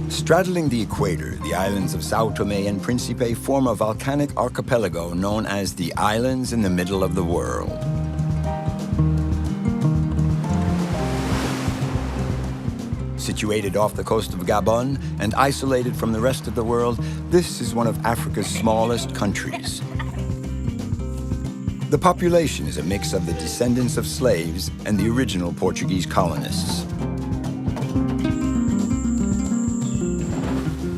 Straddling the equator, the islands of Sao Tome and Principe form a volcanic archipelago known as the islands in the middle of the world. Situated off the coast of Gabon and isolated from the rest of the world, this is one of Africa's smallest countries. The population is a mix of the descendants of slaves and the original Portuguese colonists.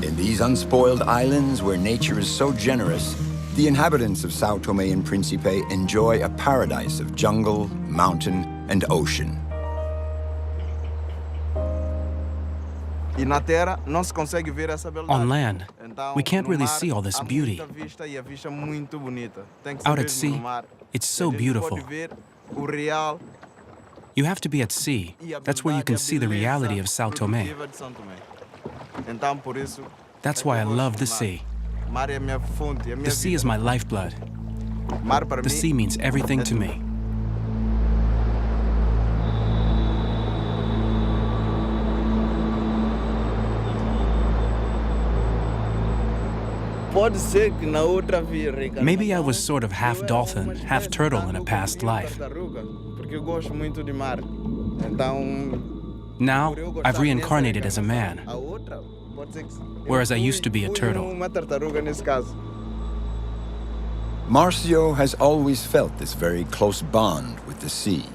In these unspoiled islands where nature is so generous, the inhabitants of Sao Tome and Principe enjoy a paradise of jungle, mountain, and ocean. On land, we can't really see all this beauty. Out at sea, it's so beautiful. You have to be at sea. That's where you can see the reality of Sao Tome. That's why I love the sea. The sea is my lifeblood. The sea means everything to me. Maybe I was sort of half dolphin, half turtle in a past life. Now, I've reincarnated as a man, whereas I used to be a turtle. Marcio has always felt this very close bond with the sea.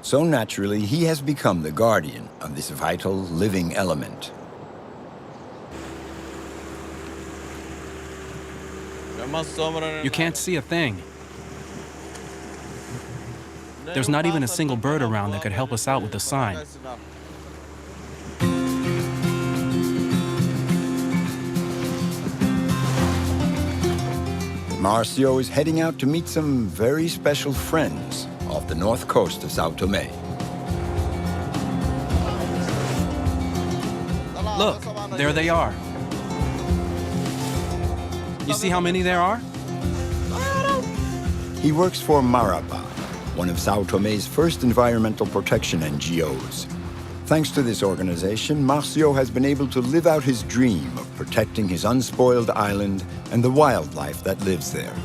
So naturally, he has become the guardian of this vital, living element. You can't see a thing. There's not even a single bird around that could help us out with the sign. Marcio is heading out to meet some very special friends off the north coast of Sao Tome. Look, there they are. You see how many there are? He works for Marapa, one of Sao Tome's first environmental protection NGOs. Thanks to this organization, Marcio has been able to live out his dream of protecting his unspoiled island and the wildlife that lives there.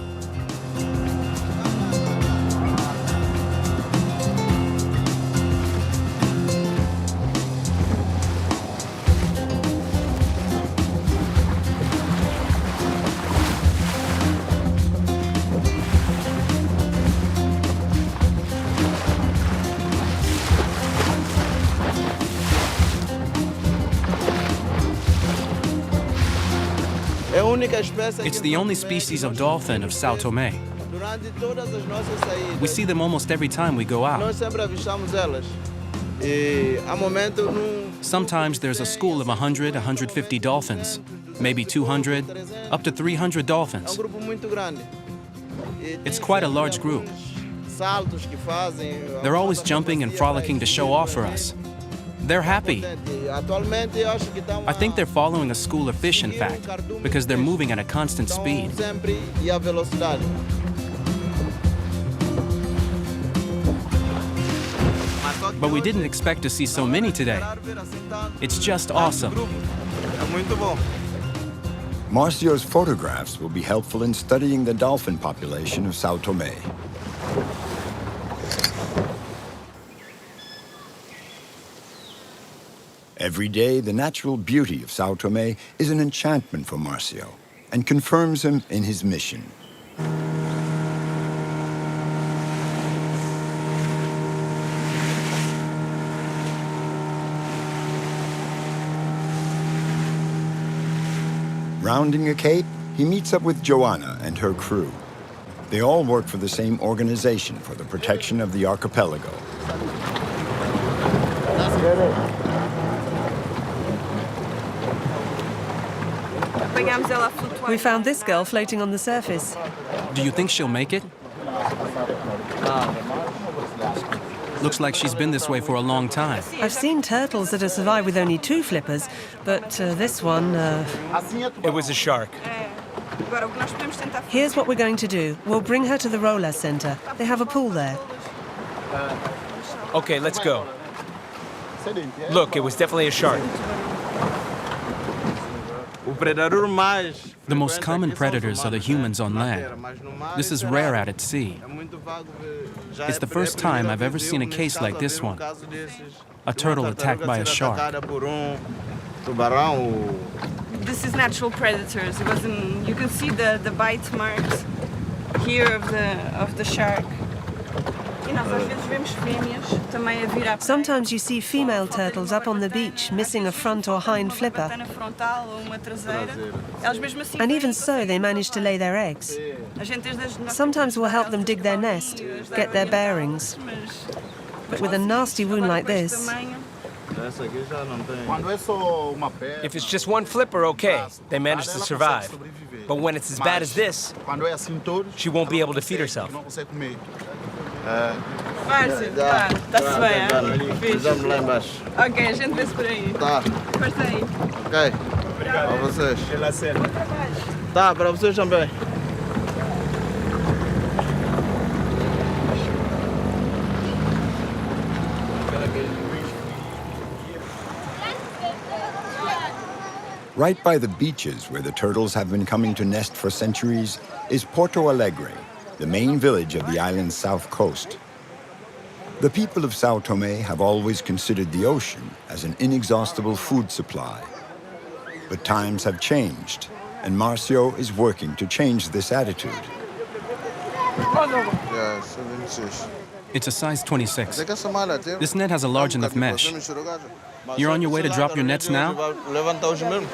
It's the only species of dolphin of Sao Tome. We see them almost every time we go out. Sometimes there's a school of 100, 150 dolphins, maybe 200, up to 300 dolphins. It's quite a large group. They're always jumping and frolicking to show off for us. They're happy. I think they're following a school of fish, in fact, because they're moving at a constant speed. But we didn't expect to see so many today. It's just awesome. Marcio's photographs will be helpful in studying the dolphin population of Sao Tome. Every day, the natural beauty of Sao Tome is an enchantment for Marcio and confirms him in his mission. Rounding a cape, he meets up with Joanna and her crew. They all work for the same organization for the protection of the archipelago. We found this girl floating on the surface. Do you think she'll make it? Looks like she's been this way for a long time. I've seen turtles that have survived with only 2 flippers, but this one... It was a shark. Here's what we're going to do. We'll bring her to the Roller Center. They have a pool there. Okay, let's go. Look, it was definitely a shark. The most common predators are the humans on land. This is rare out at sea. It's the first time I've ever seen a case like this one. A turtle attacked by a shark. This is natural predators. You can see the bite marks here of the shark. Sometimes you see female turtles up on the beach missing a front or hind flipper. And even so, they manage to lay their eggs. Sometimes we'll help them dig their nest, get their bearings. But with a nasty wound like this, If it's just one flipper, okay, they manage to survive. But when it's as bad as this, she won't be able to feed herself. Márcio, tá-se bem, fixe. Ok, a gente vê-se por aí. Tá. Força aí. Ok. Para vocês. Tá, para vocês também. Right by the beaches where the turtles have been coming to nest for centuries is Porto Alegre, the main village of the island's south coast. The people of Sao Tome have always considered the ocean as an inexhaustible food supply. But times have changed, and Marcio is working to change this attitude. Yeah, 76. It's a size 26. This net has a large enough mesh. You're on your way to drop your nets now? Levanta hoje mesmo.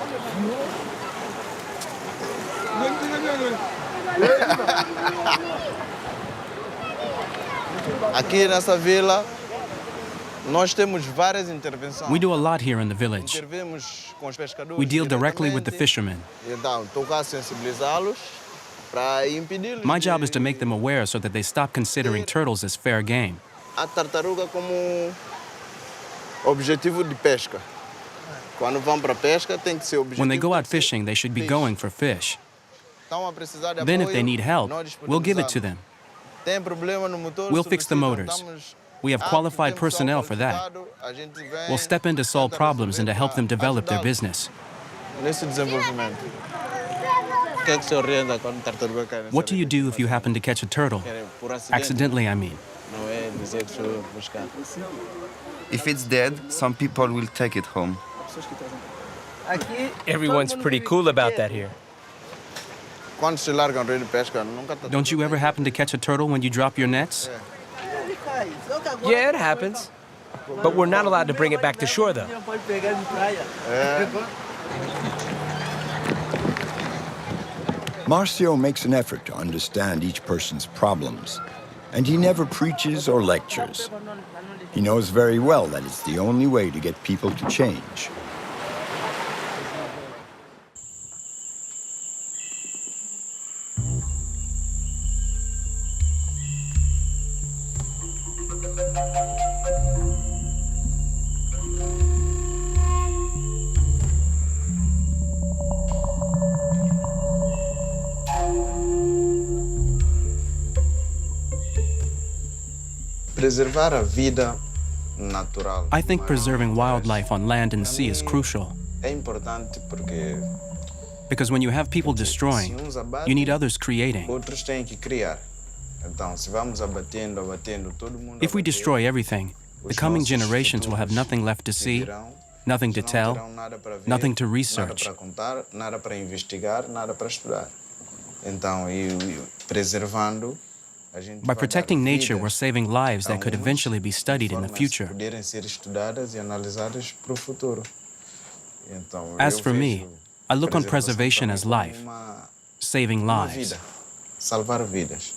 Aqui nessa vila, nós temos várias intervenções. We do a lot here in the village. Intervimos com os pescadores. We deal directly with the fishermen. Então, tocar sensibilizá-los para impedir. My job is to make them aware so that they stop considering turtles as fair game. A tartaruga como objetivo de pesca. Quando vão para pesca, tem que ser objetivo. When they go out fishing, they should be going for fish. Estão a precisar de Then if apoio, they need help, nós we'll give it to them. Tem problema no motor, We'll fix the motors. We have qualified personnel for that. We'll step in to solve problems and to help them develop their business. Nesse desenvolvimento. O que é que se orienta quando tartaruga cai nessa What do you do if you happen to catch a turtle? Por acidente, Accidentally, I mean. não é dizer que sou buscar. If it's dead, some people will take it home. Everyone's pretty cool about that here. Quando se larga um rio de pesca, nunca tá. Don't you ever happen to catch a turtle when you drop your nets? Yeah, it happens. But we're not allowed to bring it back to shore, though. Marcio makes an effort to understand each person's problems, and he never preaches or lectures. He knows very well that it's the only way to get people to change. Preservar a vida natural. I think preserving wildlife on land and sea is crucial. É importante porque Because when you have people destroying, se uns abatem, you need others creating. outros têm que criar. Então, se vamos abatendo, todo mundo If we abatendo, destroy everything, the coming generations will have nothing left to see, seguirão, nothing to não tell, terão nada para ver, nothing to nada research. para contar, nada para investigar, nada para estudar. Então, preservando, a gente By vai protecting dar nature, vidas we're saving lives that could a uns, eventually be studied in the formas future. poderem ser estudadas e analisadas para o futuro. Então, As eu for me, vejo I look on preservação preservation também as como life, saving uma lives. vida, salvar vidas.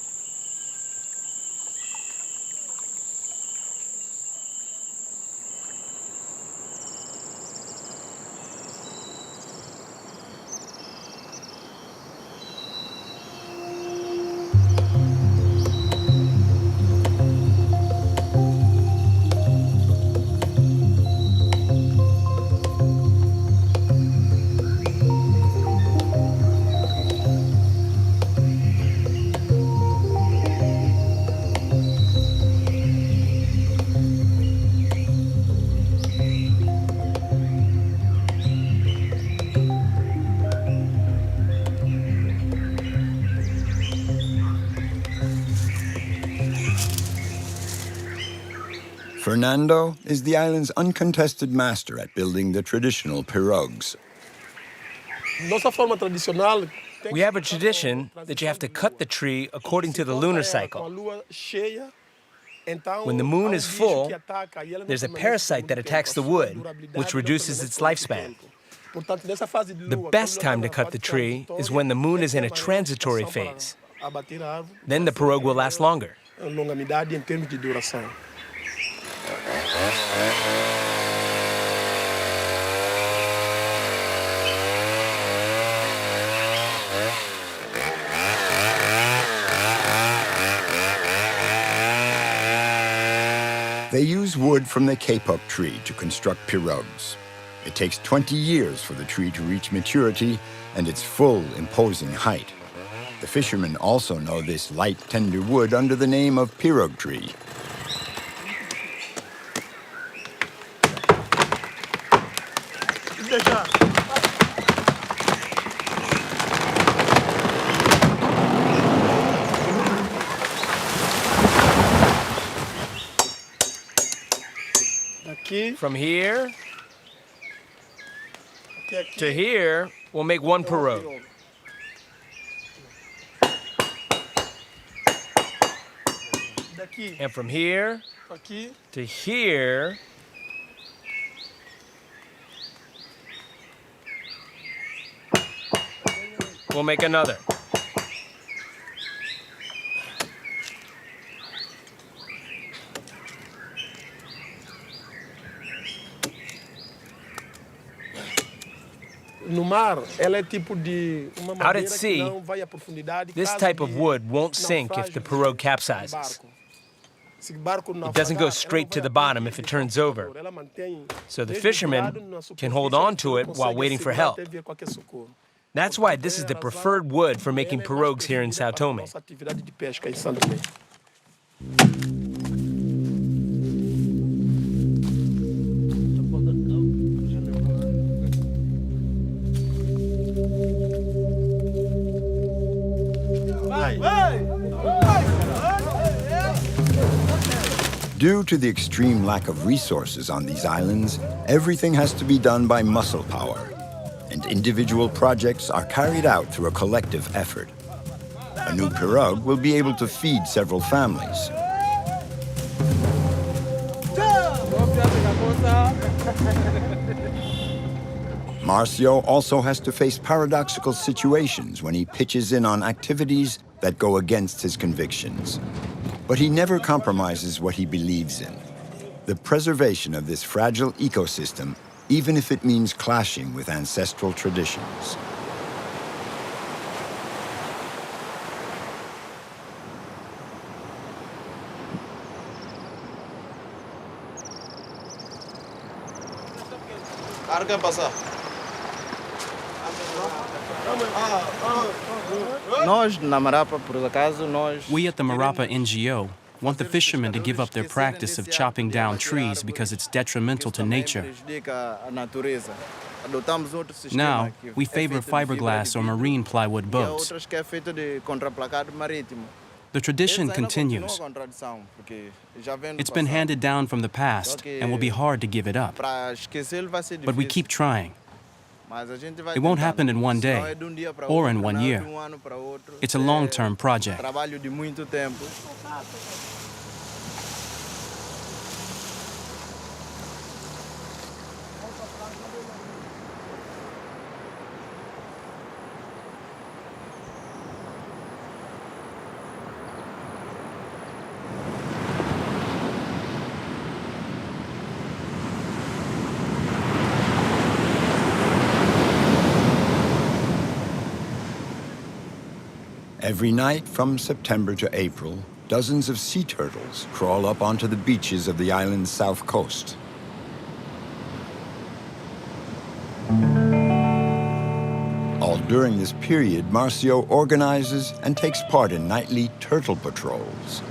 Fernando is the island's uncontested master at building the traditional pirogues. We have a tradition that you have to cut the tree according to the lunar cycle. When the moon is full, there's a parasite that attacks the wood, which reduces its lifespan. The best time to cut the tree is when the moon is in a transitory phase. Then the pirogue will last longer. They use wood from the kapok tree to construct pirogues. It takes 20 years for the tree to reach maturity and its full, imposing height. The fishermen also know this light, tender wood under the name of pirogue tree. From here to here, we'll make one pirogue. And from here to here, we'll make another. Out at sea, this type of wood won't sink if the pirogue capsizes. It doesn't go straight to the bottom if it turns over, so the fishermen can hold on to it while waiting for help. That's why this is the preferred wood for making pirogues here in Sao Tome. Due to the extreme lack of resources on these islands, everything has to be done by muscle power, and individual projects are carried out through a collective effort. A new pirogue will be able to feed several families. Marcio also has to face paradoxical situations when he pitches in on activities that go against his convictions. But he never compromises what he believes in: the preservation of this fragile ecosystem, even if it means clashing with ancestral traditions. We at the Marapa NGO want the fishermen to give up their practice of chopping down trees because it's detrimental to nature. Now, we favor fiberglass or marine plywood boats. The tradition continues. It's been handed down from the past and will be hard to give it up. But we keep trying. It won't happen in one day or in 1 year. It's a long-term project. Every night from September to April, dozens of sea turtles crawl up onto the beaches of the island's south coast. All during this period, Marcio organizes and takes part in nightly turtle patrols.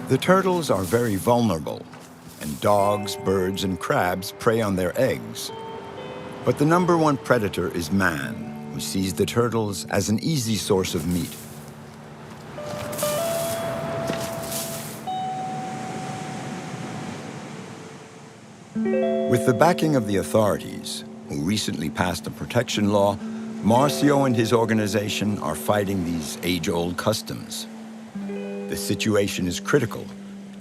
The turtles are very vulnerable, and dogs, birds, and crabs prey on their eggs. But the #1 predator is man, who sees the turtles as an easy source of meat. With the backing of the authorities, who recently passed a protection law, Marcio and his organization are fighting these age-old customs. The situation is critical,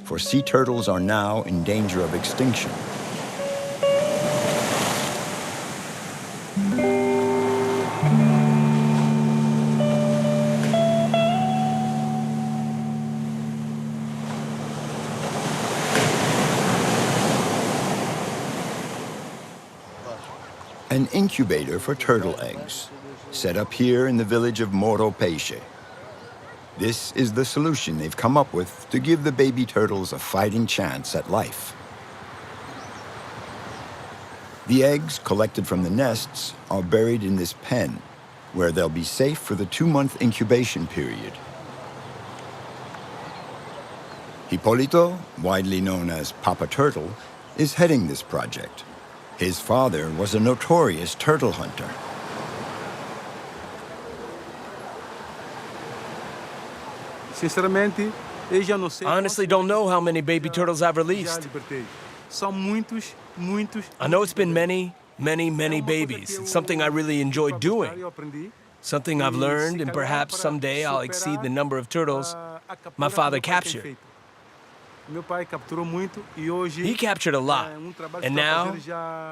for sea turtles are now in danger of extinction. An incubator for turtle eggs, set up here in the village of Moro Peixe. This is the solution they've come up with to give the baby turtles a fighting chance at life. The eggs collected from the nests are buried in this pen, where they'll be safe for the 2-month incubation period. Hipólito, widely known as Papa Turtle, is heading this project. His father was a notorious turtle hunter. Honestly, don't know how many baby turtles I've released. I know it's been many, many, many babies. It's something I really enjoy doing. Something I've learned, and perhaps someday I'll exceed the number of turtles my father captured. He captured a lot, and now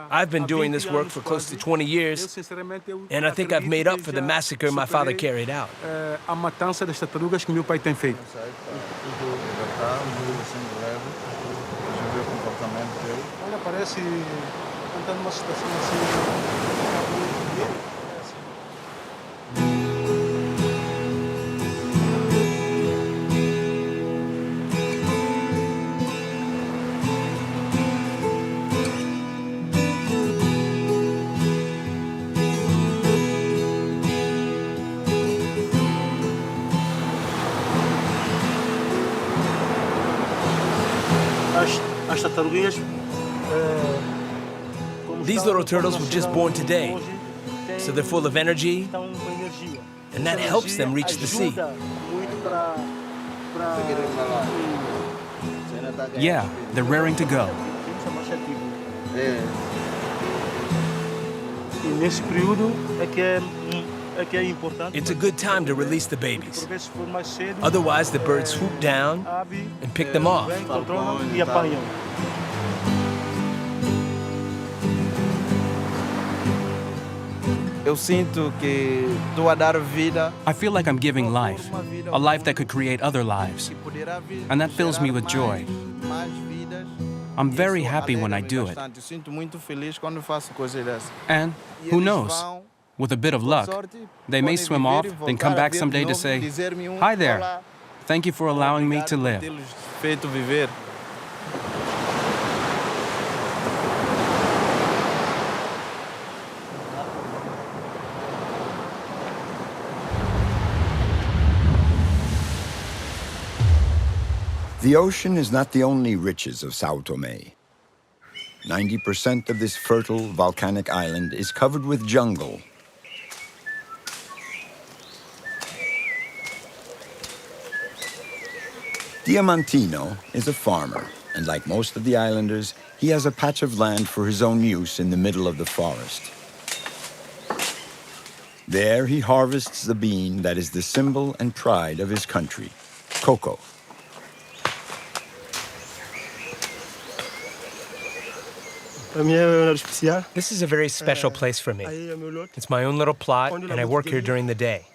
I've been doing this work for close to 20 years, and I think I've made up for the massacre my father carried out. These little turtles were just born today, so they're full of energy, and that helps them reach the sea. Yeah, they're raring to go. It's a good time to release the babies. Otherwise, the birds swoop down and pick them off. I feel like I'm giving life, a life that could create other lives, and that fills me with joy. I'm very happy when I do it. And who knows? With a bit of luck, they may swim off, then come back someday to say, "Hi there, thank you for allowing me to live." The ocean is not the only riches of Sao Tome. 90% of this fertile volcanic island is covered with jungle. Diamantino is a farmer, and like most of the islanders, he has a patch of land for his own use in the middle of the forest. There he harvests the bean that is the symbol and pride of his country, cocoa. This is a very special place for me. It's my own little plot, and I work here during the day.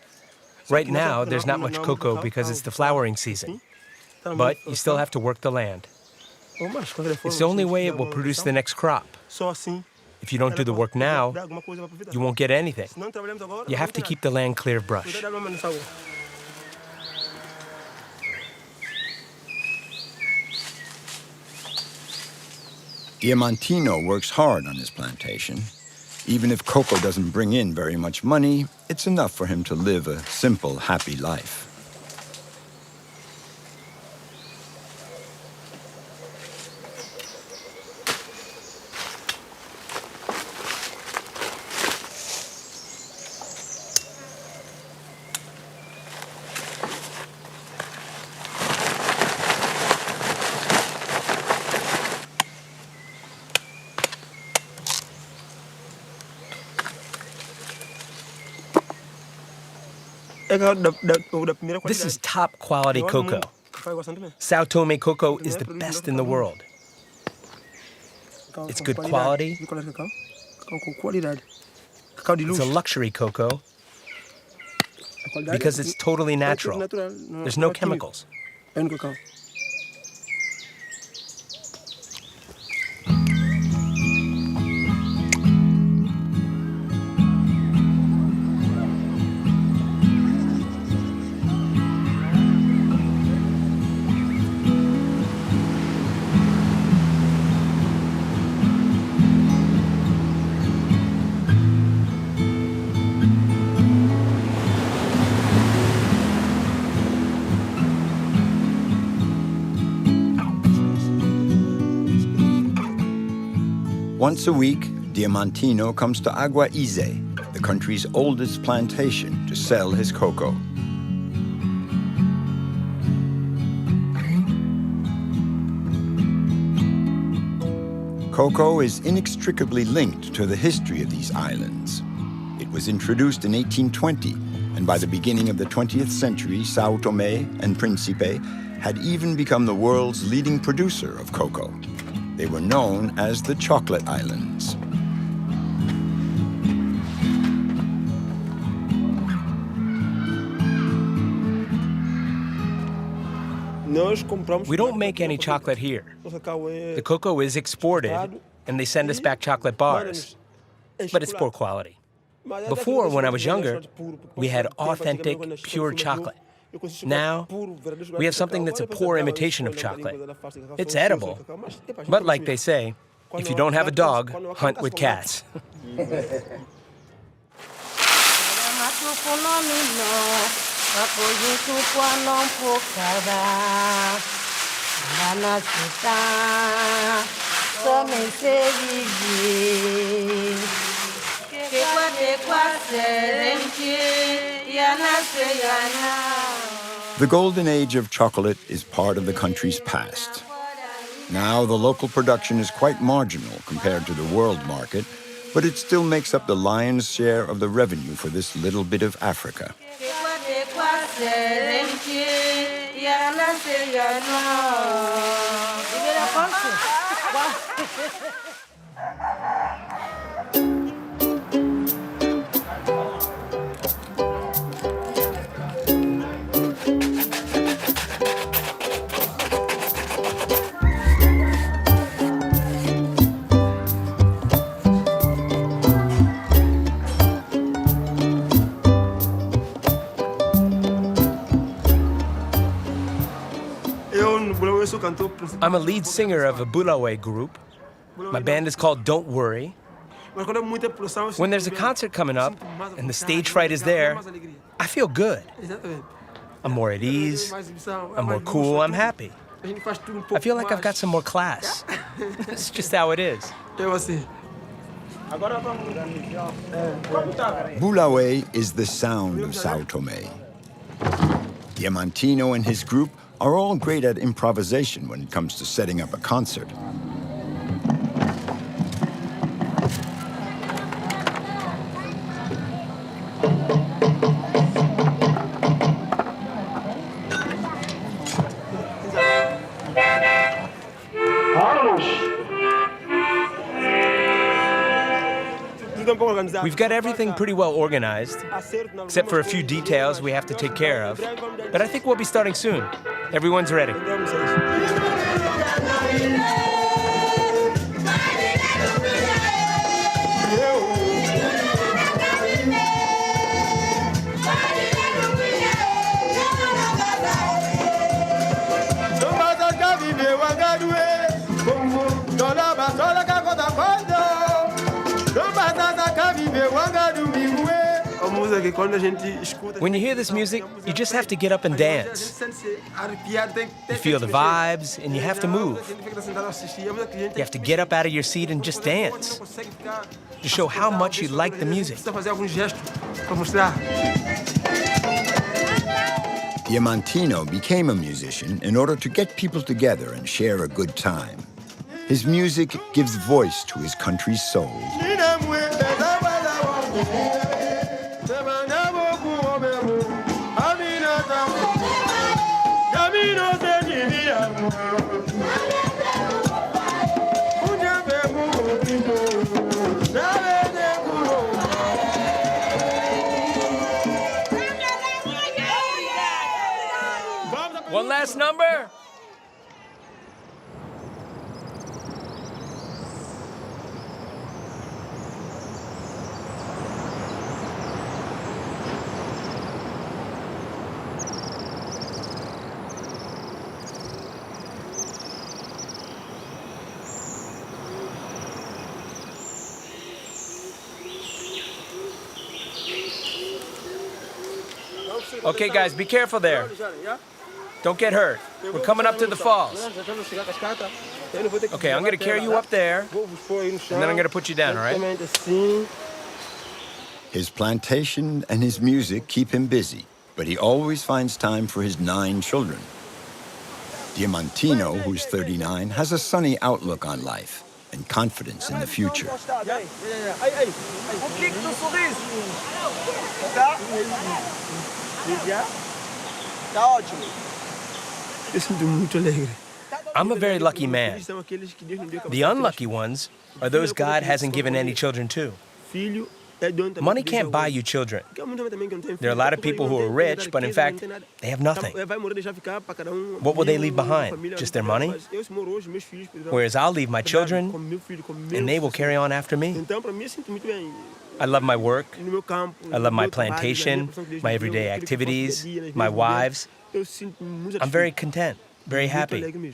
Right now, there's not much cocoa because it's the flowering season. But you still have to work the land. It's the only way it will produce the next crop. If you don't do the work now, you won't get anything. You have to keep the land clear of brush. Diamantino works hard on his plantation. Even if cocoa doesn't bring in very much money, it's enough for him to live a simple, happy life. This is top quality cocoa. Sao Tome cocoa is the best in the world. It's good quality. It's a luxury cocoa because it's totally natural. There's no chemicals. Once a week, Diamantino comes to Agua Ize, the country's oldest plantation, to sell his cocoa. Cocoa is inextricably linked to the history of these islands. It was introduced in 1820, and by the beginning of the 20th century, Sao Tome and Principe had even become the world's leading producer of cocoa. They were known as the Chocolate Islands. We don't make any chocolate here. The cocoa is exported, and they send us back chocolate bars. But it's poor quality. Before, when I was younger, we had authentic, pure chocolate. Now, we have something that's a poor imitation of chocolate. It's edible, but like they say, if you don't have a dog, hunt with cats. The golden age of chocolate is part of the country's past. Now, the local production is quite marginal compared to the world market, but it still makes up the lion's share of the revenue for this little bit of Africa. I'm a lead singer of a Bulawayo group. My band is called Don't Worry. When there's a concert coming up and the stage fright is there, I feel good. I'm more at ease, I'm more cool, I'm happy. I feel like I've got some more class. It's just how it is. Bulawayo is the sound of Sao Tome. Diamantino and his group are all great at improvisation when it comes to setting up a concert. We've got everything pretty well organized, except for a few details we have to take care of. But I think we'll be starting soon. Everyone's ready. When you hear this music, you just have to get up and dance. You feel the vibes, and you have to move. You have to get up out of your seat and just dance to show how much you like the music. Diamantino became a musician in order to get people together and share a good time. His music gives voice to his country's soul. last number? Okay, guys, be careful there. Don't get hurt. We're coming up to the falls. Okay, I'm going to carry you up there, and then I'm going to put you down, all right? His plantation and his music keep him busy, but he always finds time for his 9 children. Diamantino, who's 39, has a sunny outlook on life and confidence in the future. I'm a very lucky man. The unlucky ones are those God hasn't given any children to. Money can't buy you children. There are a lot of people who are rich, but in fact, they have nothing. What will they leave behind? Just their money? Whereas I'll leave my children, and they will carry on after me. I love my work. I love my plantation, my everyday activities, my wives. I'm very content, very happy.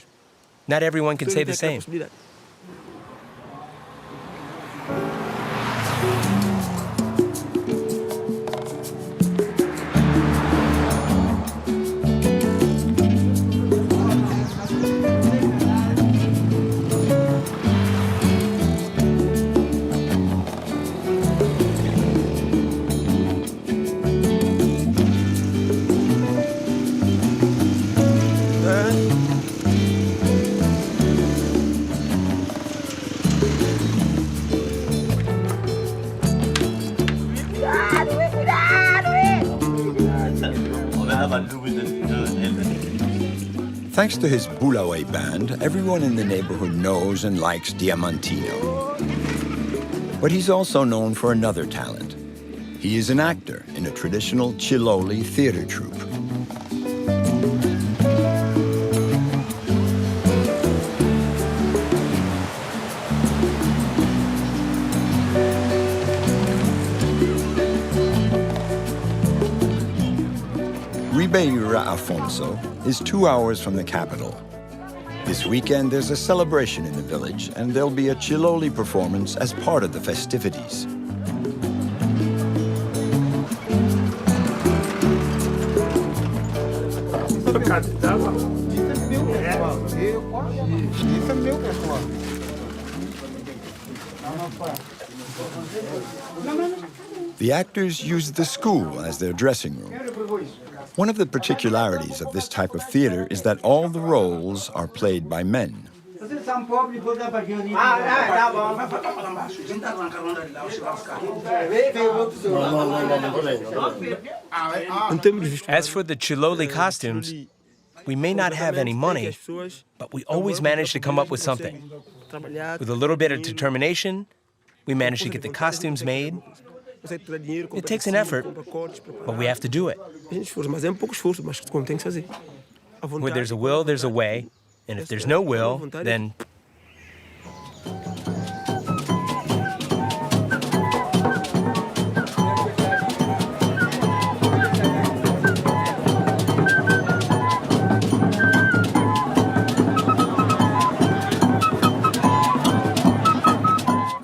Not everyone can say the same. Thanks to his Bulawayo band, everyone in the neighborhood knows and likes Diamantino. But he's also known for another talent. He is an actor in a traditional Chiloli theater troupe. Ribeira Afonso is 2 hours from the capital. This weekend, there's a celebration in the village, and there'll be a Chiloli performance as part of the festivities. The actors use the school as their dressing room. One of the particularities of this type of theater is that all the roles are played by men. As for the Chiloli costumes, we may not have any money, but we always manage to come up with something. With a little bit of determination, we manage to get the costumes made. It takes an effort, but we have to do it. Where there's a will, there's a way, and if there's no will, then...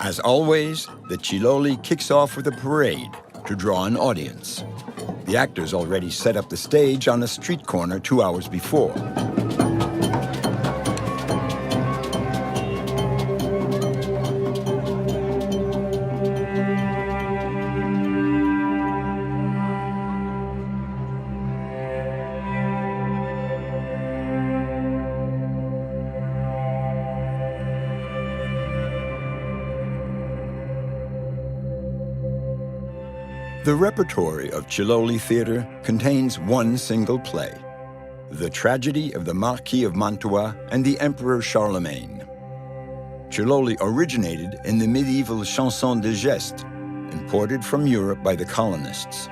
As always, the Chiloli kicks off with a parade to draw an audience. The actors already set up the stage on a street corner 2 hours before. The repertory of Chiloli theater contains one single play, The Tragedy of the Marquis of Mantua and the Emperor Charlemagne. Chiloli originated in the medieval chanson de geste, imported from Europe by the colonists.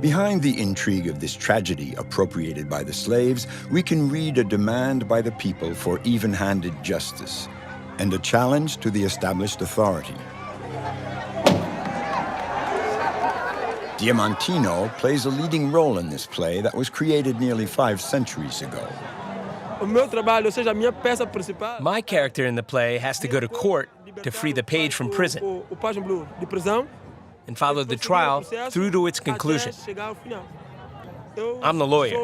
Behind the intrigue of this tragedy appropriated by the slaves, we can read a demand by the people for even-handed justice and a challenge to the established authority. Diamantino plays a leading role in this play that was created nearly 5 centuries ago. My character in the play has to go to court to free the page from prison and follow the trial through to its conclusion. I'm the lawyer.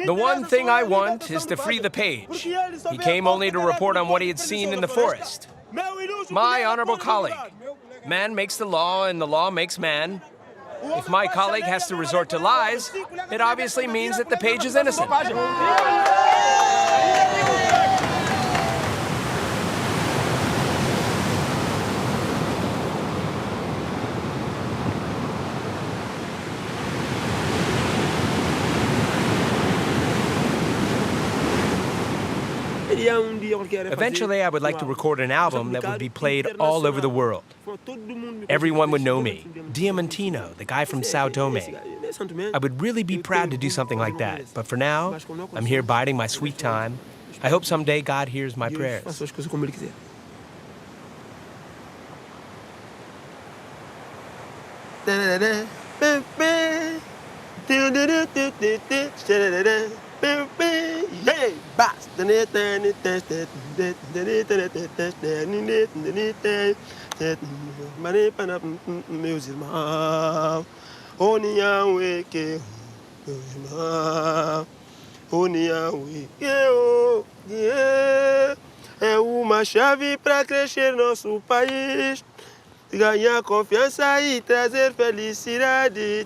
The one thing I want is to free the page. He came only to report on what he had seen in the forest. My honorable colleague. Man makes the law and the law makes man. If my colleague has to resort to lies, it obviously means that the page is innocent. Eventually, I would like to record an album that would be played all over the world. Everyone would know me. Diamantino, the guy from Sao Tome. I would really be proud to do something like that. But for now, I'm here biding my sweet time. I hope someday God hears my prayers. Meus irmãos, união e que união e que é uma chave para crescer nosso país, ganhar confiança e trazer felicidade.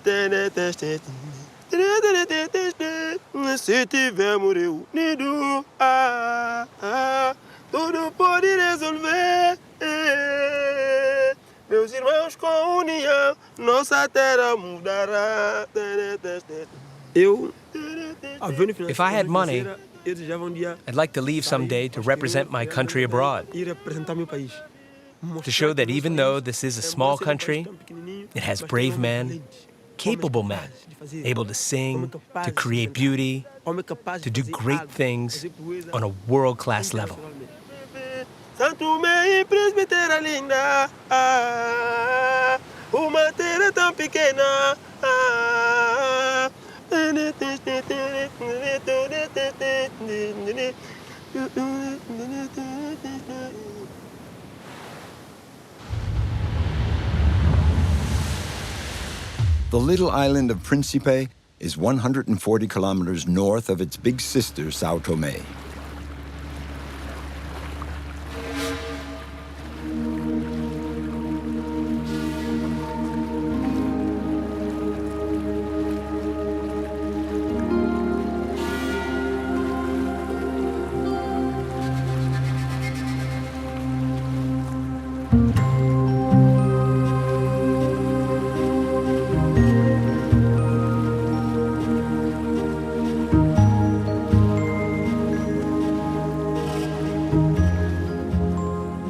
Se tivermos reunidos, tudo pode resolver. Meus irmãos, com união, nossa terra mudará. If I had money, I'd like to leave someday to represent my country abroad. To show that even though this is a small country, it has brave men, capable men, able to sing, to create beauty, to do great things on a world-class level. São Tomé and Príncipe, terra linda, uma terra tão pequena. The little island of Principe is 140 kilometers north of its big sister, Sao Tome.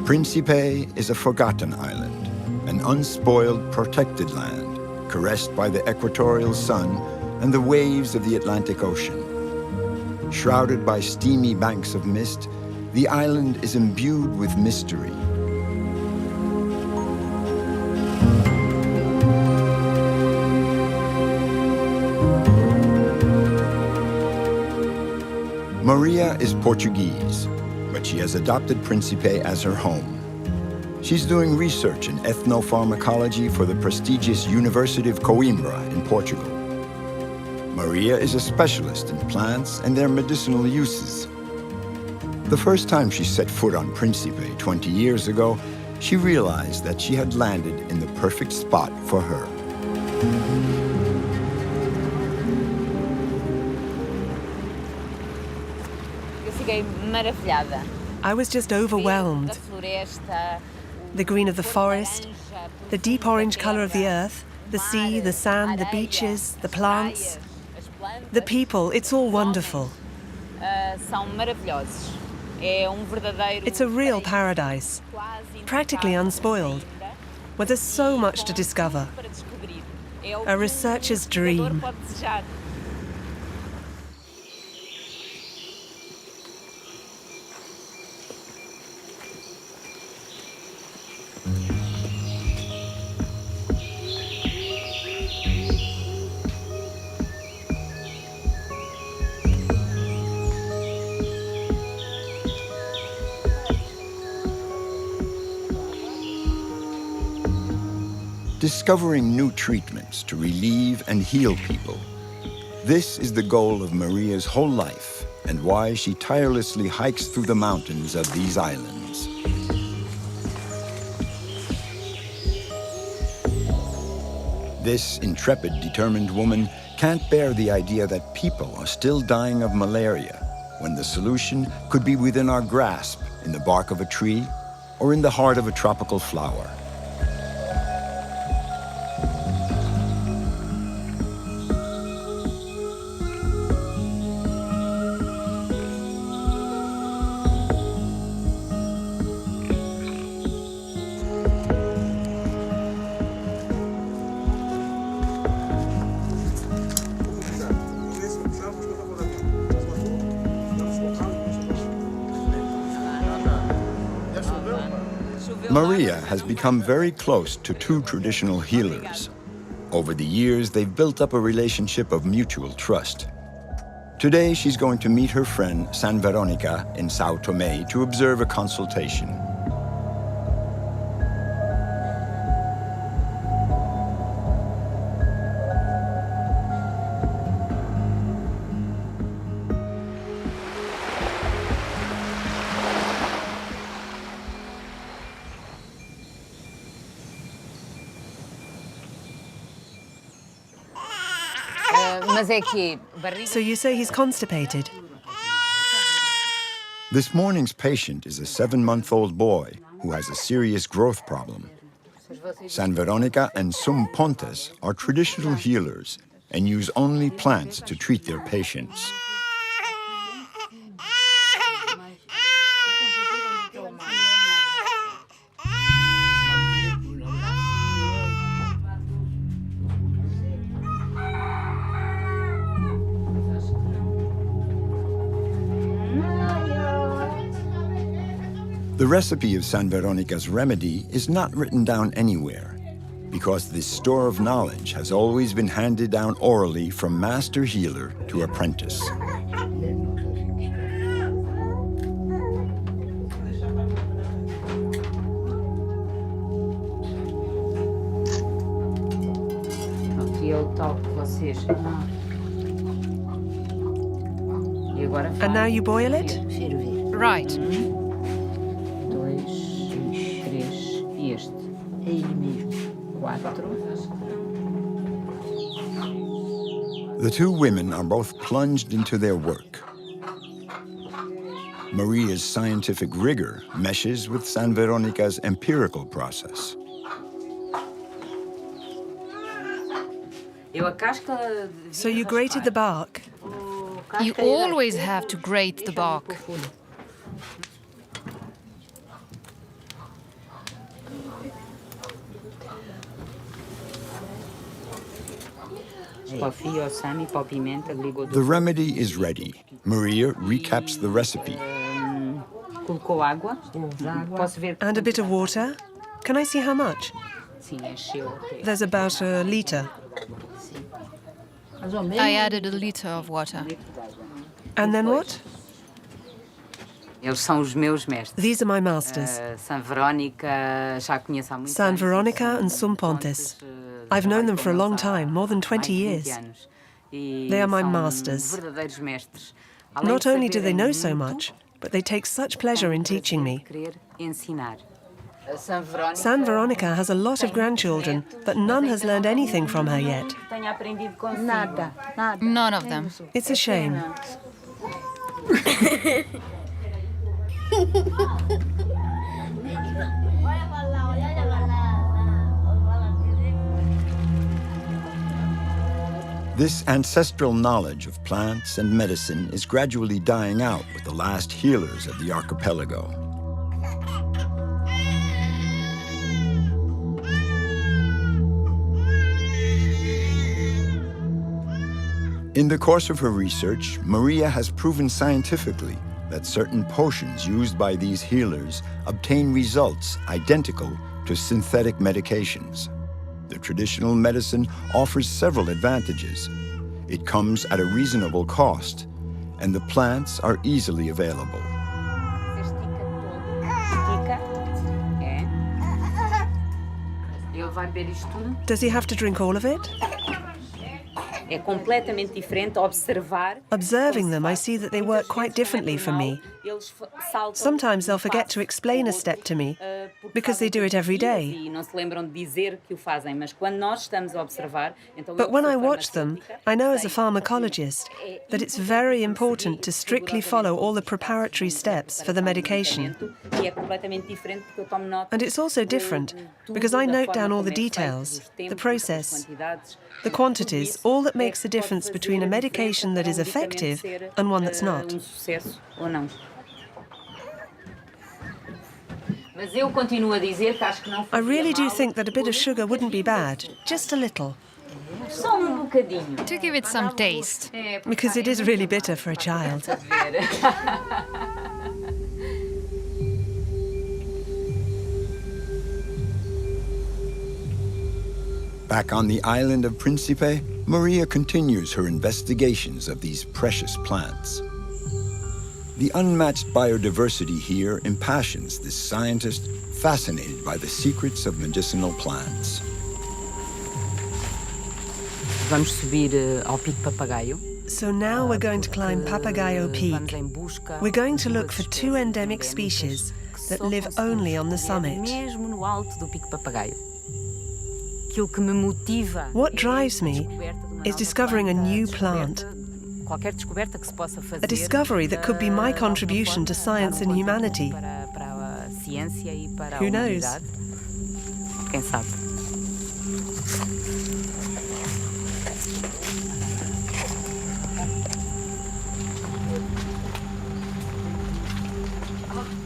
Principe is a forgotten island, an unspoiled, protected land, caressed by the equatorial sun and the waves of the Atlantic Ocean. Shrouded by steamy banks of mist, the island is imbued with mystery. Maria is Portuguese, but she has adopted Principe as her home. She's doing research in ethnopharmacology for the prestigious University of Coimbra in Portugal. Maria is a specialist in plants and their medicinal uses. The first time she set foot on Principe 20 years ago, she realized that she had landed in the perfect spot for her. I was just overwhelmed. The green of the forest, the deep orange color of the earth, the sea, the sand, the beaches, the plants, the people, it's all wonderful. It's a real paradise, practically unspoiled, where there's so much to discover. A researcher's dream. Discovering new treatments to relieve and heal people. This is the goal of Maria's whole life and why she tirelessly hikes through the mountains of these islands. This intrepid, determined woman can't bear the idea that people are still dying of malaria when the solution could be within our grasp in the bark of a tree or in the heart of a tropical flower. Maria has become very close to two traditional healers. Over the years, they've built up a relationship of mutual trust. Today, she's going to meet her friend, San Veronica, in Sao Tome to observe a consultation. So you say he's constipated? This morning's patient is a 7-month-old boy who has a serious growth problem. San Veronica and Sum Pontes are traditional healers and use only plants to treat their patients. The recipe of San Veronica's remedy is not written down anywhere, because this store of knowledge has always been handed down orally from master healer to apprentice. And now you boil it? Right. The two women are both plunged into their work. Maria's scientific rigor meshes with San Veronica's empirical process. So you grated the bark? You always have to grate the bark. The remedy is ready. Maria recaps the recipe. And a bit of water? Can I see how much? There's about a liter. I added a liter of water. And then what? These are my masters. San Veronica and Sum Pontes. I've known them for a long time, more than 20 years. They are my masters. Not only do they know so much, but they take such pleasure in teaching me. San Veronica has a lot of grandchildren, but none has learned anything from her yet. None of them. It's a shame. This ancestral knowledge of plants and medicine is gradually dying out with the last healers of the archipelago. In the course of her research, Maria has proven scientifically that certain potions used by these healers obtain results identical to synthetic medications. The traditional medicine offers several advantages. It comes at a reasonable cost, and the plants are easily available. Does he have to drink all of it? Observing them, I see that they work quite differently from me. Sometimes they'll forget to explain a step to me, because they do it every day. But when I watch them, I know as a pharmacologist that it's very important to strictly follow all the preparatory steps for the medication. And it's also different, because I note down all the details, the process, the quantities, all that makes the difference between a medication that is effective and one that's not. I really do think that a bit of sugar wouldn't be bad, just a little. To give it some taste. Because it is really bitter for a child. Back on the island of Principe, Maria continues her investigations of these precious plants. The unmatched biodiversity here impassions this scientist fascinated by the secrets of medicinal plants. So now we're going to climb Papagaio Peak. We're going to look for 2 endemic species that live only on the summit. What drives me is discovering a new plant. A discovery that could be my contribution to science and humanity. Who knows?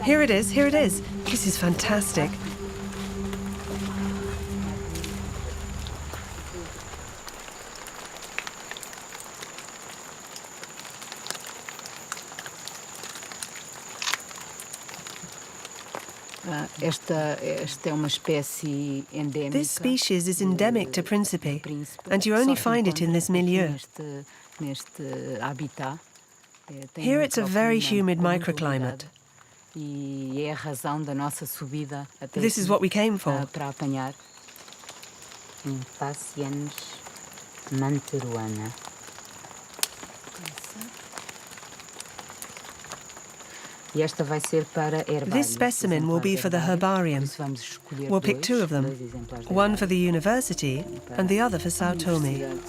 Here it is, here it is. This is fantastic. This species is endemic to Principe, and you only find it in this milieu. Here it's a very humid microclimate. This is what we came for. This specimen will be for the herbarium. We'll pick 2 of them, one for the university and the other for Sao Tome.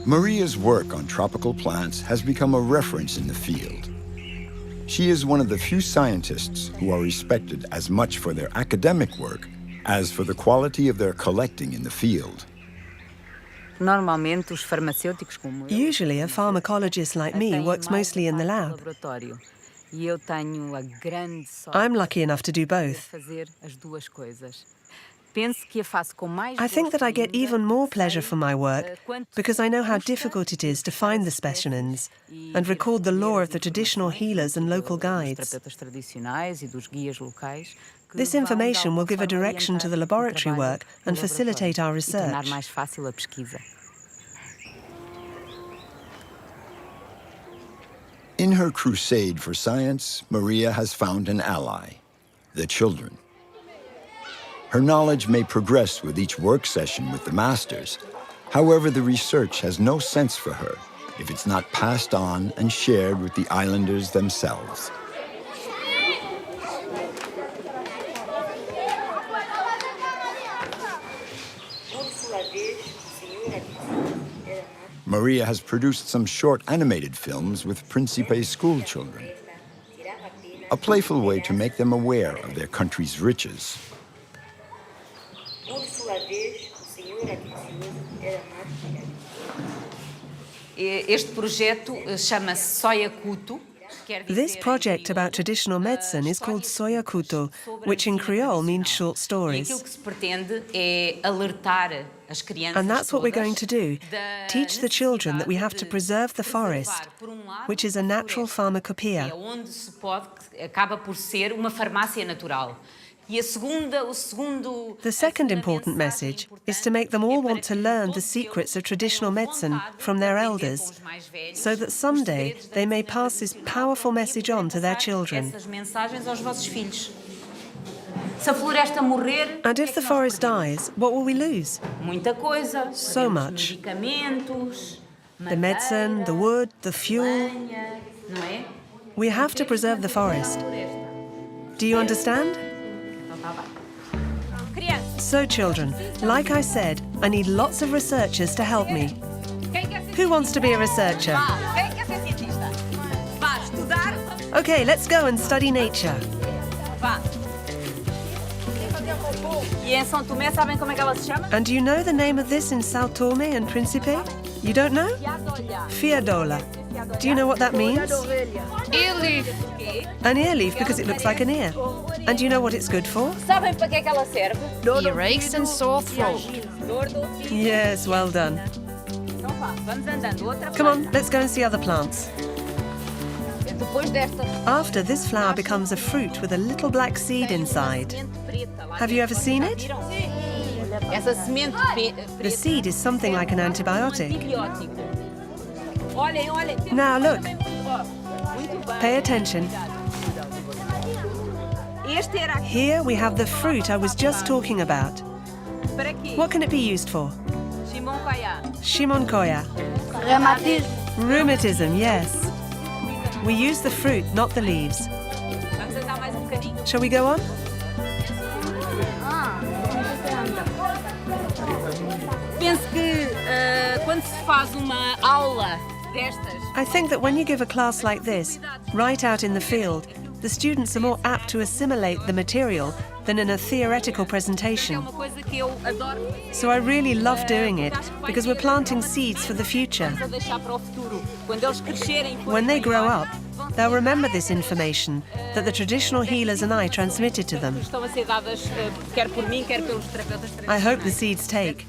Maria's work on tropical plants has become a reference in the field. She is one of the few scientists who are respected as much for their academic work as for the quality of their collecting in the field. Usually a pharmacologist like me works mostly in the lab. I'm lucky enough to do both. I think that I get even more pleasure from my work because I know how difficult it is to find the specimens and record the lore of the traditional healers and local guides. This information will give a direction to the laboratory work and facilitate our research. In her crusade for science, Maria has found an ally, the children. Her knowledge may progress with each work session with the masters. However, the research has no sense for her if it's not passed on and shared with the islanders themselves. Maria has produced some short animated films with Principe school children, a playful way to make them aware of their country's riches. This project about traditional medicine is called Soya Kuto, which in Creole means short stories. And that's what we're going to do, teach the children that we have to preserve the forest, which is a natural pharmacopoeia. The second important message is to make them all want to learn the secrets of traditional medicine from their elders, so that someday they may pass this powerful message on to their children. And if the forest dies, what will we lose? So much. The medicine, the wood, the fuel. We have to preserve the forest. Do you understand? So, children, like I said, I need lots of researchers to help me. Who wants to be a researcher? Okay, let's go and study nature. And do you know the name of this in Sao Tome and Principe? You don't know? Fiadola. Do you know what that means? Ear leaf. An ear leaf because it looks like an ear. And do you know what it's good for? Earaches and sore throat. Yes, well done. Come on, let's go and see other plants. After, this flower becomes a fruit with a little black seed inside. Have you ever seen it? The seed is something like an antibiotic. Now look. Pay attention. Here we have the fruit I was just talking about. What can it be used for? Shimonkoya. Rheumatism, yes. We use the fruit, not the leaves. Shall we go on? I think that when you give a class like this, right out in the field, the students are more apt to assimilate the material than in a theoretical presentation. So I really love doing it, because we're planting seeds for the future. When they grow up, they'll remember this information that the traditional healers and I transmitted to them. I hope the seeds take.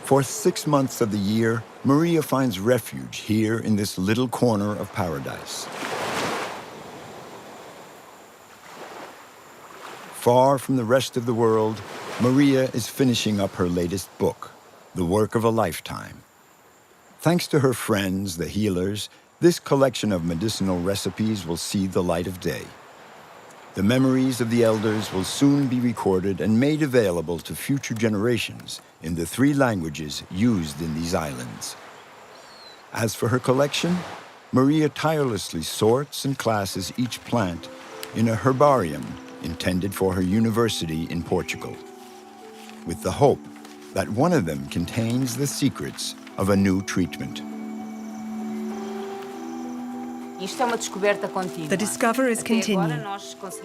For 6 months of the year, Maria finds refuge here in this little corner of paradise. Far from the rest of the world, Maria is finishing up her latest book, the work of a lifetime. Thanks to her friends, the healers, this collection of medicinal recipes will see the light of day. The memories of the elders will soon be recorded and made available to future generations in the 3 languages used in these islands. As for her collection, Maria tirelessly sorts and classes each plant in a herbarium intended for her university in Portugal, with the hope that one of them contains the secrets of a new treatment. The discoveries continue.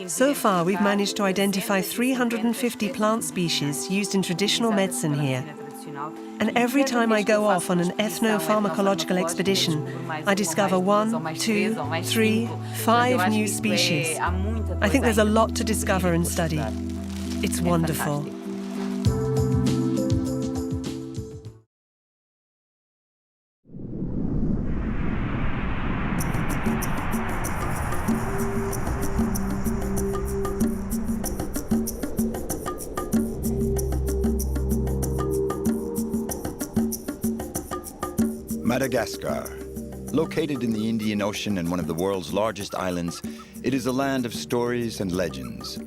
So far, we've managed to identify 350 plant species used in traditional medicine here. And every time I go off on an ethno-pharmacological expedition, I discover 1, 2, 3, 5 new species. I think there's a lot to discover and study. It's wonderful. Madagascar. Located in the Indian Ocean and one of the world's largest islands, it is a land of stories and legends.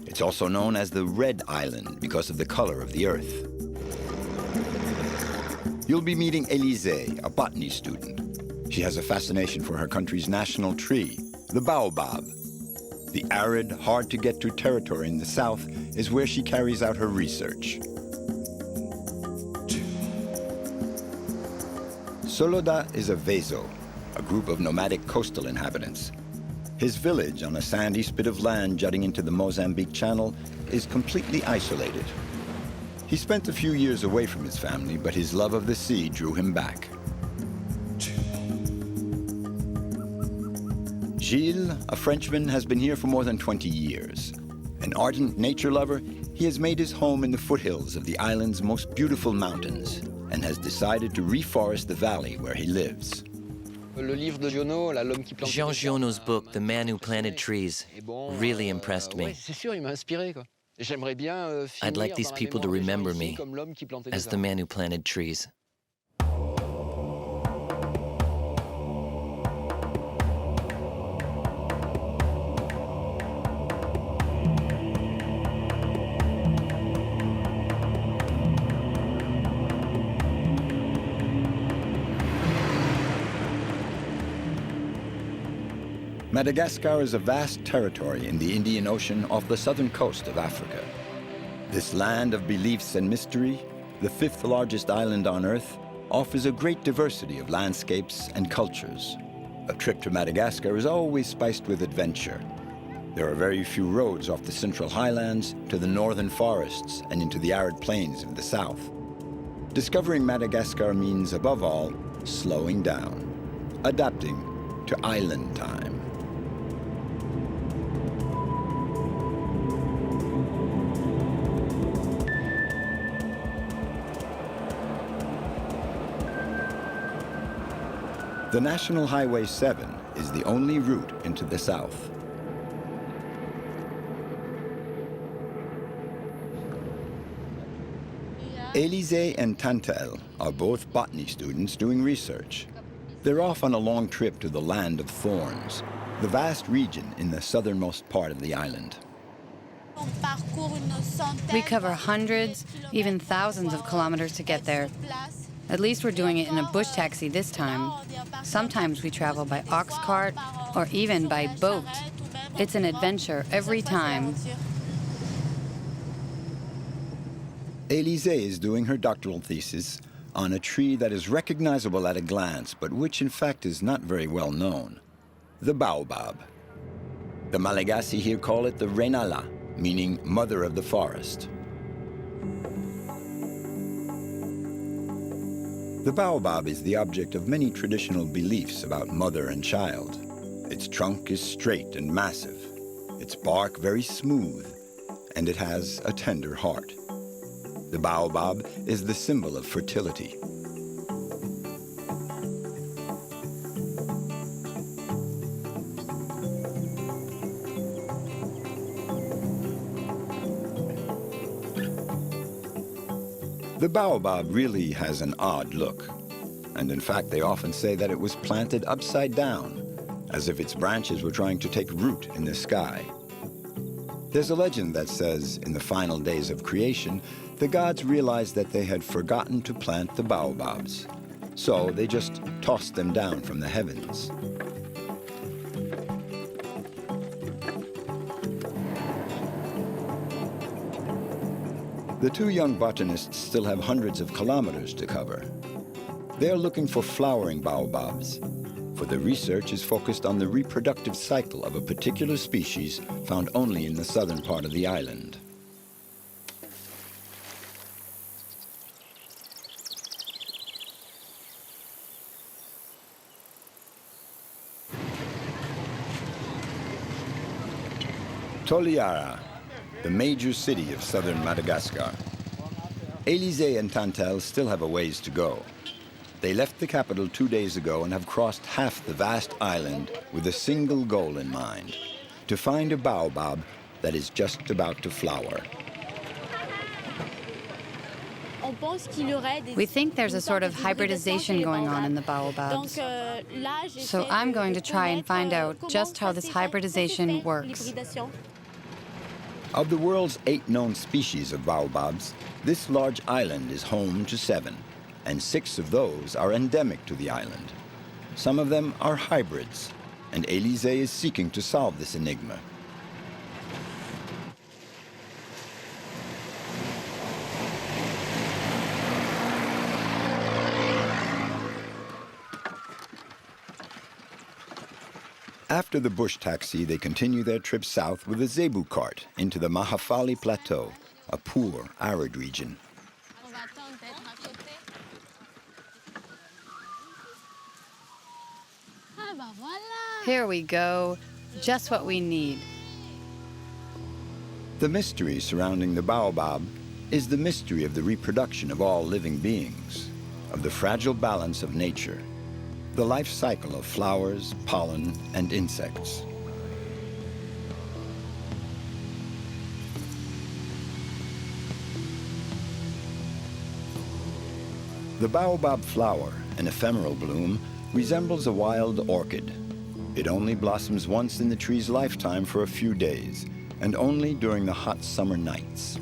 It's also known as the Red Island because of the color of the earth. You'll be meeting Elise, a botany student. She has a fascination for her country's national tree, the baobab. The arid, hard-to-get-to territory in the south is where she carries out her research. Soloda is a Vezo, a group of nomadic coastal inhabitants. His village on a sandy spit of land jutting into the Mozambique Channel is completely isolated. He spent a few years away from his family, but his love of the sea drew him back. Gilles, a Frenchman, has been here for more than 20 years. An ardent nature lover, he has made his home in the foothills of the island's most beautiful mountains and has decided to reforest the valley where he lives. Jean Giono's book, The Man Who Planted Trees, really impressed me. I'd like these people to remember me as the man who planted trees. Madagascar is a vast territory in the Indian Ocean off the southern coast of Africa. This land of beliefs and mystery, the fifth largest island on Earth, offers a great diversity of landscapes and cultures. A trip to Madagascar is always spiced with adventure. There are very few roads off the central highlands to the northern forests and into the arid plains of the south. Discovering Madagascar means, above all, slowing down, adapting to island time. The National Highway 7 is the only route into the south. Elise and Tantel are both botany students doing research. They're off on a long trip to the Land of Thorns, the vast region in the southernmost part of the island. We cover hundreds, even thousands of kilometers to get there. At least we're doing it in a bush taxi this time. Sometimes we travel by ox cart or even by boat. It's an adventure every time. Elise is doing her doctoral thesis on a tree that is recognizable at a glance, but which in fact is not very well known, the baobab. The Malagasy here call it the Renala, meaning mother of the forest. The baobab is the object of many traditional beliefs about mother and child. Its trunk is straight and massive, its bark very smooth, and it has a tender heart. The baobab is the symbol of fertility. The baobab really has an odd look, and in fact they often say that it was planted upside down, as if its branches were trying to take root in the sky. There's a legend that says, in the final days of creation, the gods realized that they had forgotten to plant the baobabs, so they just tossed them down from the heavens. The two young botanists still have hundreds of kilometers to cover. They are looking for flowering baobabs, for the research is focused on the reproductive cycle of a particular species found only in the southern part of the island. Toliara, the major city of southern Madagascar. Elise and Tantel still have a ways to go. They left the capital 2 days ago and have crossed half the vast island with a single goal in mind: to find a baobab that is just about to flower. We think there's a sort of hybridization going on in the baobabs. So I'm going to try and find out just how this hybridization works. Of the world's 8 known species of baobabs, this large island is home to 7, and 6 of those are endemic to the island. Some of them are hybrids, and Élysée is seeking to solve this enigma. After the bush taxi, they continue their trip south with a zebu cart into the Mahafali Plateau, a poor, arid region. Here we go. Just what we need. The mystery surrounding the baobab is the mystery of the reproduction of all living beings, of the fragile balance of nature, the life cycle of flowers, pollen, and insects. The baobab flower, an ephemeral bloom, resembles a wild orchid. It only blossoms once in the tree's lifetime for a few days, and only during the hot summer nights.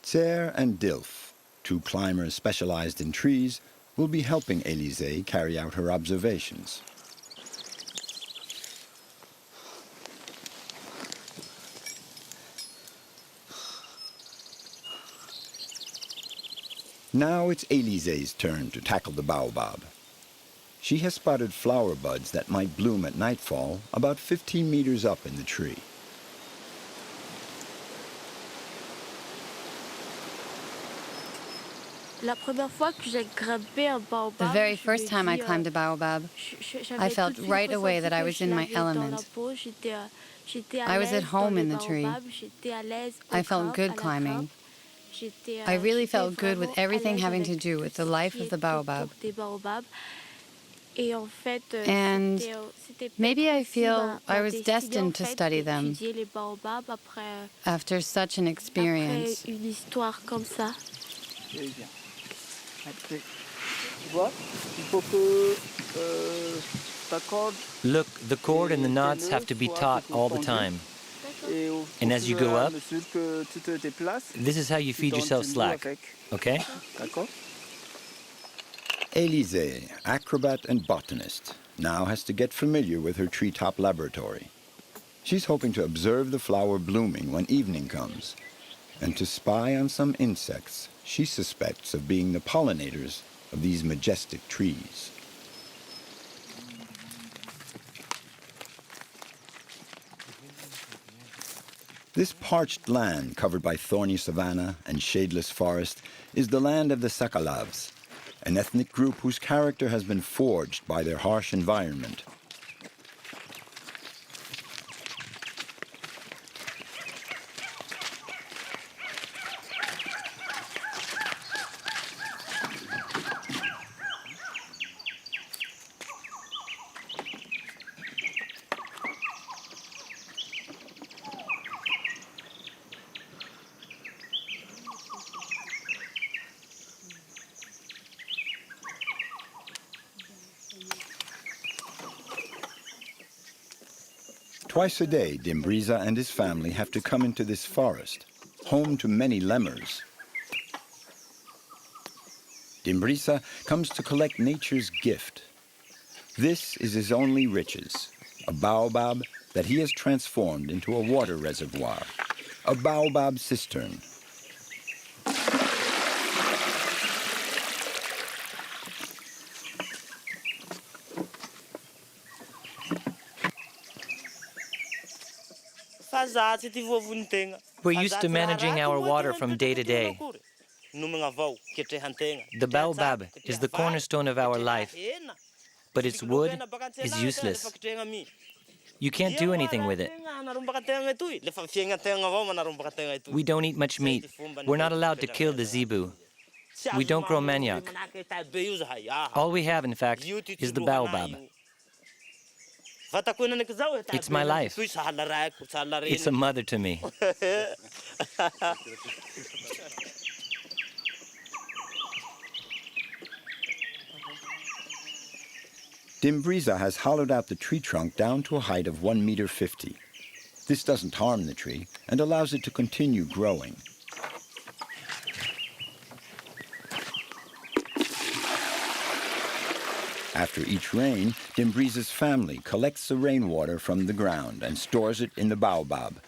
Tser and Dilf, 2 climbers specialized in trees, will be helping Élysée carry out her observations. Now it's Élysée's turn to tackle the baobab. She has spotted flower buds that might bloom at nightfall about 15 meters up in the tree. The very first time I climbed a baobab, I felt right away that I was in my element. I was at home in the tree. I felt good climbing. I really felt good with everything having to do with the life of the baobab. And maybe I feel I was destined to study them after such an experience. Look, the cord and the knots have to be taut all the time. And as you go up, this is how you feed yourself slack, okay? Élysée, acrobat and botanist, now has to get familiar with her treetop laboratory. She's hoping to observe the flower blooming when evening comes, and to spy on some insects she suspects of being the pollinators of these majestic trees. This parched land covered by thorny savanna and shadeless forest is the land of the Sakalavs, an ethnic group whose character has been forged by their harsh environment. Twice a day, Dimbriza and his family have to come into this forest, home to many lemurs. Dimbriza comes to collect nature's gift. This is his only riches, a baobab that he has transformed into a water reservoir, a baobab cistern. We're used to managing our water from day to day. The baobab is the cornerstone of our life, but its wood is useless. You can't do anything with it. We don't eat much meat. We're not allowed to kill the zebu. We don't grow manioc. All we have, in fact, is the baobab. It's my life. It's a mother to me. Dimbriza has hollowed out the tree trunk down to a height of 1.50 meters. This doesn't harm the tree and allows it to continue growing. After each rain, Dimbriza's family collects the rainwater from the ground and stores it in the baobab,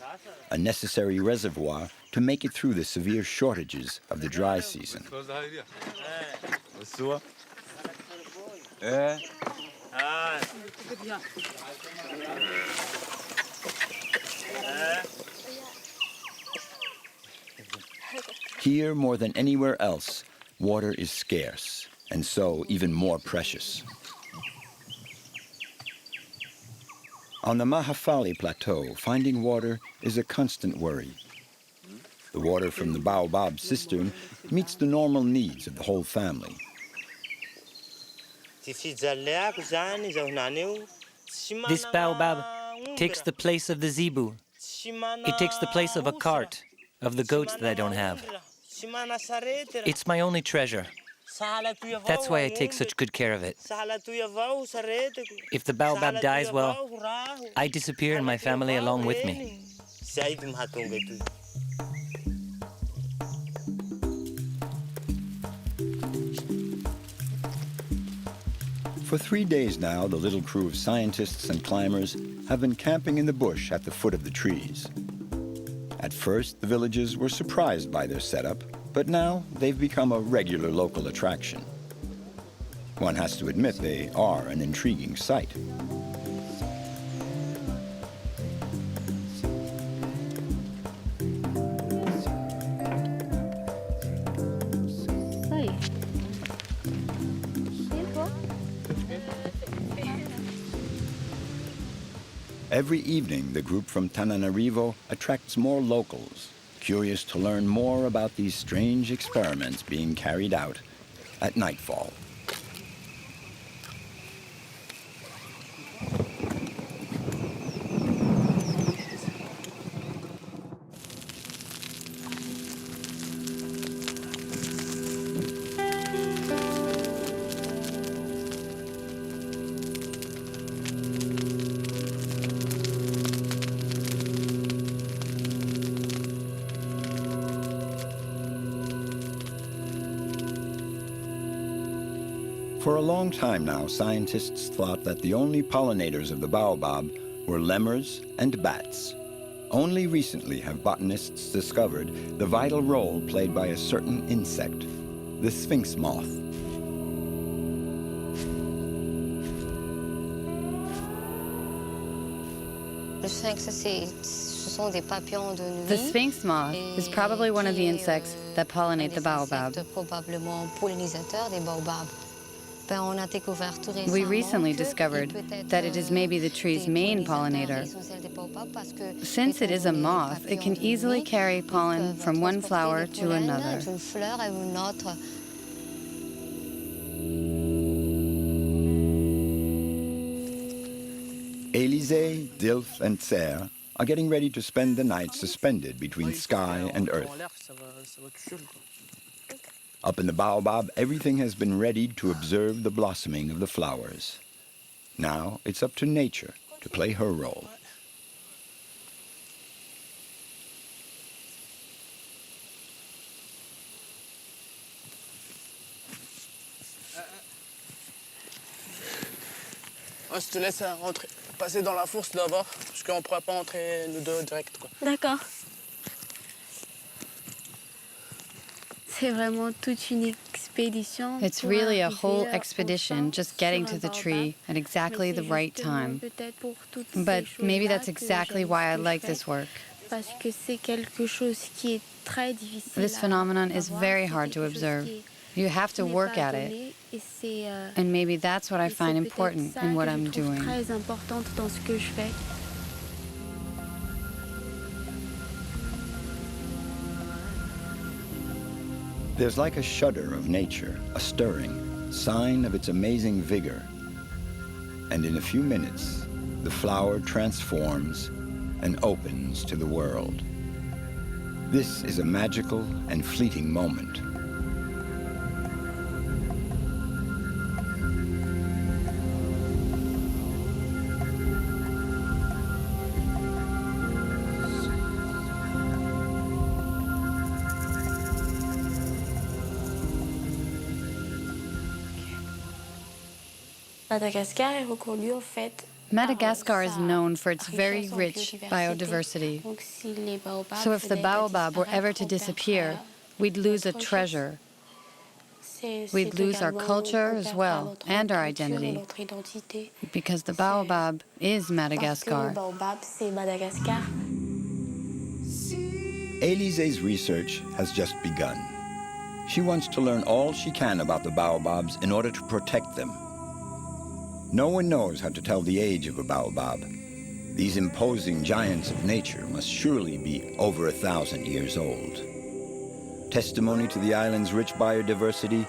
a necessary reservoir to make it through the severe shortages of the dry season. Here, more than anywhere else, water is scarce, and so even more precious. On the Mahafali Plateau, finding water is a constant worry. The water from the baobab cistern meets the normal needs of the whole family. This baobab takes the place of the zebu. It takes the place of a cart, of the goats that I don't have. It's my only treasure. That's why I take such good care of it. If the baobab dies, well, I disappear and my family along with me. For 3 days now, the little crew of scientists and climbers have been camping in the bush at the foot of the trees. At first, the villagers were surprised by their setup, but now they've become a regular local attraction. One has to admit they are an intriguing sight. Every evening, the group from Tananarivo attracts more locals, curious to learn more about these strange experiments being carried out at nightfall. For a long time now, scientists thought that the only pollinators of the baobab were lemurs and bats. Only recently have botanists discovered the vital role played by a certain insect, the sphinx moth. The sphinx moth is probably one of the insects that pollinate the baobab. We recently discovered that it is maybe the tree's main pollinator. Since it is a moth, it can easily carry pollen from one flower to another. Élysée, Dilf, and Tser are getting ready to spend the night suspended between sky and earth. Up in the baobab, everything has been readied to observe the blossoming of the flowers. Now it's up to nature to play her role. Je te laisse passer dans la fourche d'abord, parce qu'on ne pourra pas entrer nous deux direct. D'accord. It's really a whole expedition just getting to the tree at exactly the right time. But maybe that's exactly why I like this work. This phenomenon is very hard to observe. You have to work at it. And maybe that's what I find important in what I'm doing. There's like a shudder of nature, a stirring, sign of its amazing vigor. And in a few minutes, the flower transforms and opens to the world. This is a magical and fleeting moment. Madagascar is known for its very rich biodiversity. So if the baobab were ever to disappear, we'd lose a treasure. We'd lose our culture as well, and our identity, because the baobab is Madagascar. Élisé's research has just begun. She wants to learn all she can about the baobabs in order to protect them. No one knows how to tell the age of a baobab. These imposing giants of nature must surely be over 1,000 years old. Testimony to the island's rich biodiversity,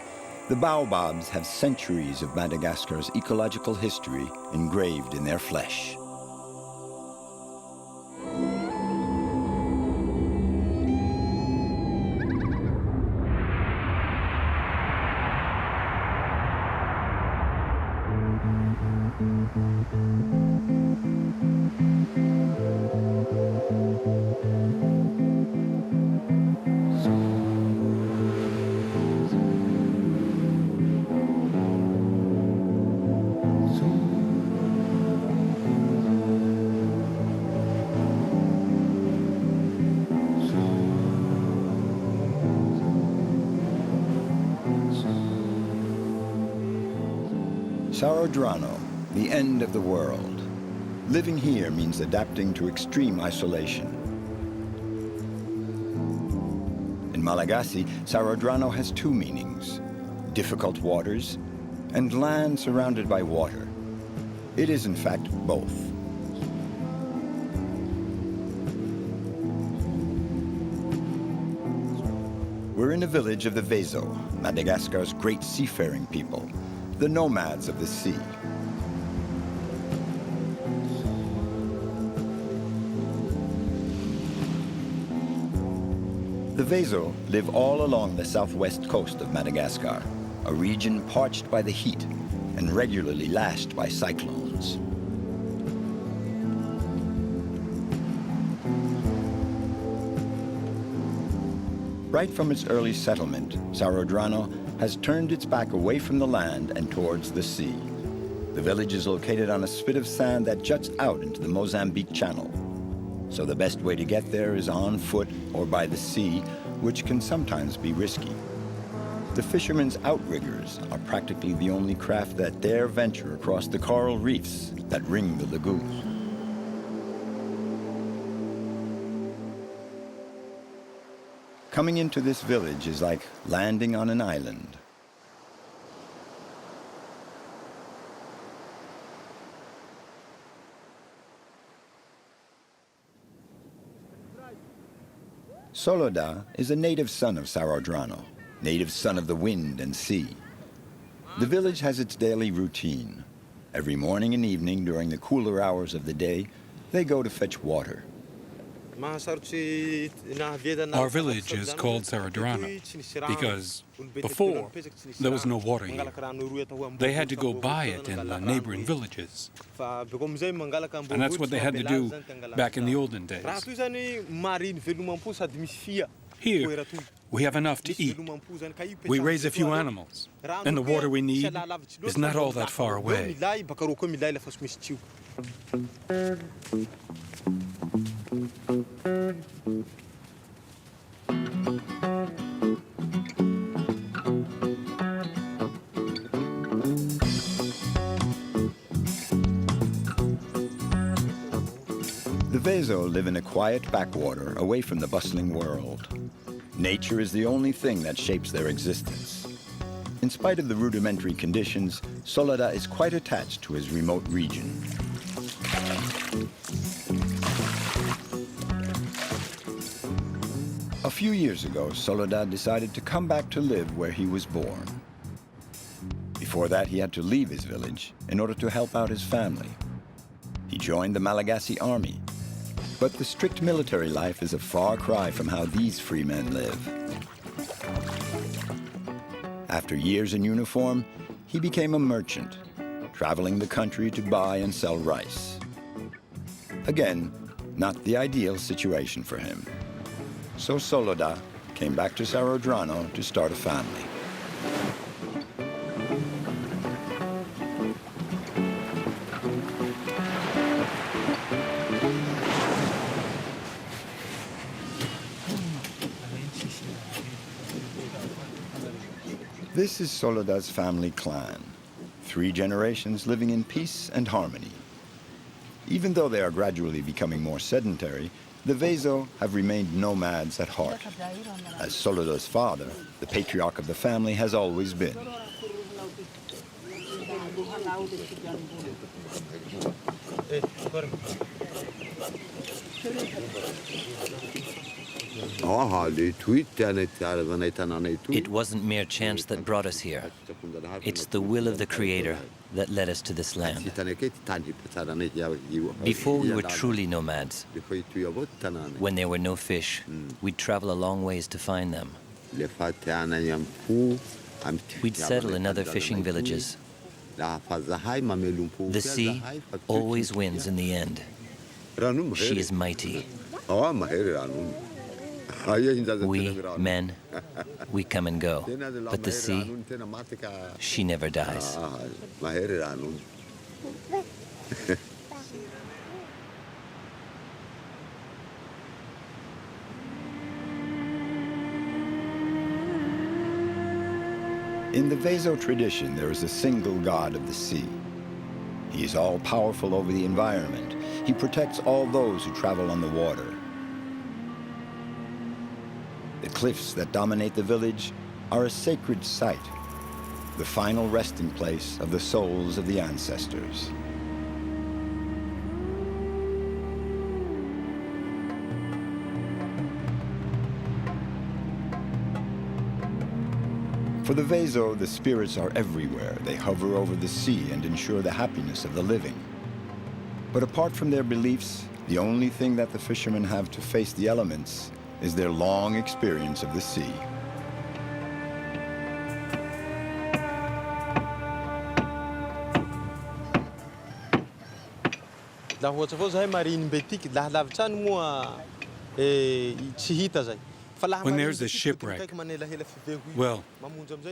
the baobabs have centuries of Madagascar's ecological history engraved in their flesh. Sarodrano, the end of the world. Living here means adapting to extreme isolation. In Malagasy, Sarodrano has two meanings: difficult waters and land surrounded by water. It is in fact both. We're in a village of the Vezo, Madagascar's great seafaring people, the nomads of the sea. The Vezo live all along the southwest coast of Madagascar, a region parched by the heat and regularly lashed by cyclones. Right from its early settlement, Sarodrano has turned its back away from the land and towards the sea. The village is located on a spit of sand that juts out into the Mozambique Channel. So the best way to get there is on foot or by the sea, which can sometimes be risky. The fishermen's outriggers are practically the only craft that dare venture across the coral reefs that ring the lagoon. Coming into this village is like landing on an island. Soloda is a native son of Sarodrano, native son of the wind and sea. The village has its daily routine. Every morning and evening during the cooler hours of the day, they go to fetch water. Our village is called Sarodrano because before there was no water here. They had to go buy it in the neighboring villages. And that's what they had to do back in the olden days. Here, we have enough to eat. We raise a few animals, and the water we need is not all that far away. The Vezo live in a quiet backwater away from the bustling world. Nature is the only thing that shapes their existence. In spite of the rudimentary conditions, Soledad is quite attached to his remote region. A few years ago, Soledad decided to come back to live where he was born. Before that, he had to leave his village in order to help out his family. He joined the Malagasy army. But the strict military life is a far cry from how these free men live. After years in uniform, he became a merchant, traveling the country to buy and sell rice. Again, not the ideal situation for him. So Soledad came back to Sarodrano to start a family. This is Soledad's family clan, 3 generations living in peace and harmony. Even though they are gradually becoming more sedentary, the Vezo have remained nomads at heart, as Soledad's father, the patriarch of the family, has always been. It wasn't mere chance that brought us here. It's the will of the Creator that led us to this land. Before we were truly nomads, when there were no fish, we'd travel a long ways to find them. We'd settle in other fishing villages. The sea always wins in the end. She is mighty. We, men, we come and go, but the sea, she never dies. In the Vezo tradition, there is a single god of the sea. He is all-powerful over the environment. He protects all those who travel on the water. The cliffs that dominate the village are a sacred site, the final resting place of the souls of the ancestors. For the Vezo, the spirits are everywhere. They hover over the sea and ensure the happiness of the living. But apart from their beliefs, the only thing that the fishermen have to face the elements is their long experience of the sea. When there's a shipwreck, well,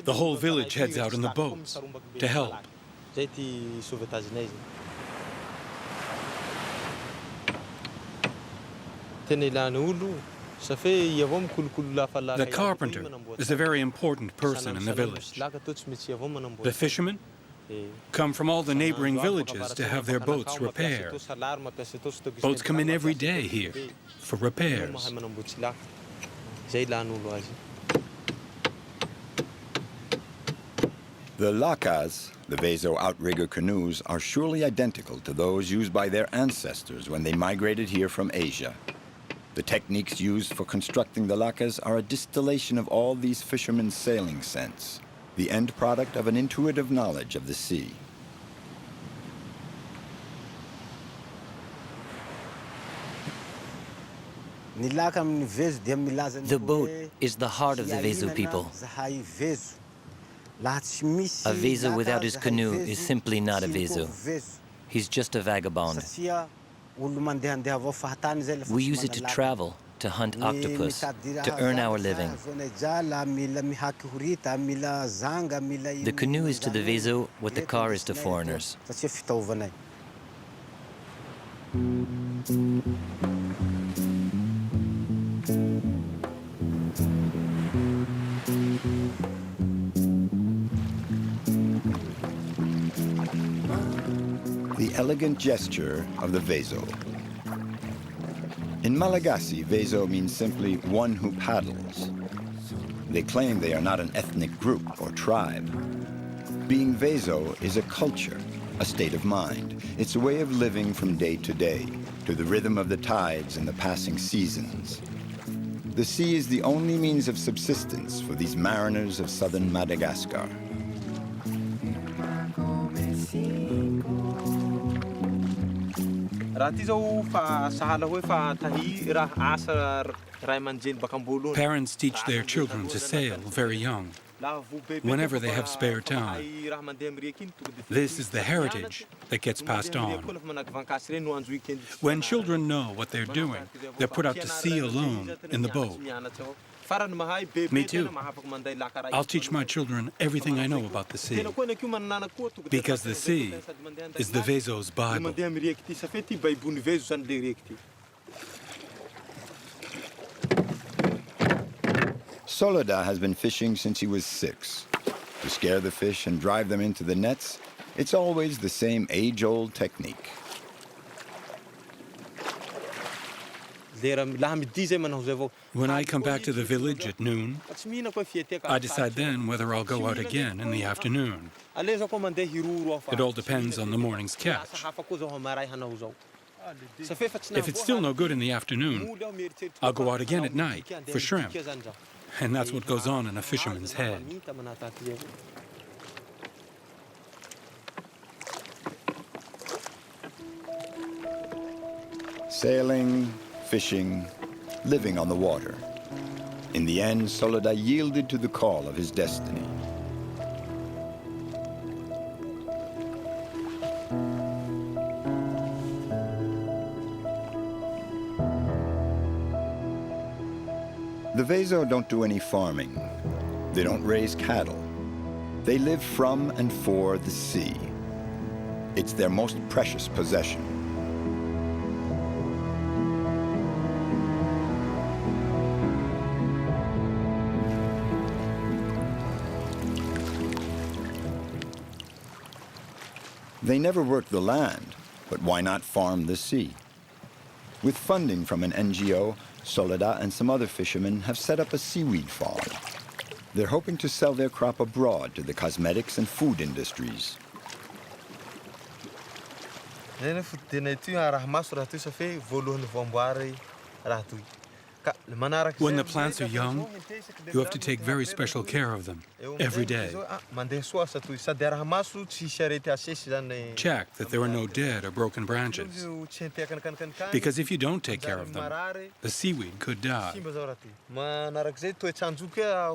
the whole village heads out in the boats to help. The carpenter is a very important person in the village. The fishermen come from all the neighboring villages to have their boats repaired. Boats come in every day here for repairs. The lacas, the Vezo outrigger canoes, are surely identical to those used by their ancestors when they migrated here from Asia. The techniques used for constructing the lacas are a distillation of all these fishermen's sailing sense, the end product of an intuitive knowledge of the sea. The boat is the heart of the Vezo people. A Vezo without his canoe is simply not a Vezo. He's just a vagabond. We use it to travel, to hunt octopus, to earn our living. The canoe is to the Vezo what the car is to foreigners. The elegant gesture of the Vezo. In Malagasy, Vezo means simply one who paddles. They claim they are not an ethnic group or tribe. Being Vezo is a culture, a state of mind. It's a way of living from day to day, to the rhythm of the tides and the passing seasons. The sea is the only means of subsistence for these mariners of southern Madagascar. Parents teach their children to sail very young, whenever they have spare time. This is the heritage that gets passed on. When children know what they're doing, they're put out to sea alone in the boat. Me too. I'll teach my children everything I know about the sea, because the sea is the Vezo's Bible. Soledad has been fishing since he was 6. To scare the fish and drive them into the nets, it's always the same age-old technique. When I come back to the village at noon, I decide then whether I'll go out again in the afternoon. It all depends on the morning's catch. If it's still no good in the afternoon, I'll go out again at night for shrimp. And that's what goes on in a fisherman's head. Sailing, fishing, living on the water. In the end, Soledad yielded to the call of his destiny. The Vezo don't do any farming. They don't raise cattle. They live from and for the sea. It's their most precious possession. They never work the land, but why not farm the sea? With funding from an NGO, Soledad and some other fishermen have set up a seaweed farm. They're hoping to sell their crop abroad to the cosmetics and food industries. When the plants are young, you have to take very special care of them every day. Check that there are no dead or broken branches. Because if you don't take care of them, the seaweed could die.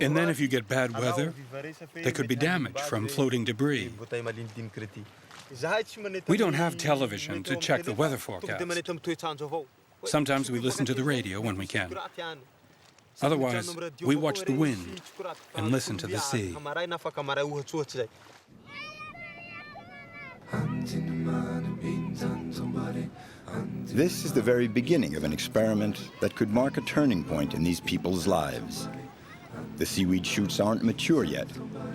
And then if you get bad weather, there could be damage from floating debris. We don't have television to check the weather forecast. Sometimes we listen to the radio when we can. Otherwise, we watch the wind and listen to the sea. This is the very beginning of an experiment that could mark a turning point in these people's lives. The seaweed shoots aren't mature yet,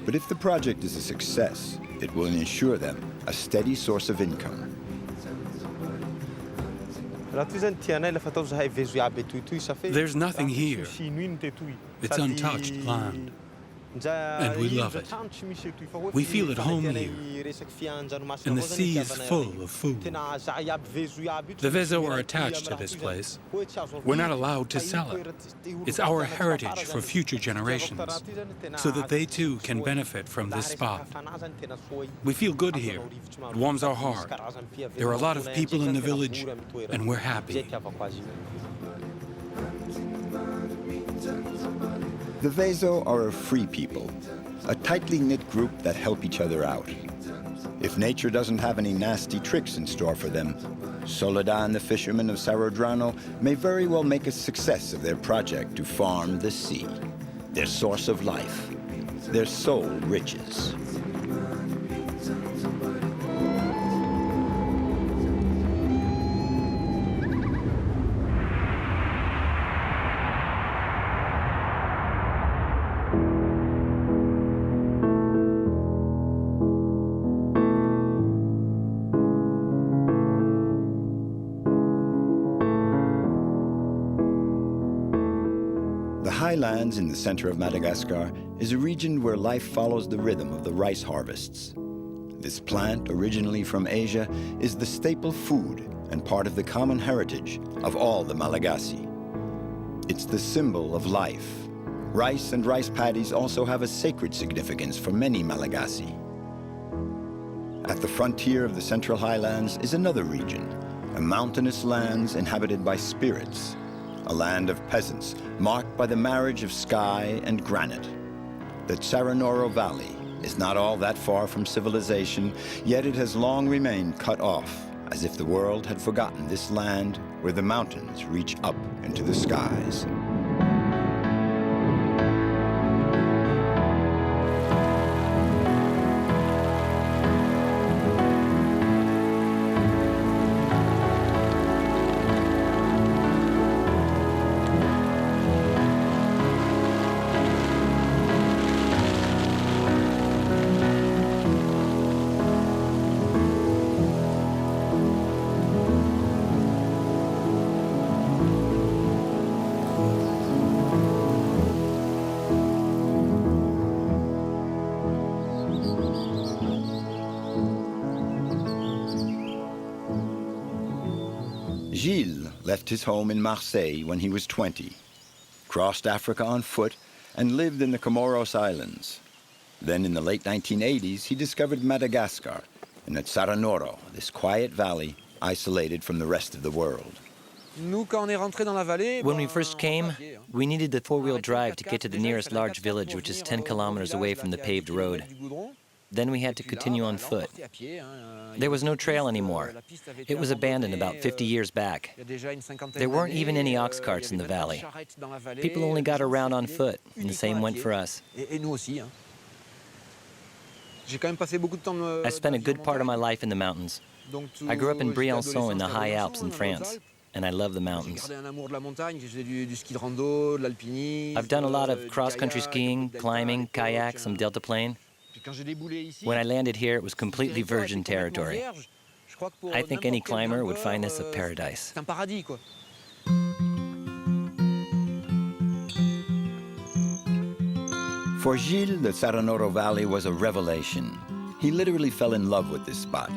but if the project is a success, it will ensure them a steady source of income. There's nothing here. It's untouched land. And we love it. We feel at home here. And the sea is full of food. The Vezo are attached to this place. We're not allowed to sell it. It's our heritage for future generations, so that they too can benefit from this spot. We feel good here. It warms our heart. There are a lot of people in the village, and we're happy. The Vezo are a free people, a tightly knit group that help each other out. If nature doesn't have any nasty tricks in store for them, Soledad and the fishermen of Straddling may very well make a success of their project to farm the sea, their source of life, their sole riches. highlands in the center of Madagascar is a region where life follows the rhythm of the rice harvests. This plant, originally from Asia, is the staple food and part of the common heritage of all the Malagasy. It's the symbol of life. Rice and rice paddies also have a sacred significance for many Malagasy. At the frontier of the Central Highlands is another region, a mountainous lands inhabited by spirits, a land of peasants marked by the marriage of sky and granite. The Tsaranoro Valley is not all that far from civilization, yet it has long remained cut off, as if the world had forgotten this land where the mountains reach up into the skies. Gilles left his home in Marseille when he was 20, crossed Africa on foot, and lived in the Comoros Islands. Then in the late 1980s, he discovered Madagascar and the Tsaranoro, this quiet valley isolated from the rest of the world. When we first came, we needed the four-wheel drive to get to the nearest large village, which is 10 kilometers away from the paved road. Then we had to continue on foot. There was no trail anymore. It was abandoned about 50 years back. There weren't even any ox carts in the valley. People only got around on foot, and the same went for us. I spent a good part of my life in the mountains. I grew up in Briançon in the high Alps in France, and I love the mountains. I've done a lot of cross-country skiing, climbing, kayak, some deltaplane. When I landed here, it was completely virgin territory. I think any climber would find this a paradise. For Gilles, the Tsaranoro Valley was a revelation. He literally fell in love with this spot.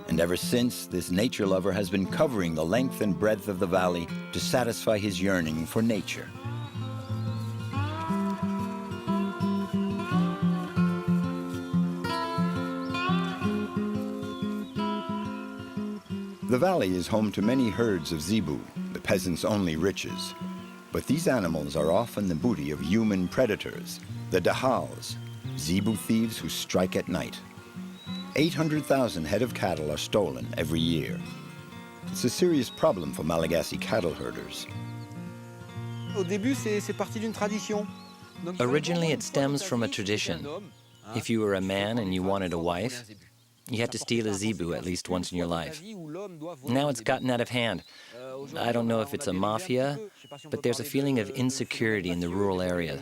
And ever since, this nature lover has been covering the length and breadth of the valley to satisfy his yearning for nature. The valley is home to many herds of zebu, the peasants' only riches. But these animals are often the booty of human predators, the dahals, zebu thieves who strike at night. 800,000 head of cattle are stolen every year. It's a serious problem for Malagasy cattle herders. Originally, it stems from a tradition. If you were a man and you wanted a wife, you had to steal a zebu at least once in your life. Now it's gotten out of hand. I don't know if it's a mafia, but there's a feeling of insecurity in the rural area.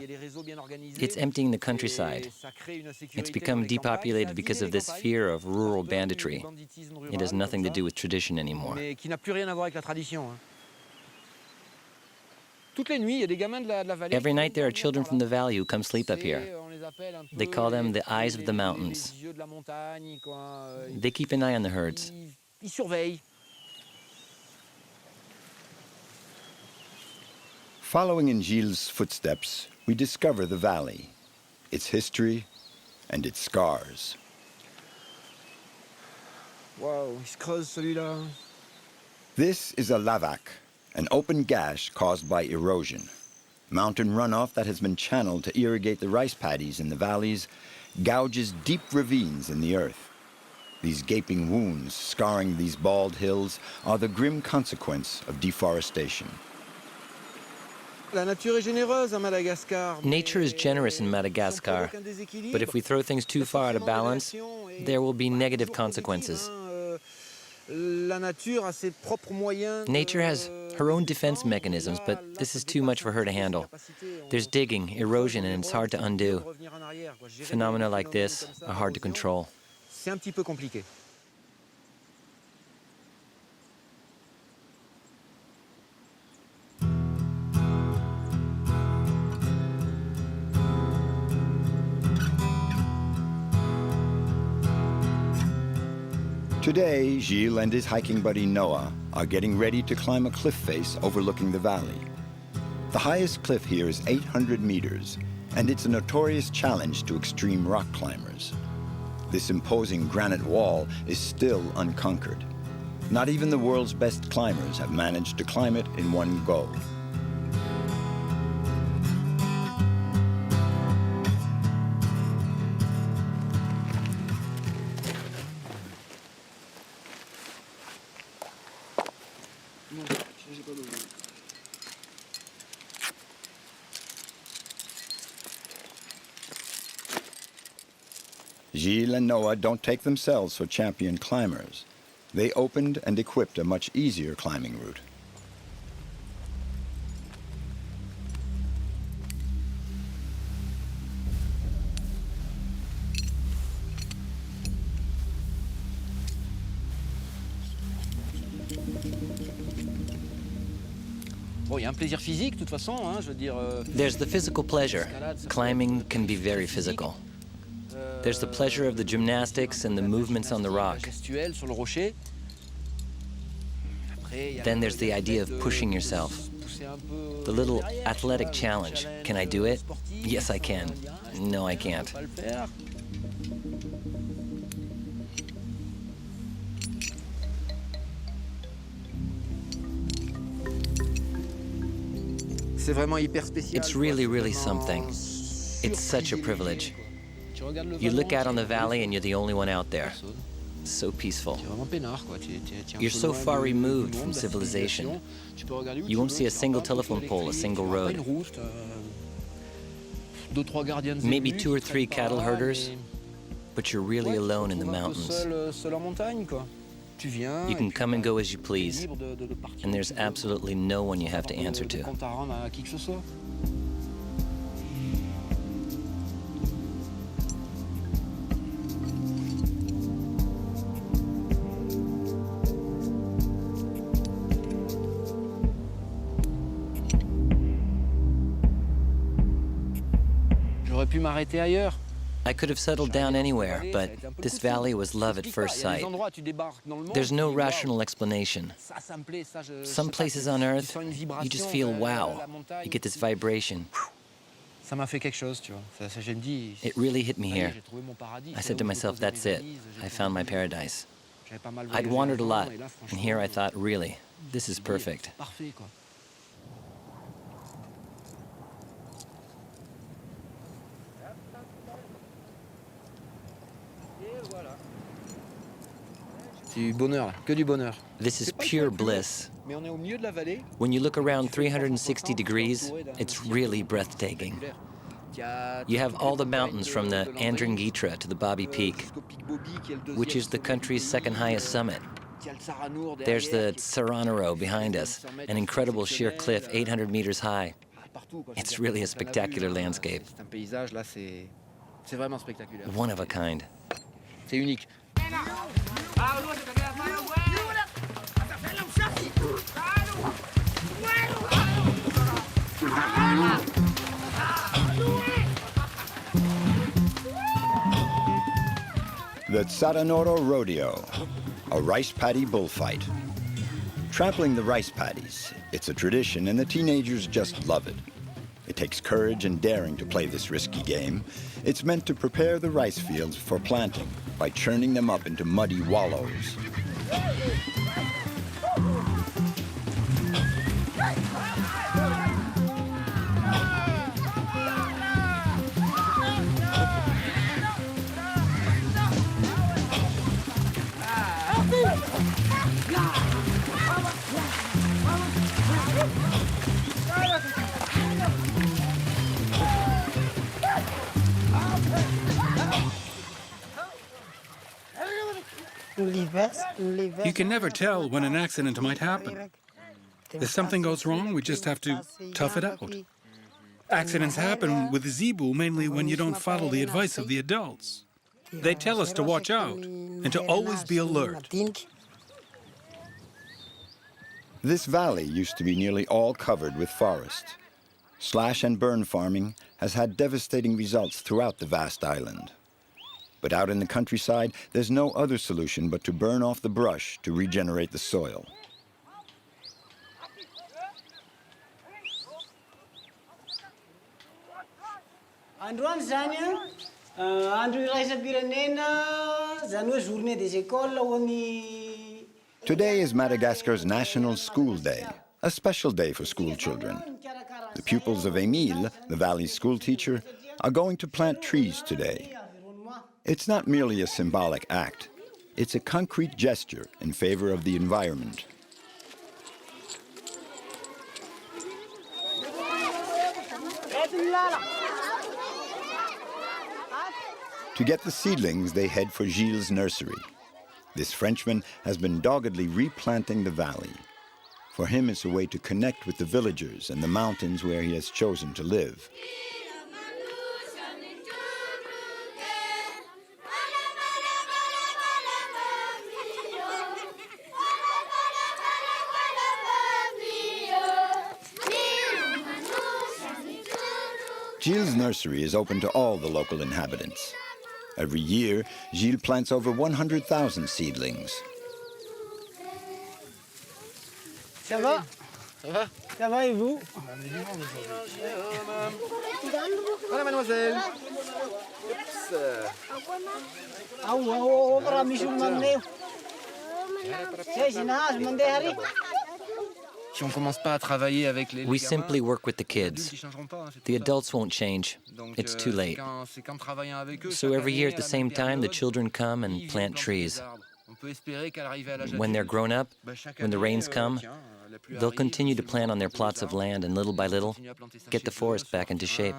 It's emptying the countryside. It's become depopulated because of this fear of rural banditry. It has nothing to do with tradition anymore. Every night there are children from the valley who come sleep up here. They call them the eyes of the mountains. They keep an eye on the herds. Following in Gilles' footsteps, we discover the valley, its history, and its scars. Wow, il se creuse celui-là. This is a lavac, an open gash caused by erosion. Mountain runoff that has been channeled to irrigate the rice paddies in the valleys gouges deep ravines in the earth. These gaping wounds scarring these bald hills are the grim consequence of deforestation. Nature is generous in Madagascar, but if we throw things too far out of balance, there will be negative consequences. Nature has her own defense mechanisms, but this is too much for her to handle. There's digging, erosion, and it's hard to undo. Phenomena like this are hard to control. Today, Gilles and his hiking buddy Noah are getting ready to climb a cliff face overlooking the valley. The highest cliff here is 800 meters, and it's a notorious challenge to extreme rock climbers. This imposing granite wall is still unconquered. Not even the world's best climbers have managed to climb it in one go. Gilles and Noah don't take themselves for champion climbers. They opened and equipped a much easier climbing route. There's the physical pleasure. Climbing can be very physical. There's the pleasure of the gymnastics and the movements on the rock. Then there's the idea of pushing yourself. The little athletic challenge. Can I do it? Yes, I can. No, I can't. It's really, really something. It's such a privilege. You look out on the valley and you're the only one out there. So peaceful. You're so far removed from civilization. You won't see a single telephone pole, a single road. Maybe 2 or 3 cattle herders, but you're really alone in the mountains. You can come and go as you please, and there's absolutely no one you have to answer to. I could have settled down anywhere, but this valley was love at first sight. There's no rational explanation. Some places on Earth, you just feel wow. You get this vibration. It really hit me here. I said to myself, that's it. I found my paradise. I'd wandered a lot, and here I thought, really, this is perfect. This is pure bliss. When you look around 360 degrees, it's really breathtaking. You have all the mountains from the Andringitra to the Bobby Peak, which is the country's second highest summit. There's the Saranaro behind us, an incredible sheer cliff 800 meters high. It's really a spectacular landscape. One of a kind. The Saranoro Rodeo, a rice paddy bullfight. Trampling the rice paddies, it's a tradition and the teenagers just love it. It takes courage and daring to play this risky game. It's meant to prepare the rice fields for planting by churning them up into muddy wallows. You can never tell when an accident might happen. If something goes wrong, we just have to tough it out. Accidents happen with the zebu mainly when you don't follow the advice of the adults. They tell us to watch out and to always be alert. This valley used to be nearly all covered with forest. Slash and burn farming has had devastating results throughout the vast island. But out in the countryside, there's no other solution but to burn off the brush to regenerate the soil. Today is Madagascar's National School Day, a special day for school children. The pupils of Emile, the valley's school teacher, are going to plant trees today. It's not merely a symbolic act. It's a concrete gesture in favor of the environment. To get the seedlings, they head for Gilles' nursery. This Frenchman has been doggedly replanting the valley. For him, it's a way to connect with the villagers and the mountains where he has chosen to live. Gilles' nursery is open to all the local inhabitants. Every year, Gilles plants over 100,000 seedlings. Ça va? Ça va? Ça va et vous? Voilà, mademoiselle. We simply work with the kids. The adults won't change. It's too late. So every year at the same time, the children come and plant trees. When they're grown up, when the rains come, they'll continue to plant on their plots of land and little by little get the forest back into shape.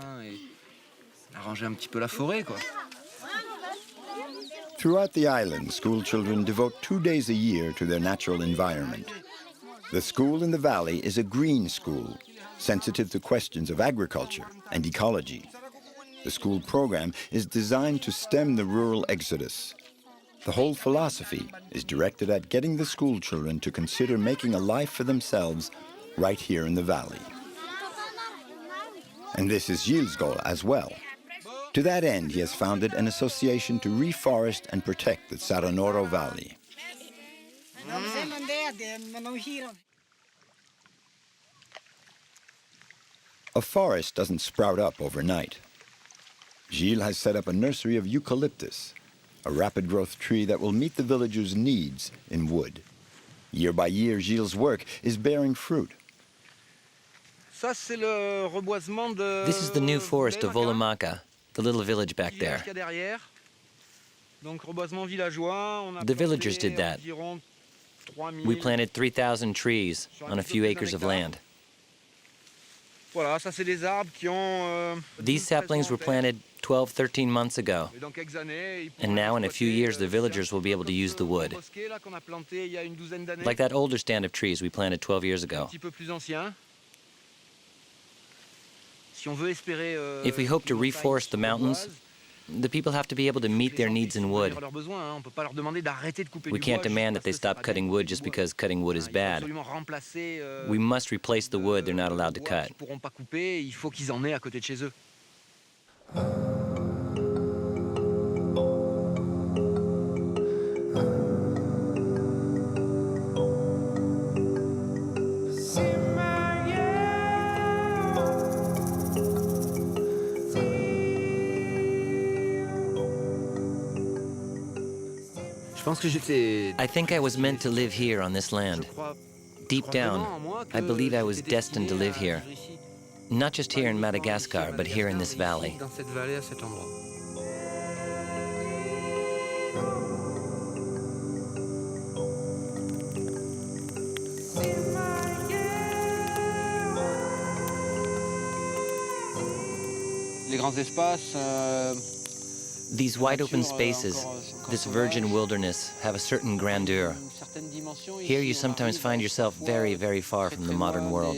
Throughout the island, school children devote 2 days a year to their natural environment. The school in the valley is a green school, sensitive to questions of agriculture and ecology. The school program is designed to stem the rural exodus. The whole philosophy is directed at getting the school children to consider making a life for themselves right here in the valley. And this is Gilles' goal as well. To that end, he has founded an association to reforest and protect the Saranoro Valley. A forest doesn't sprout up overnight. Gilles has set up a nursery of eucalyptus, a rapid growth tree that will meet the villagers' needs in wood. Year by year, Gilles' work is bearing fruit. This is the new forest of Volumaka, the little village back there. The villagers did that. We planted 3,000 trees on a few acres of land. These saplings were planted 12, 13 months ago. And now in a few years, the villagers will be able to use the wood. Like that older stand of trees we planted 12 years ago. If we hope to reforest the mountains, the people have to be able to meet their needs in wood. We can't demand that they stop cutting wood just because cutting wood is bad. We must replace the wood they're not allowed to cut. I think I was meant to live here on this land. Deep down, I believe I was destined to live here. Not just here in Madagascar, but here in this valley. These wide open spaces, this virgin wilderness, have a certain grandeur. Here you sometimes find yourself very, very far from the modern world.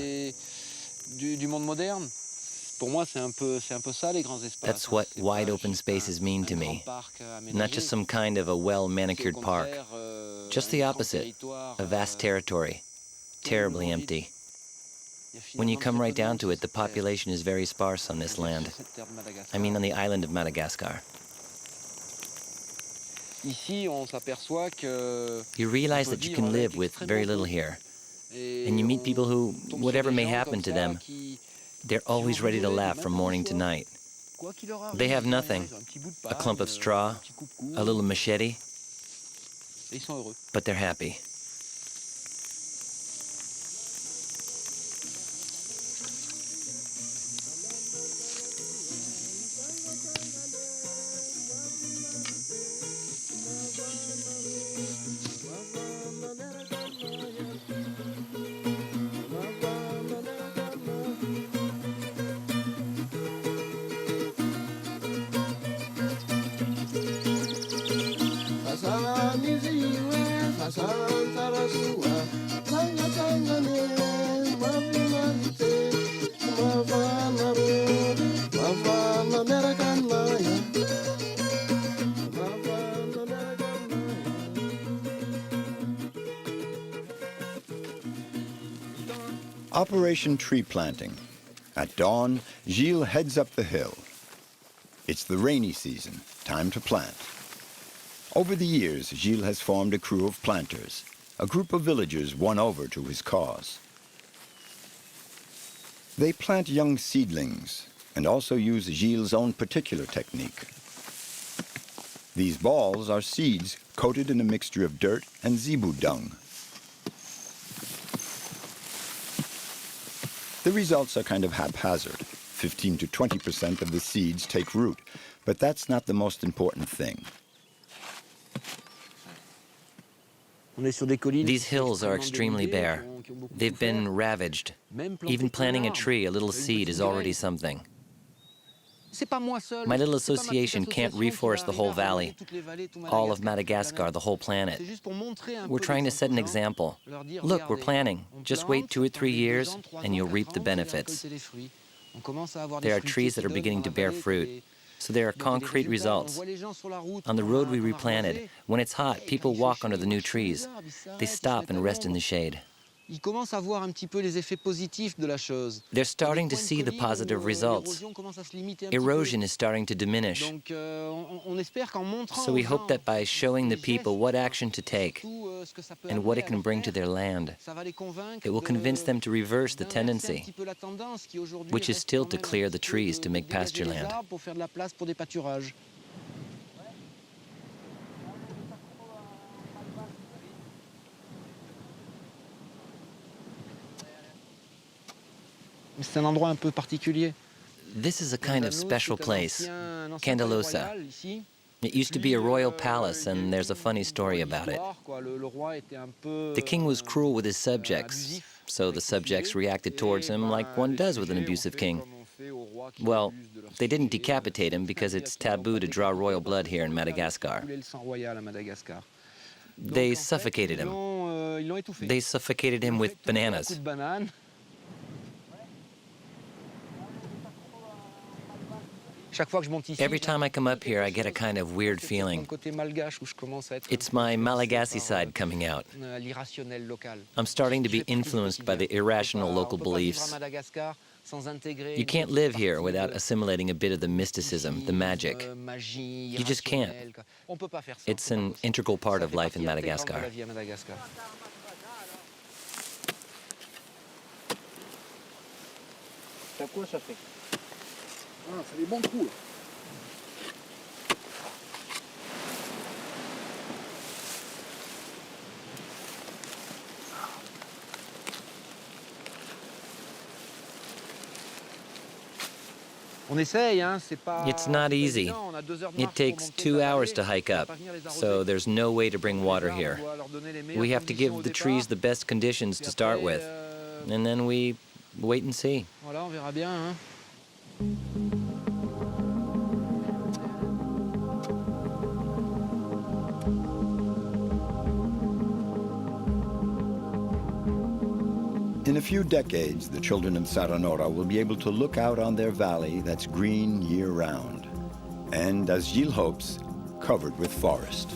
That's what wide open spaces mean to me. Not just some kind of a well-manicured park. Just the opposite, a vast territory, terribly empty. When you come right down to it, the population is very sparse on this land. I mean on the island of Madagascar. You realize that you can live with very little here. And you meet people who, whatever may happen to them, they're always ready to laugh from morning to night. They have nothing, a clump of straw, a little machete, but they're happy. Operation Tree Planting. At dawn, Gilles heads up the hill. It's the rainy season, time to plant. Over the years, Gilles has formed a crew of planters, a group of villagers won over to his cause. They plant young seedlings and also use Gilles' own particular technique. These balls are seeds coated in a mixture of dirt and zebu dung. The results are kind of haphazard. 15 to 20% of the seeds take root, but that's not the most important thing. These hills are extremely bare. They've been ravaged. Even planting a tree, a little seed is already something. My little association can't reforest the whole valley, all of Madagascar, the whole planet. We're trying to set an example. Look, we're planting. Just wait 2 or 3 years and you'll reap the benefits. There are trees that are beginning to bear fruit, so there are concrete results. On the road we replanted, when it's hot, people walk under the new trees. They stop and rest in the shade. They're starting to see the positive results. Erosion is starting to diminish. So we hope that by showing the people what action to take and what it can bring to their land, it will convince them to reverse the tendency, which is still to clear the trees to make pasture land. C'est un endroit un peu particulier. This is a kind of special place, Candalosa. It used to be a royal palace, and there's a funny story about it. The king was cruel with his subjects, so the subjects reacted towards him like one does with an abusive king. Well, they didn't decapitate him because it's taboo to draw royal blood here in Madagascar. They suffocated him. They suffocated him with bananas. Every time I come up here, I get a kind of weird feeling. It's my Malagasy side coming out. I'm starting to be influenced by the irrational local beliefs. You can't live here without assimilating a bit of the mysticism, the magic. You just can't. It's an integral part of life in Madagascar. Ah, c'est des bons coups. It's not easy. It takes 2 hours to hike up, so there's no way to bring water here. We have to give the trees the best conditions to start with, and then we wait and see. In a few decades, the children of Saranora will be able to look out on their valley that's green year-round, and, as Gilles hopes, covered with forest.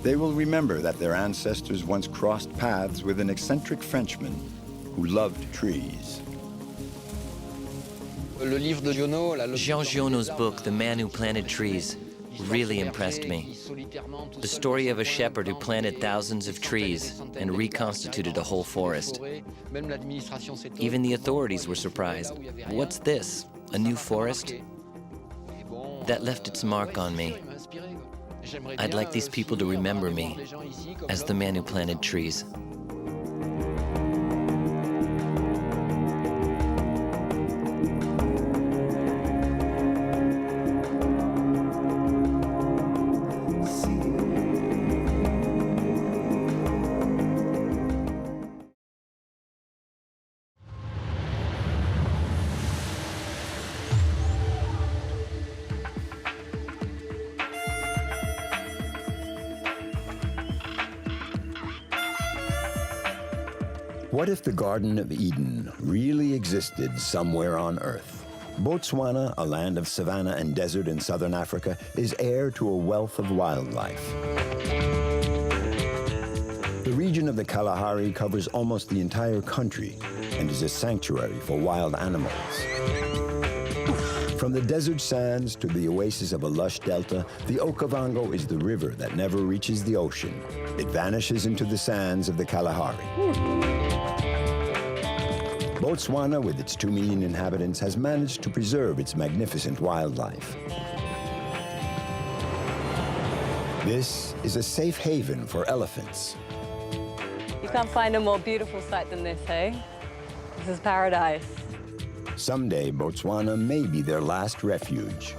They will remember that their ancestors once crossed paths with an eccentric Frenchman who loved trees. Jean Giono's book, The Man Who Planted Trees, really impressed me. The story of a shepherd who planted thousands of trees and reconstituted a whole forest. Even the authorities were surprised. What's this? A new forest? That left its mark on me. I'd like these people to remember me as the man who planted trees. What if the Garden of Eden really existed somewhere on Earth? Botswana, a land of savanna and desert in southern Africa, is heir to a wealth of wildlife. The region of the Kalahari covers almost the entire country and is a sanctuary for wild animals. From the desert sands to the oasis of a lush delta, the Okavango is the river that never reaches the ocean. It vanishes into the sands of the Kalahari. Botswana, with its 2 million inhabitants, has managed to preserve its magnificent wildlife. This is a safe haven for elephants. You can't find a more beautiful sight than this, hey? This is paradise. Someday, Botswana may be their last refuge.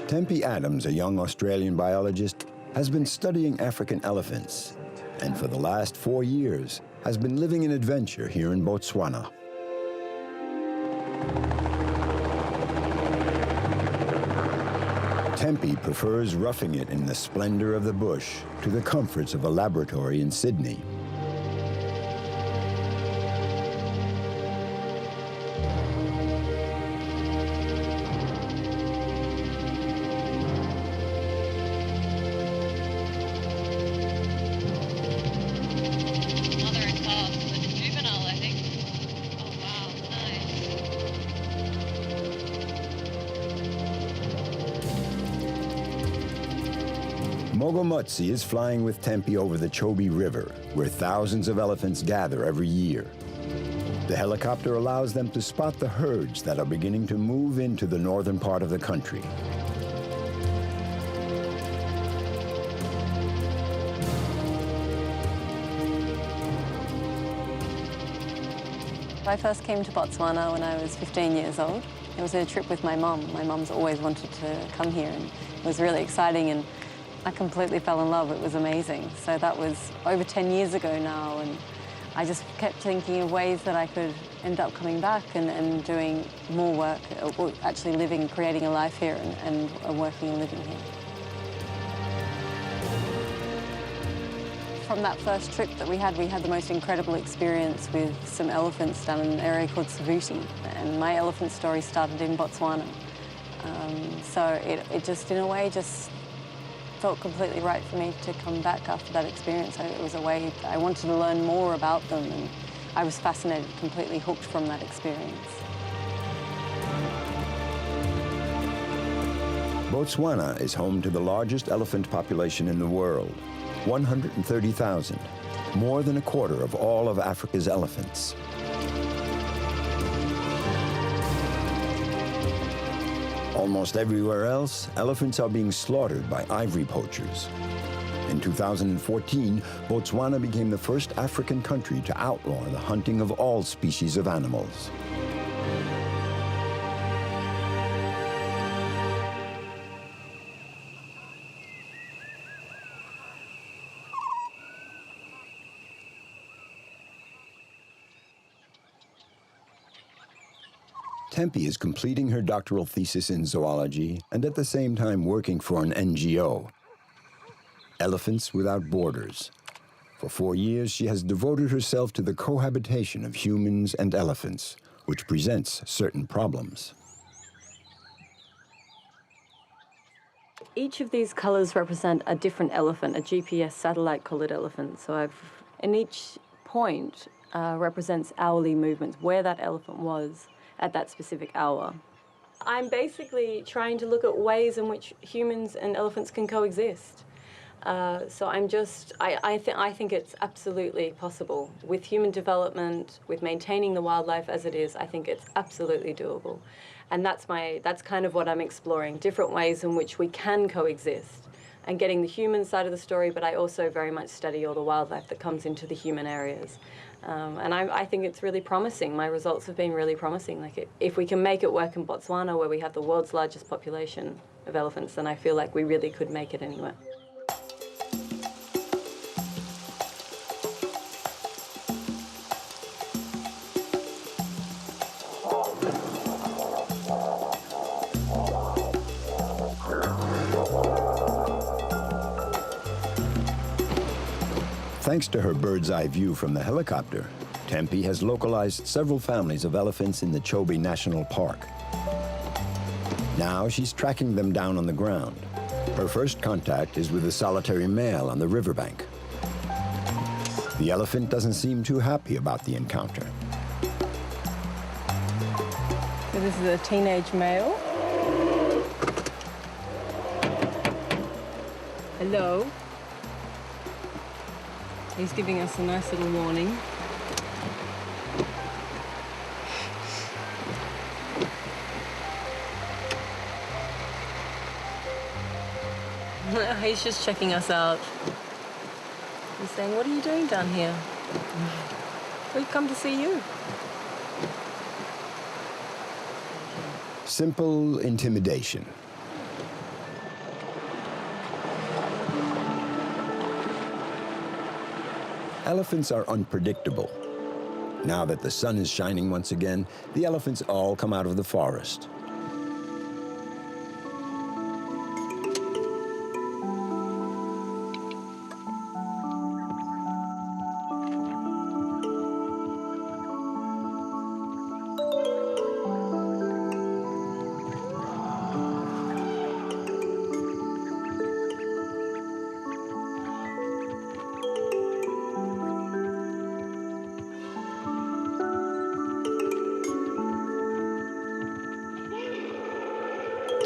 Tempe Adams, a young Australian biologist, has been studying African elephants, and for the last 4 years has been living an adventure here in Botswana. Tempe prefers roughing it in the splendor of the bush to the comforts of a laboratory in Sydney. Mogomotsi is flying with Tempe over the Chobe River, where thousands of elephants gather every year. The helicopter allows them to spot the herds that are beginning to move into the northern part of the country. I first came to Botswana when I was 15 years old. It was a trip with my mum. My mum's always wanted to come here, and it was really exciting, and I completely fell in love. It was amazing. So that was over 10 years ago now, and I just kept thinking of ways that I could end up coming back and doing more work, or actually living, creating a life here and working and living here. From that first trip that we had the most incredible experience with some elephants down in an area called Savuti, and my elephant story started in Botswana. So it just, in a way, just felt completely right for me to come back after that experience. It was a way I wanted to learn more about them, and I was fascinated, completely hooked from that experience. Botswana is home to the largest elephant population in the world, 130,000, more than a quarter of all of Africa's elephants. Almost everywhere else, elephants are being slaughtered by ivory poachers. In 2014, Botswana became the first African country to outlaw the hunting of all species of animals. Tempe is completing her doctoral thesis in zoology and at the same time working for an NGO, Elephants Without Borders. For 4 years, she has devoted herself to the cohabitation of humans and elephants, which presents certain problems. Each of these colors represent a different elephant, a GPS satellite-colored elephant. So in each point represents hourly movements, where that elephant was at that specific hour. I'm basically trying to look at ways in which humans and elephants can coexist. So I think it's absolutely possible. With human development, with maintaining the wildlife as it is, I think it's absolutely doable. And that's kind of what I'm exploring, different ways in which we can coexist and getting the human side of the story, but I also very much study all the wildlife that comes into the human areas. And I think it's really promising. My results have been really promising. Like if we can make it work in Botswana, where we have the world's largest population of elephants, then I feel like we really could make it anywhere. Thanks to her bird's-eye view from the helicopter, Tempe has localized several families of elephants in the Chobe National Park. Now she's tracking them down on the ground. Her first contact is with a solitary male on the riverbank. The elephant doesn't seem too happy about the encounter. So this is a teenage male. Hello. He's giving us a nice little warning. He's just checking us out. He's saying, "What are you doing down here? We've come to see you." Simple intimidation. Elephants are unpredictable. Now that the sun is shining once again, the elephants all come out of the forest.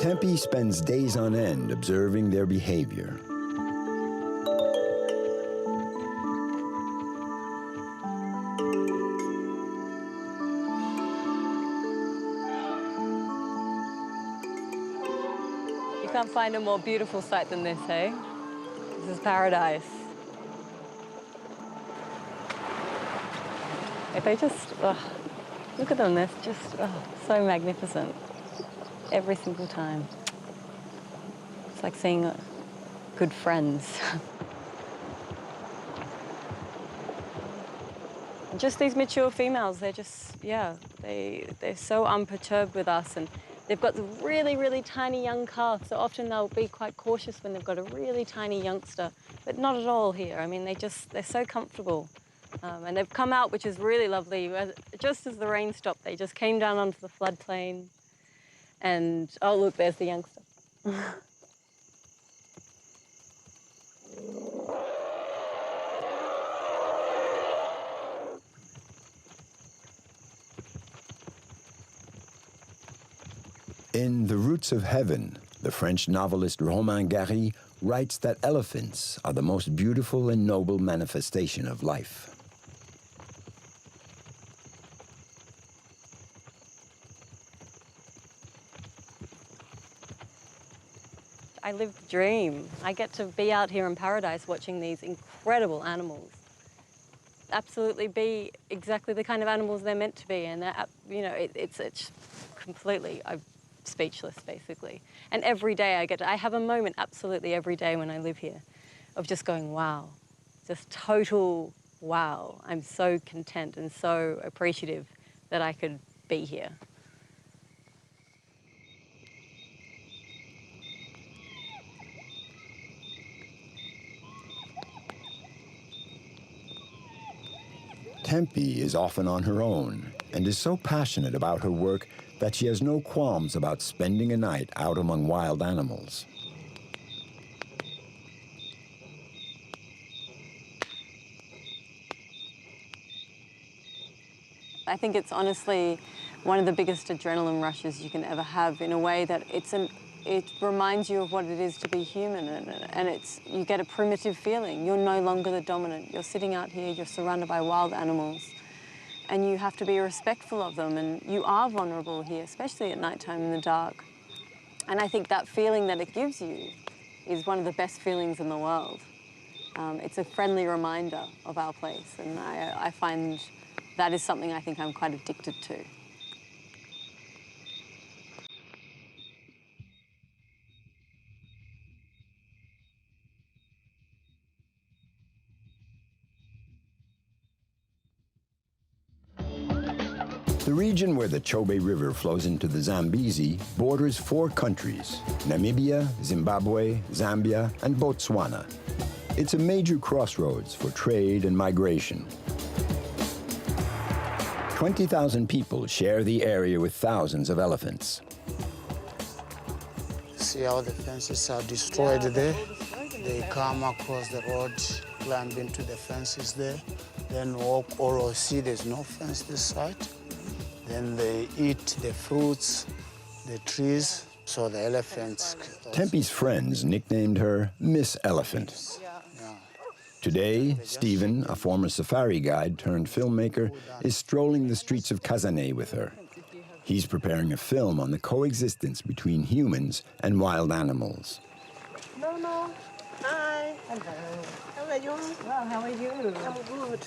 Tempe spends days on end observing their behavior. You can't find a more beautiful sight than this, hey? This is paradise. If they just, look at them, they're just so magnificent. Every single time. It's like seeing good friends. Just these mature females, they're just, yeah, they're so unperturbed with us, and they've got the really, really tiny young calf, so often they'll be quite cautious when they've got a really tiny youngster, but not at all here. I mean, they're so comfortable. And they've come out, which is really lovely. Just as the rain stopped, they just came down onto the floodplain. And, oh, look, there's the youngster. In The Roots of Heaven, the French novelist Romain Gary writes that elephants are the most beautiful and noble manifestation of life. I live the dream. I get to be out here in paradise watching these incredible animals. Absolutely be exactly the kind of animals they're meant to be, and you know, it's completely, I'm speechless basically. And every day I have a moment absolutely every day when I live here of just going, wow, just total wow. I'm so content and so appreciative that I could be here. Tempe is often on her own and is so passionate about her work that she has no qualms about spending a night out among wild animals. I think it's honestly one of the biggest adrenaline rushes you can ever have, in a way that it reminds you of what it is to be human, and you get a primitive feeling. You're no longer the dominant. You're sitting out here, you're surrounded by wild animals, and you have to be respectful of them, and you are vulnerable here, especially at nighttime in the dark. And I think that feeling that it gives you is one of the best feelings in the world. It's a friendly reminder of our place, and I find that is something I think I'm quite addicted to. The region where the Chobe River flows into the Zambezi borders 4 countries: Namibia, Zimbabwe, Zambia, and Botswana. It's a major crossroads for trade and migration. 20,000 people share the area with thousands of elephants. See how the fences are destroyed there? They come across the road, climb into the fences there, then walk or see there's no fence this side. Then they eat the fruits, the trees, so the elephants. Tempe's friends nicknamed her Miss Elephant. Today, Stephen, a former safari guide turned filmmaker, is strolling the streets of Kazane with her. He's preparing a film on the coexistence between humans and wild animals. No. Hi. Hello. How are you? Well, how are you? I'm good.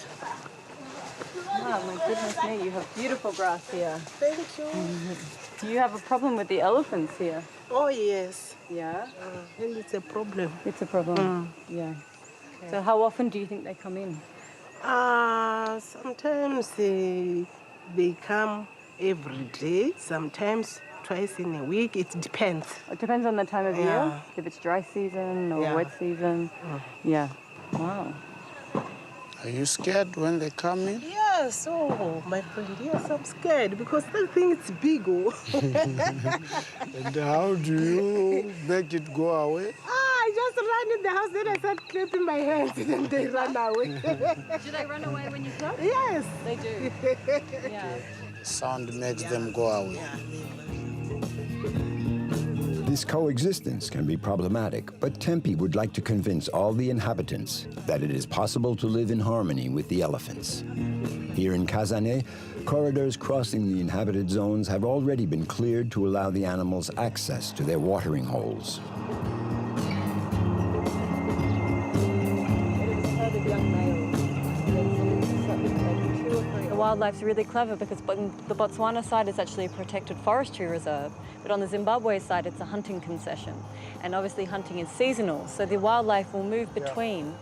Oh, my goodness me, you have beautiful grass here. Thank you. Do you have a problem with the elephants here? Oh, yes. Yeah? And it's a problem. It's a problem, yeah. Okay. So how often do you think they come in? Sometimes they come every day, sometimes twice in a week. It depends. It depends on the time of year? If it's dry season or wet season? Yeah. Wow. Are you scared when they come in? Yes, oh, my friend, yes, I'm scared because that thing is big. Oh. And how do you make it go away? I just run in the house, then I start clapping my hands, and they run away. Do they run away when you clap? Yes. They do? Yeah. The sound makes them go away. This coexistence can be problematic, but Tempe would like to convince all the inhabitants that it is possible to live in harmony with the elephants. Here in Kazane, corridors crossing the inhabited zones have already been cleared to allow the animals access to their watering holes. The wildlife's really clever because the Botswana side is actually a protected forestry reserve, but on the Zimbabwe side it's a hunting concession. And obviously hunting is seasonal, so the wildlife will move between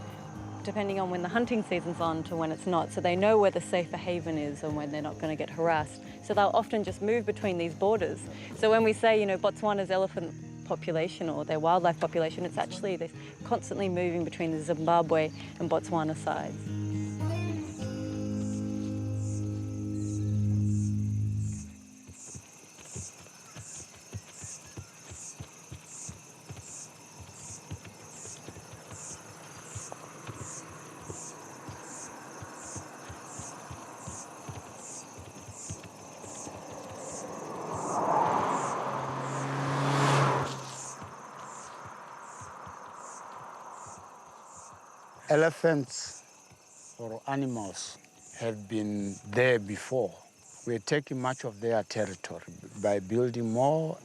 depending on when the hunting season's on to when it's not. So they know where the safer haven is and when they're not going to get harassed. So they'll often just move between these borders. So when we say, you know, Botswana's elephant population or their wildlife population, it's actually they're constantly moving between the Zimbabwe and Botswana sides. Elephants or animals have been there before. We're taking much of their territory by building more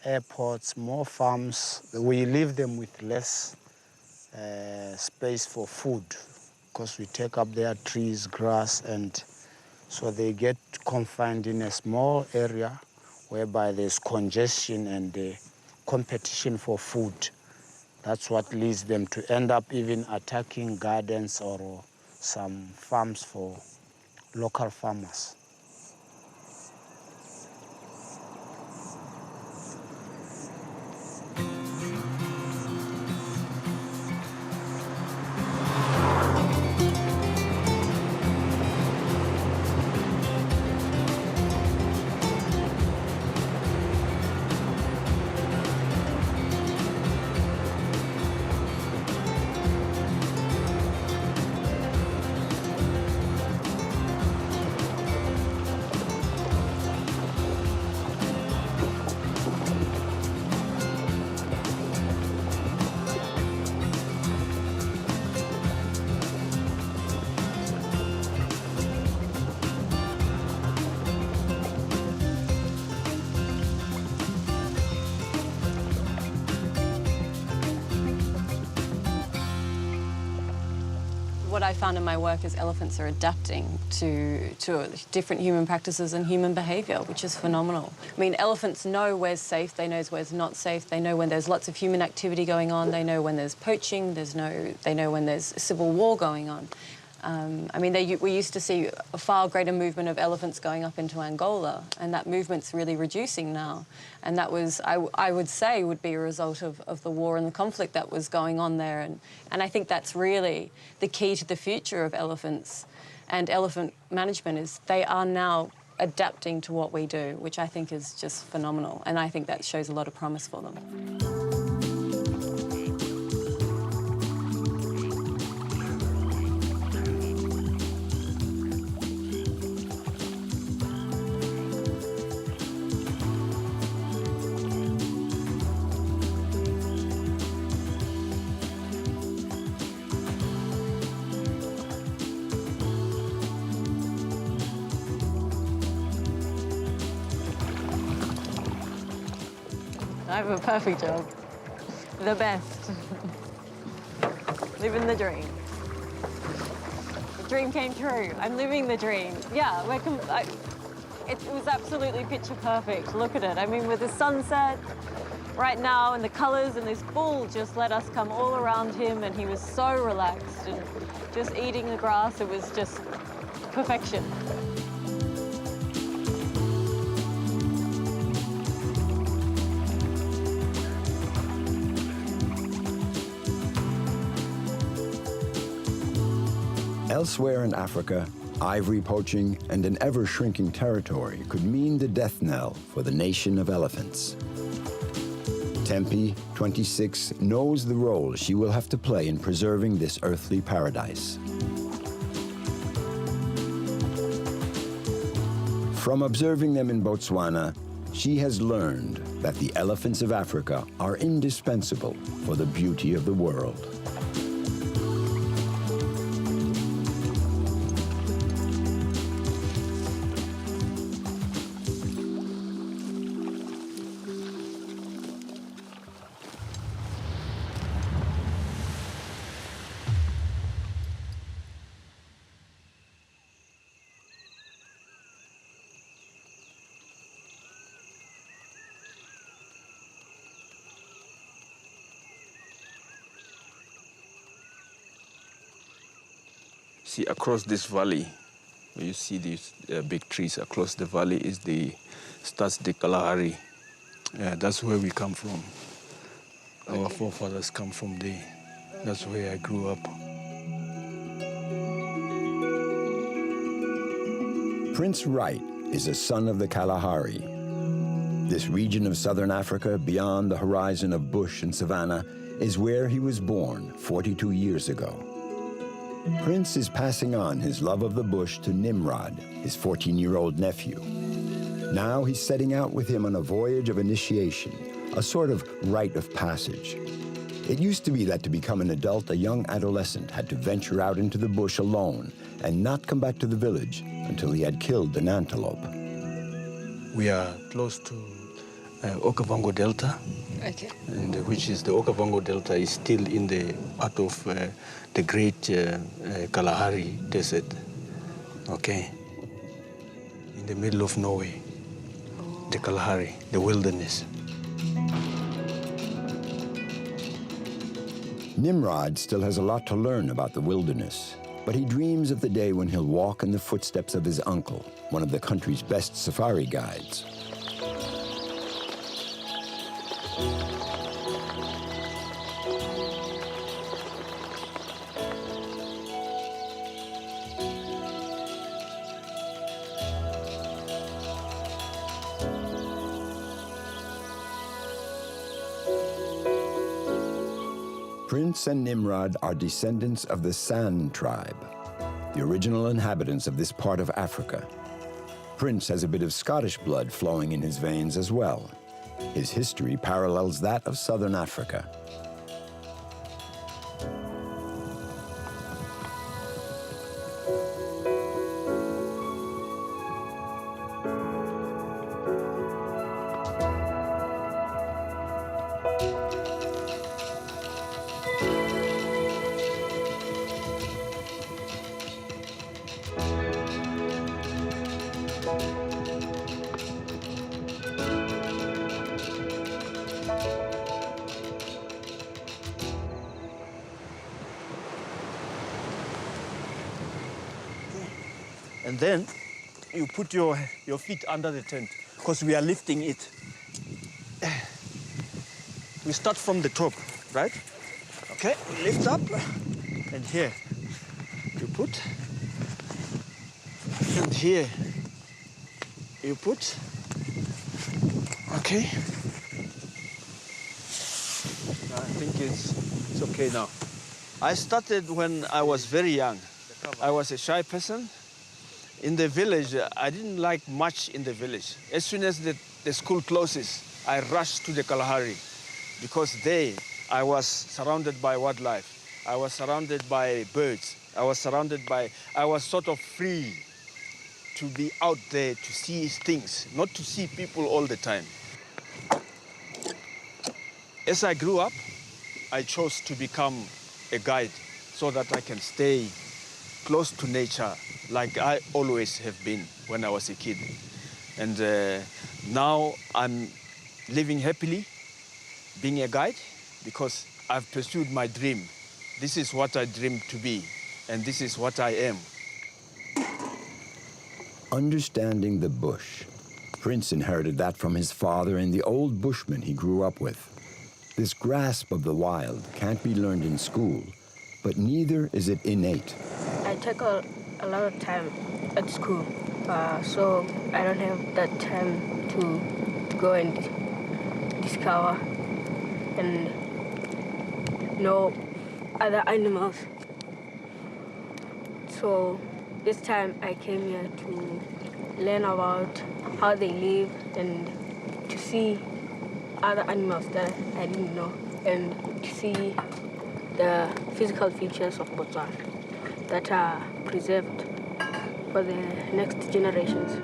airports, more farms. We leave them with less space for food because we take up their trees, grass, and so they get confined in a small area whereby there's congestion and competition for food. That's what leads them to end up even attacking gardens or some farms for local farmers. what I found in my work is elephants are adapting to different human practices and human behaviour, which is phenomenal. I mean, elephants know where's safe, they know where's not safe, they know when there's lots of human activity going on, they know when there's poaching, they know when there's civil war going on. I mean, we used to see a far greater movement of elephants going up into Angola, and that movement's really reducing now. And that was, I would say, would be a result of the war and the conflict that was going on there. And I think that's really the key to the future of elephants and elephant management is they are now adapting to what we do, which I think is just phenomenal. And I think that shows a lot of promise for them. I have a perfect job. The best. Living the dream. The dream came true. I'm living the dream. Yeah, it was absolutely picture perfect. Look at it. I mean, with the sunset right now and the colors and this bull just let us come all around him and he was so relaxed and just eating the grass. It was just perfection. Elsewhere in Africa, ivory poaching and an ever-shrinking territory could mean the death knell for the nation of elephants. Tempe, 26, knows the role she will have to play in preserving this earthly paradise. From observing them in Botswana, she has learned that the elephants of Africa are indispensable for the beauty of the world. See, across this valley, where you see these big trees across the valley is starts the Kalahari. That's where we come from. Our forefathers come from there. That's where I grew up. Prince Wright is a son of the Kalahari. This region of southern Africa, beyond the horizon of bush and savanna, is where he was born 42 years ago. Prince is passing on his love of the bush to Nimrod, his 14-year-old nephew. Now he's setting out with him on a voyage of initiation, a sort of rite of passage. It used to be that to become an adult, a young adolescent had to venture out into the bush alone and not come back to the village until he had killed an antelope. We are close to Okavango Delta, okay. And which is the Okavango Delta is still in the part of the great Kalahari Desert, okay? In the middle of Norway, the Kalahari, the wilderness. Nimrod still has a lot to learn about the wilderness, but he dreams of the day when he'll walk in the footsteps of his uncle, one of the country's best safari guides. Prince and Nimrod are descendants of the San tribe, the original inhabitants of this part of Africa. Prince has a bit of Scottish blood flowing in his veins as well. His history parallels that of southern Africa. And then you put your feet under the tent because we are lifting it. We start from the top, right? Okay, lift up, and here you put, and here you put, okay. I think it's okay now. I started when I was very young. I was a shy person. In the village, I didn't like much in the village. As soon as the school closes, I rushed to the Kalahari because there I was surrounded by wildlife. I was surrounded by birds. I was sort of free to be out there to see things, not to see people all the time. As I grew up, I chose to become a guide so that I can stay close to nature like I always have been when I was a kid. And now I'm living happily, being a guide, because I've pursued my dream. This is what I dreamed to be, and this is what I am. Understanding the bush. Prince inherited that from his father and the old bushmen he grew up with. This grasp of the wild can't be learned in school, but neither is it innate. I take a lot of time at school, so I don't have that time to go and discover and know other animals. So this time I came here to learn about how they live and to see other animals that I didn't know and to see the physical features of Botswana that are preserved for the next generations.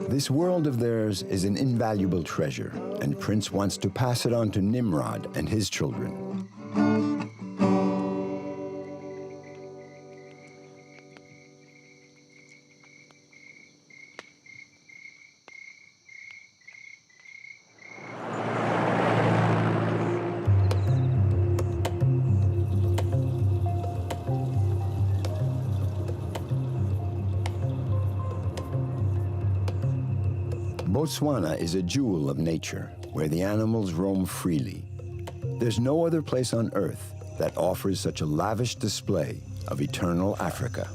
This world of theirs is an invaluable treasure, and Prince wants to pass it on to Nimrod and his children. Botswana is a jewel of nature, where the animals roam freely. There's no other place on Earth that offers such a lavish display of eternal Africa.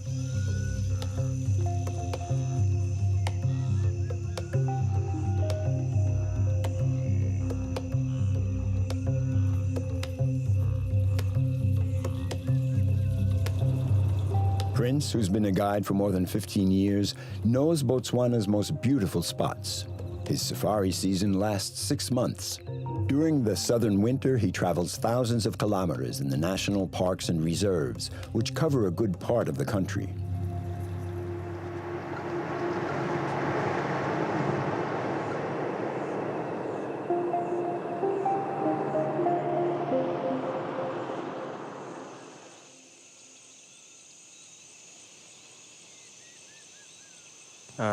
Prince, who's been a guide for more than 15 years, knows Botswana's most beautiful spots. His safari season lasts 6 months. During the southern winter, he travels thousands of kilometers in the national parks and reserves, which cover a good part of the country.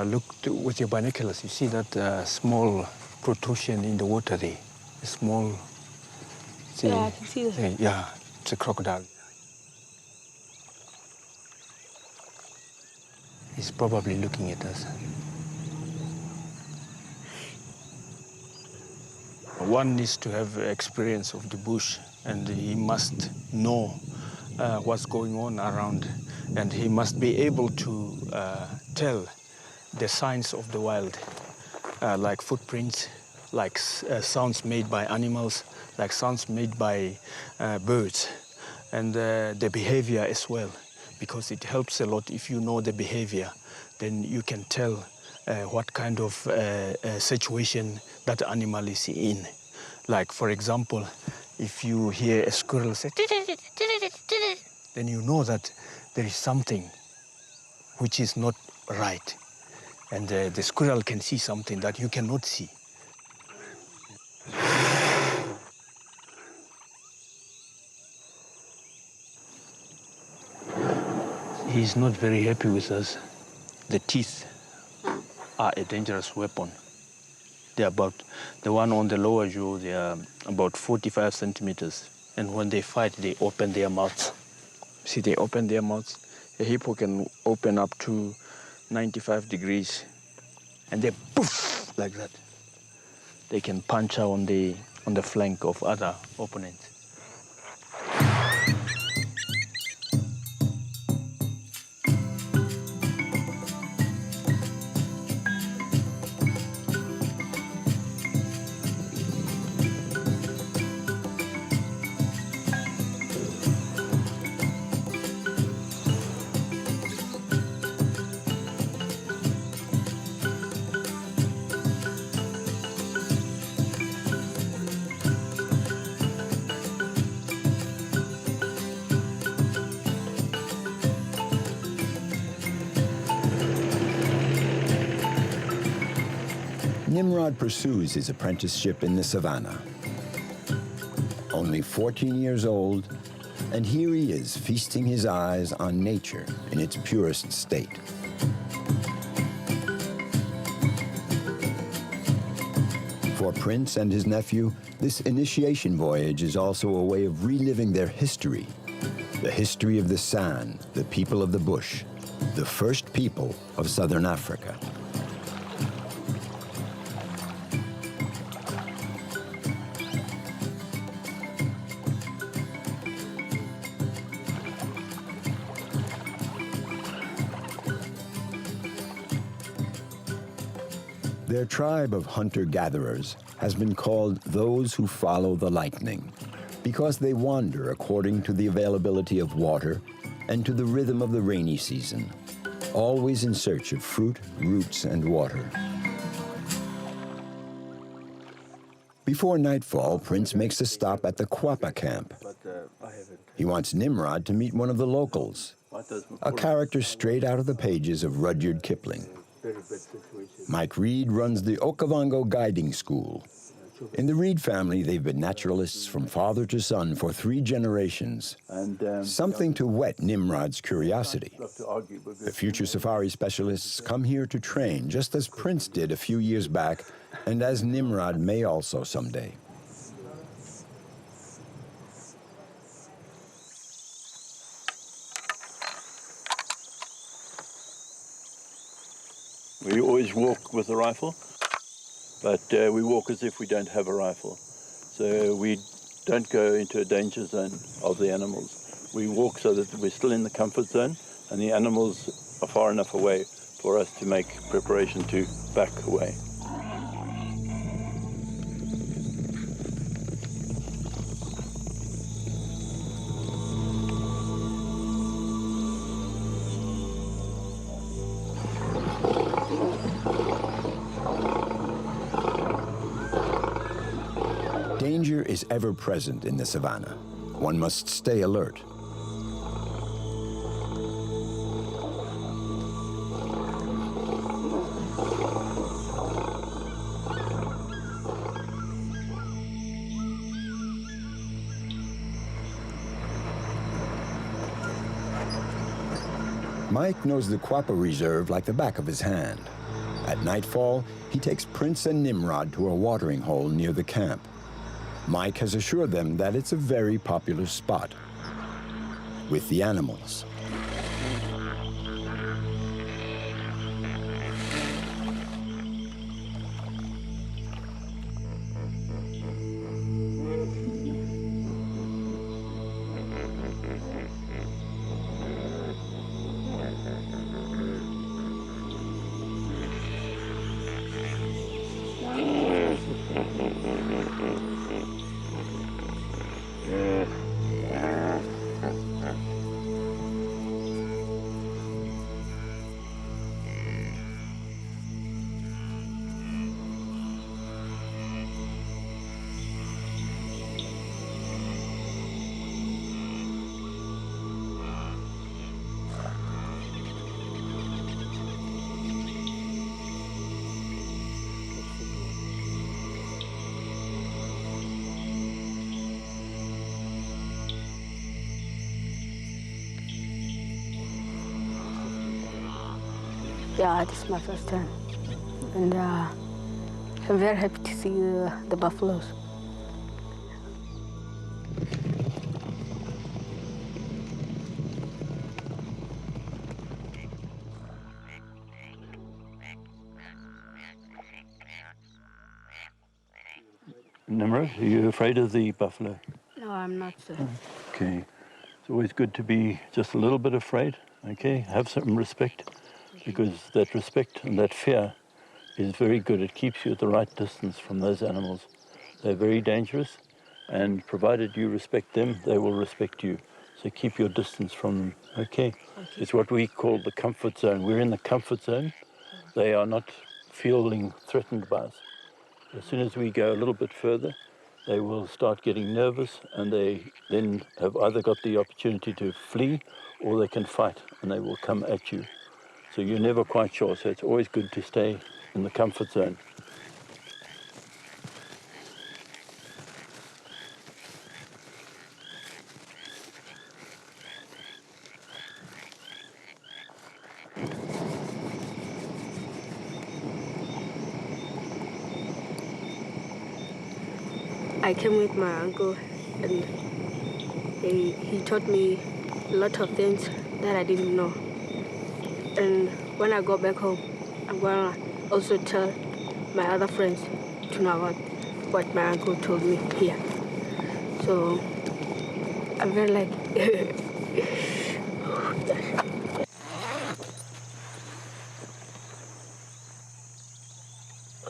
Look with your binoculars, you see that small protrusion in the water there. A small... See, yeah, I can see that. Yeah, it's a crocodile. He's probably looking at us. One needs to have experience of the bush, and he must know what's going on around, and he must be able to tell the signs of the wild, like footprints, like sounds made by animals, like sounds made by birds, and the behavior as well, because it helps a lot if you know the behavior, then you can tell what kind of situation that animal is in. Like, for example, If you hear a squirrel say, then you know that there is something which is not right. And the squirrel can see something that you cannot see. He's not very happy with us. The teeth are a dangerous weapon. They're about, the one on the lower jaw, they are about 45 centimeters. And when they fight, they open their mouths. See, they open their mouths. A hippo can open up to 95 degrees. And they poof, like that. They can punch out on the flank of other opponents. Nimrod pursues his apprenticeship in the savannah. Only 14 years old, and here he is feasting his eyes on nature in its purest state. For Prince and his nephew, this initiation voyage is also a way of reliving their history. The history of the San, the people of the bush, the first people of southern Africa. Their tribe of hunter-gatherers has been called those who follow the lightning, because they wander according to the availability of water and to the rhythm of the rainy season, always in search of fruit, roots, and water. Before nightfall, Prince makes a stop at the Kwapa camp. He wants Nimrod to meet one of the locals, a character straight out of the pages of Rudyard Kipling. Mike Reed runs the Okavango Guiding School. In the Reed family, they've been naturalists from father to son for 3 generations. Something to whet Nimrod's curiosity. The future safari specialists come here to train, just as Prince did a few years back, and as Nimrod may also someday. We always walk with a rifle, but we walk as if we don't have a rifle. So we don't go into a danger zone of the animals. We walk so that we're still in the comfort zone and the animals are far enough away for us to make preparation to back away. Danger is ever present in the savannah. One must stay alert. Mike knows the Kwapa Reserve like the back of his hand. At nightfall, he takes Prince and Nimrod to a watering hole near the camp. Mike has assured them that it's a very popular spot with the animals. Yeah, this is my first time. And I'm very happy to see the buffaloes. Nimrod, are you afraid of the buffalo? No, I'm not, sir. Okay. It's always good to be just a little bit afraid, okay? Have some respect, because that respect and that fear is very good. It keeps you at the right distance from those animals. They're very dangerous, and provided you respect them, they will respect you. So keep your distance from them, okay? It's what we call the comfort zone. We're in the comfort zone. They are not feeling threatened by us. As soon as we go a little bit further, they will start getting nervous, and they then have either got the opportunity to flee or they can fight, and they will come at you. So you're never quite sure, so it's always good to stay in the comfort zone. I came with my uncle, and he taught me a lot of things that I didn't know. And when I go back home, I'm gonna also tell my other friends to know about what my uncle told me here. So I'm very like,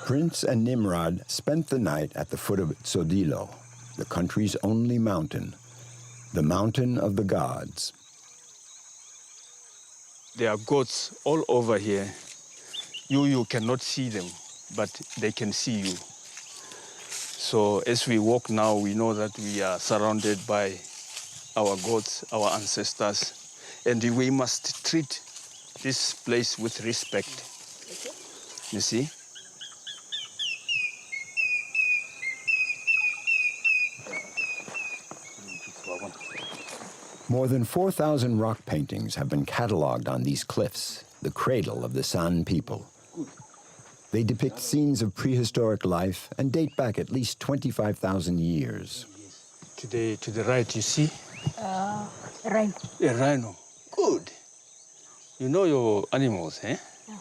Prince and Nimrod spent the night at the foot of Tsodilo, the country's only mountain, the mountain of the gods. There are goats all over here. You cannot see them, but they can see you. So as we walk now, we know that we are surrounded by our gods, our ancestors, and we must treat this place with respect. You see? More than 4,000 rock paintings have been catalogued on these cliffs, the cradle of the San people. They depict scenes of prehistoric life and date back at least 25,000 years. To the right, you see? rhino. A rhino. Good. You know your animals, eh? Yeah.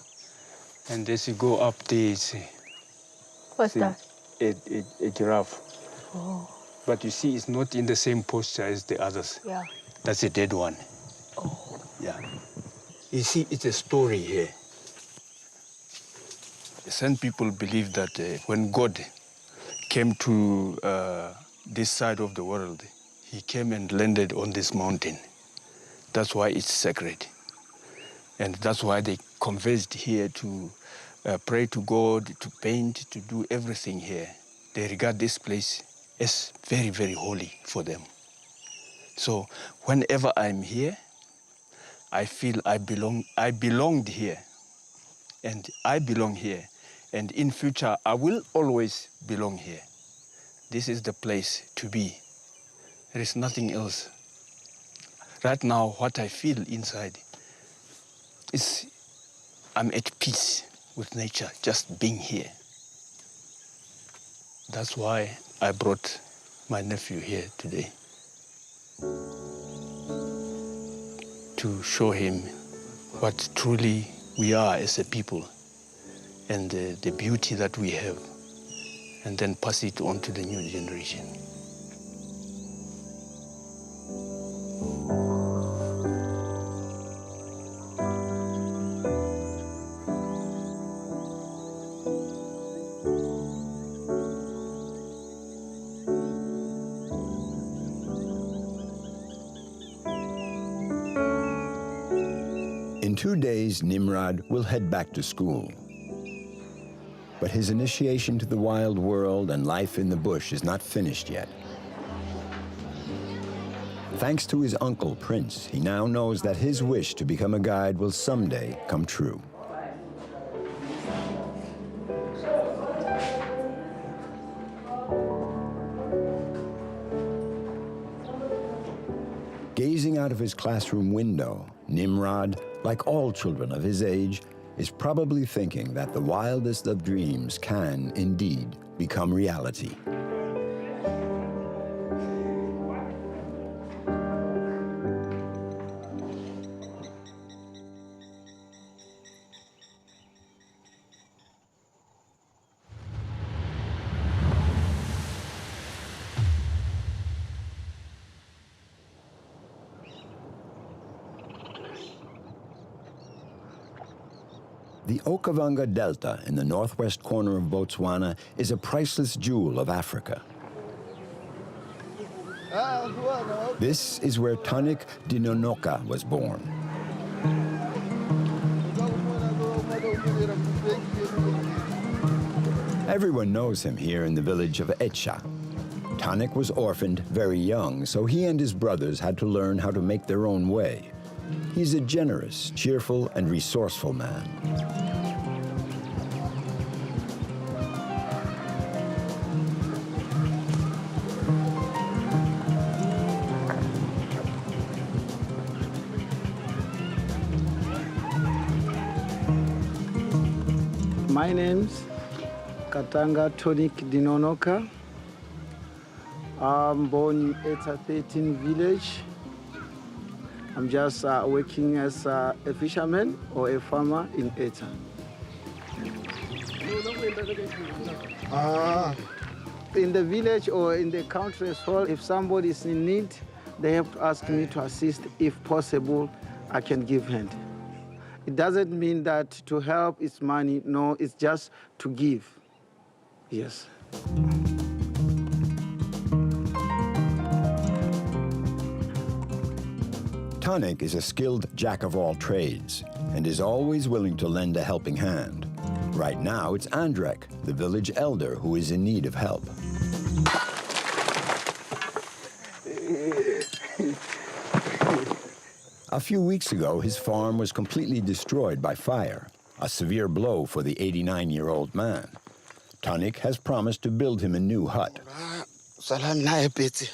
And as you go up there, you see. What's that? A giraffe. Oh. But you see, it's not in the same posture as the others. Yeah. That's a dead one. Oh. Yeah. You see, it's a story here. The San people believe that when God came to this side of the world, he came and landed on this mountain. That's why it's sacred. And that's why they converged here to pray to God, to paint, to do everything here. They regard this place as very, very holy for them. So whenever I'm here, I feel I belonged here, and I belong here, and in future I will always belong here. This is the place to be. There is nothing else. Right now, what I feel inside is I'm at peace with nature, just being here. That's why I brought my nephew here today, to show him what truly we are as a people and the beauty that we have, and then pass it on to the new generation. In 2 days, Nimrod will head back to school. But his initiation to the wild world and life in the bush is not finished yet. Thanks to his uncle, Prince, he now knows that his wish to become a guide will someday come true. Gazing out of his classroom window, Nimrod, like all children of his age, is probably thinking that the wildest of dreams can, indeed, become reality. The Okavango Delta in the northwest corner of Botswana is a priceless jewel of Africa. This is where Tanik Dinonoka was born. Everyone knows him here in the village of Echa. Tanik was orphaned very young, so he and his brothers had to learn how to make their own way. He's a generous, cheerful, and resourceful man. My name's Katanga Tonik Dinonoka. I'm born in Eta 13 village. I'm just working as a fisherman or a farmer in Eta. In the village or in the country as well, if somebody is in need, they have to ask me to assist. If possible, I can give hand. It doesn't mean that to help is money. No, it's just to give. Yes. Tanik is a skilled jack of all trades and is always willing to lend a helping hand. Right now, it's Andrek, the village elder, who is in need of help. A few weeks ago, his farm was completely destroyed by fire, a severe blow for the 89-year-old man. Tanik has promised to build him a new hut.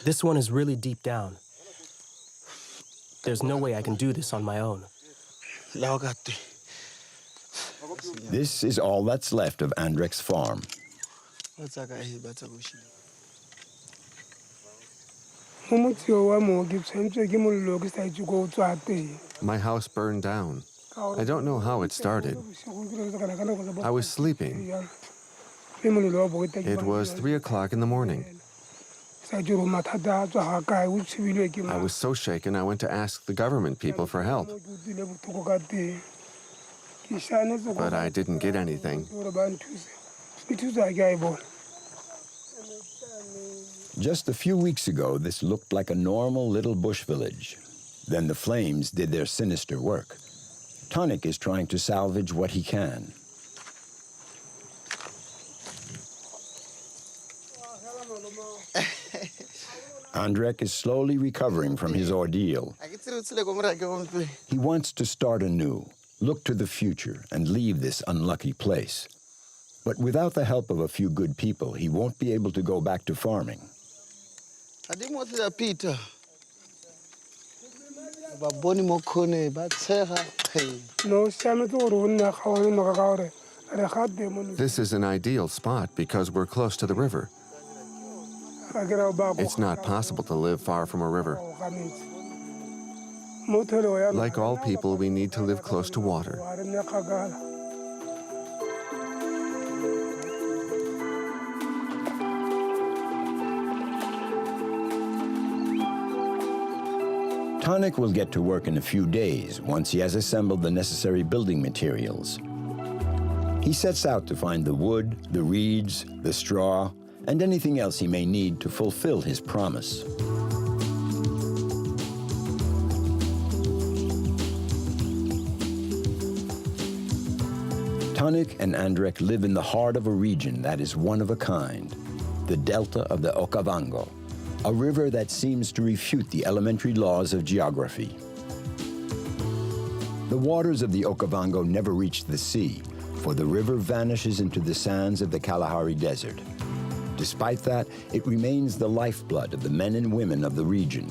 This one is really deep down. There's no way I can do this on my own. This is all that's left of Andrek's farm. My house burned down. I don't know how it started. I was sleeping. It was 3 o'clock in the morning. I was so shaken I went to ask the government people for help. But I didn't get anything. Just a few weeks ago, this looked like a normal little bush village. Then the flames did their sinister work. Tanik is trying to salvage what he can. Andrek is slowly recovering from his ordeal. He wants to start anew, look to the future, and leave this unlucky place. But without the help of a few good people, he won't be able to go back to farming. This is an ideal spot because we're close to the river. It's not possible to live far from a river. Like all people, we need to live close to water. Tanik will get to work in a few days once he has assembled the necessary building materials. He sets out to find the wood, the reeds, the straw, and anything else he may need to fulfill his promise. Tanik and Andrek live in the heart of a region that is one of a kind, the delta of the Okavango, a river that seems to refute the elementary laws of geography. The waters of the Okavango never reach the sea, for the river vanishes into the sands of the Kalahari Desert. Despite that, it remains the lifeblood of the men and women of the region.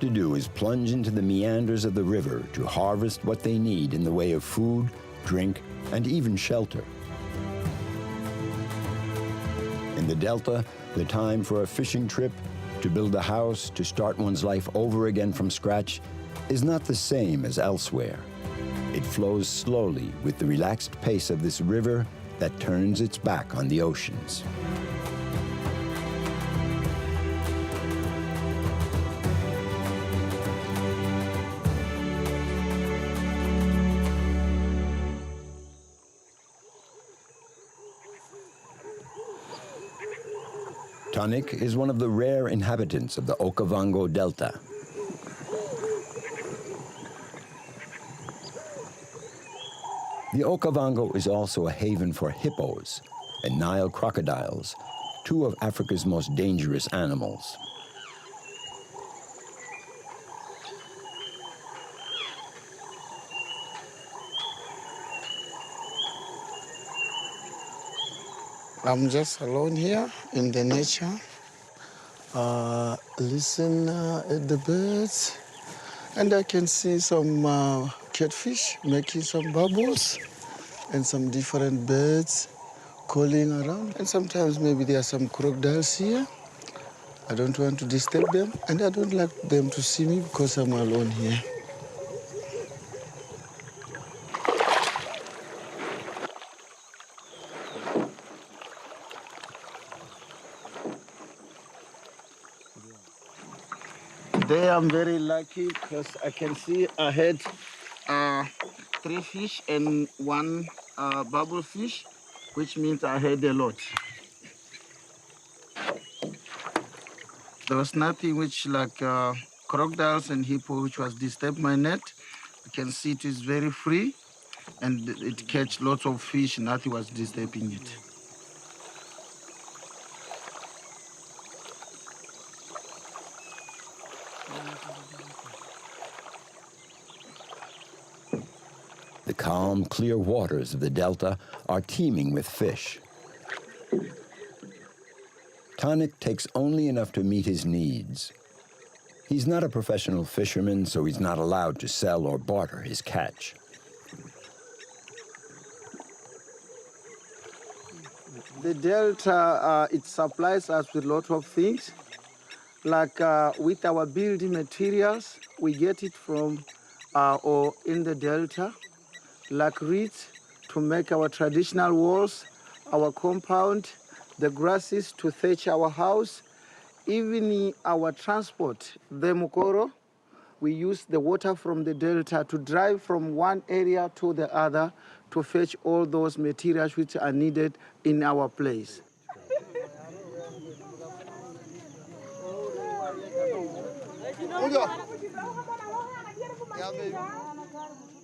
to do is plunge into the meanders of the river to harvest what they need in the way of food, drink, and even shelter. In the Delta, the time for a fishing trip, to build a house, to start one's life over again from scratch, is not the same as elsewhere. It flows slowly with the relaxed pace of this river that turns its back on the oceans. Tonic is one of the rare inhabitants of the Okavango Delta. The Okavango is also a haven for hippos and Nile crocodiles, two of Africa's most dangerous animals. I'm just alone here in the nature. Listen at the birds, and I can see some catfish making some bubbles, and some different birds calling around. And sometimes maybe there are some crocodiles here. I don't want to disturb them, and I don't like them to see me because I'm alone here. Today I'm very lucky because I can see I had 3 fish and 1 bubble fish, which means I had a lot. There was nothing which like crocodiles and hippo which was disturbed my net. You can see it is very free and it catch lots of fish, nothing was disturbing it. The calm, clear waters of the Delta are teeming with fish. Tonic takes only enough to meet his needs. He's not a professional fisherman, so he's not allowed to sell or barter his catch. The Delta, it supplies us with a lot of things. Like with our building materials, we get it from or in the Delta, like reeds to make our traditional walls, our compound, the grasses to thatch our house, even our transport, the mukoro. We use the water from the Delta to drive from one area to the other to fetch all those materials which are needed in our place.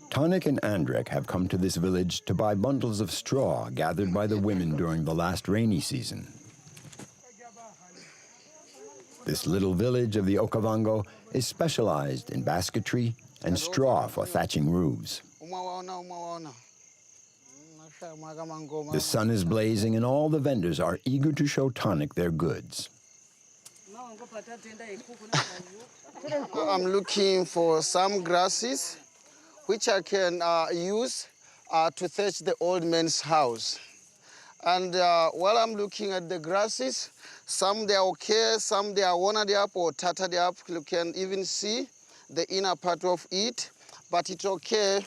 Tonic and Andrek have come to this village to buy bundles of straw gathered by the women during the last rainy season. This little village of the Okavango is specialized in basketry and straw for thatching roofs. The sun is blazing and all the vendors are eager to show Tonic their goods. I'm looking for some grasses which I can use to thatch the old man's house. And while I'm looking at the grasses, some they are okay, some they are worn up or tattered up. You can even see the inner part of it, but it's okay.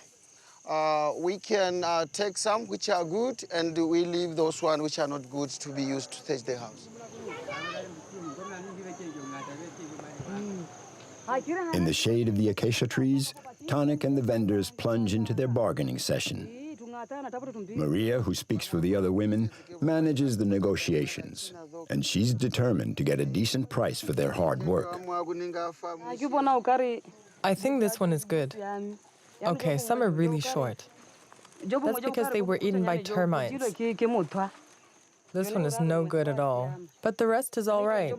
We can take some which are good and we leave those ones which are not good to be used to thatch the house. In the shade of the acacia trees, Tonic and the vendors plunge into their bargaining session. Maria, who speaks for the other women, manages the negotiations, and she's determined to get a decent price for their hard work. I think this one is good. Okay, some are really short. That's because they were eaten by termites. This one is no good at all, but the rest is all right.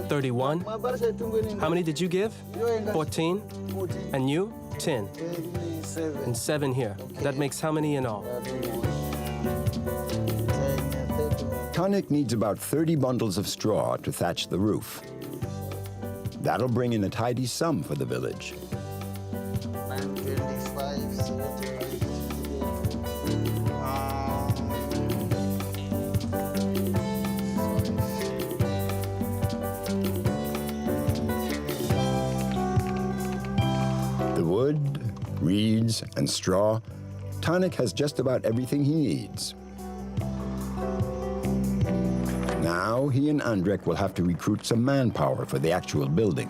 31. How many did you give? 14. And you? 10. And 7 here. That makes how many in all? Tonic needs about 30 bundles of straw to thatch the roof. That'll bring in a tidy sum for the village. The wood, reeds, and straw, Tonic has just about everything he needs. Now he and Andrek will have to recruit some manpower for the actual building.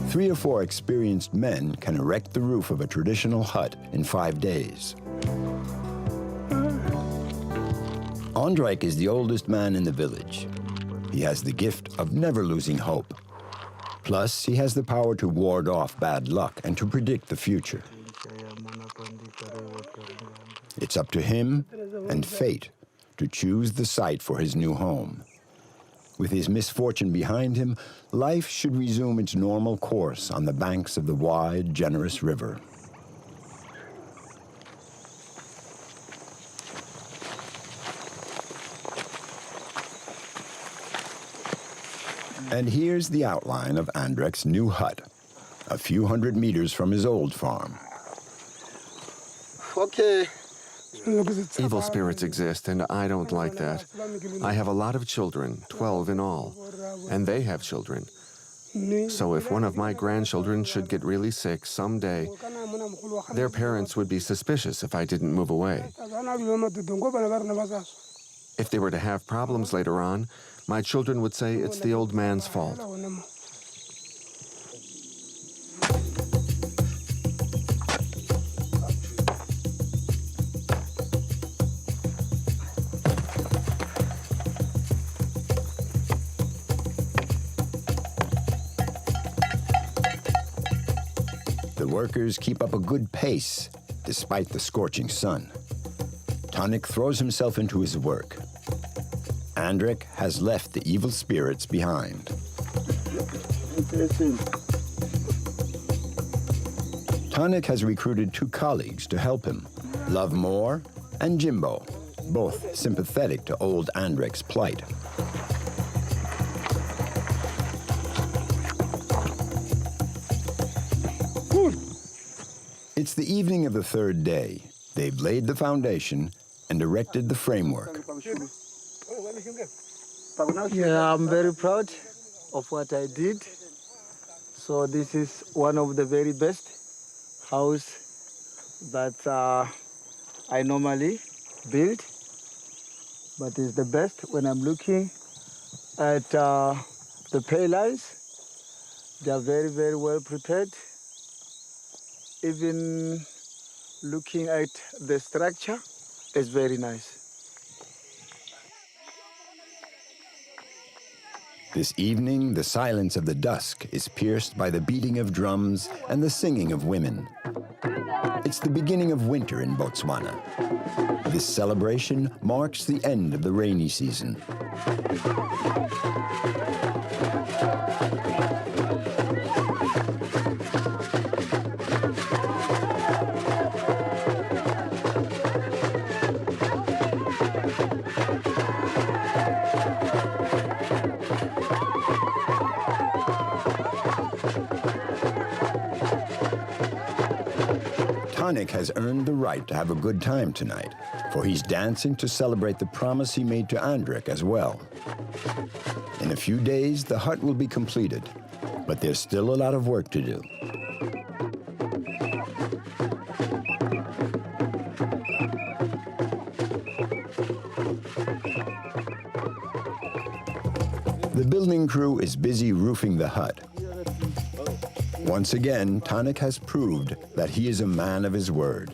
3 or 4 experienced men can erect the roof of a traditional hut in 5 days. Andrek is the oldest man in the village. He has the gift of never losing hope. Plus, he has the power to ward off bad luck and to predict the future. It's up to him and fate to choose the site for his new home. With his misfortune behind him, life should resume its normal course on the banks of the wide, generous river. And here's the outline of Andrek's new hut, a few hundred meters from his old farm. Okay. Evil spirits exist, and I don't like that. I have a lot of children, 12 in all, and they have children. So if one of my grandchildren should get really sick someday, their parents would be suspicious if I didn't move away. If they were to have problems later on, my children would say it's the old man's fault. The workers keep up a good pace despite the scorching sun. Tonic throws himself into his work. Andrek has left the evil spirits behind. Tonic has recruited 2 colleagues to help him, Love Moore and Jimbo, both sympathetic to old Andrek's plight. It's the evening of the 3rd day. They've laid the foundation and erected the framework. Yeah, I'm very proud of what I did. So this is one of the very best house that I normally build, but it's the best when I'm looking at the pay lines. They are very, very well prepared. Even looking at the structure, it's very nice. This evening, the silence of the dusk is pierced by the beating of drums and the singing of women. It's the beginning of winter in Botswana. This celebration marks the end of the rainy season. Tonic has earned the right to have a good time tonight, for he's dancing to celebrate the promise he made to Andrek as well. In a few days, the hut will be completed, but there's still a lot of work to do. The building crew is busy roofing the hut. Once again, Tonic has proved that he is a man of his word.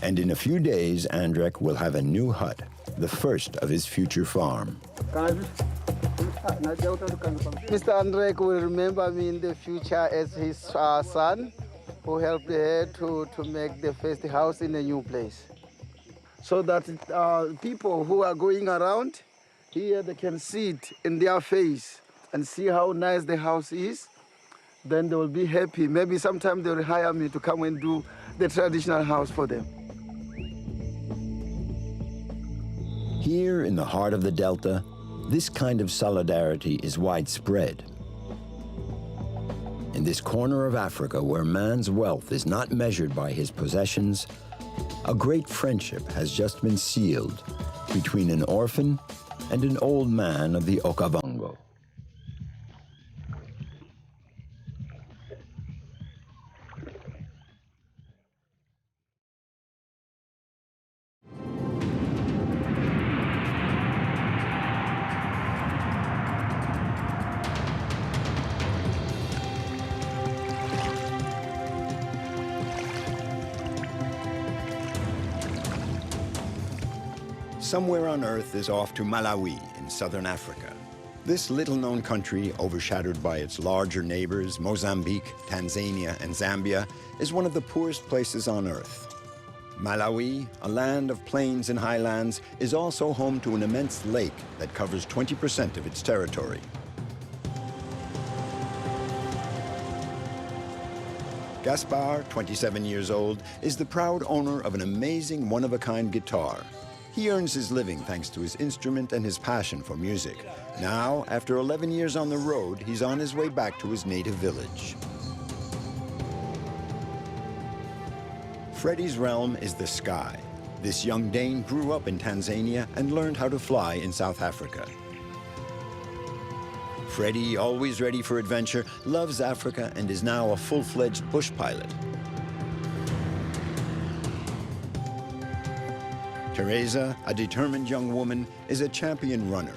And in a few days, Andrek will have a new hut, the first of his future farm. Mr. Andrek will remember me in the future as his son who helped her to make the first house in a new place. So that people who are going around here, they can see it in their face and see how nice the house is. Then they will be happy. Maybe sometime they will hire me to come and do the traditional house for them. Here in the heart of the Delta, this kind of solidarity is widespread. In this corner of Africa where man's wealth is not measured by his possessions, a great friendship has just been sealed between an orphan and an old man of the Okavango. Somewhere on Earth is off to Malawi in southern Africa. This little-known country, overshadowed by its larger neighbors, Mozambique, Tanzania, and Zambia, is one of the poorest places on Earth. Malawi, a land of plains and highlands, is also home to an immense lake that covers 20% of its territory. Gaspar, 27 years old, is the proud owner of an amazing one-of-a-kind guitar. He earns his living thanks to his instrument and his passion for music. Now, after 11 years on the road, he's on his way back to his native village. Freddie's realm is the sky. This young Dane grew up in Tanzania and learned how to fly in South Africa. Freddie, always ready for adventure, loves Africa and is now a full-fledged bush pilot. Teresa, a determined young woman, is a champion runner.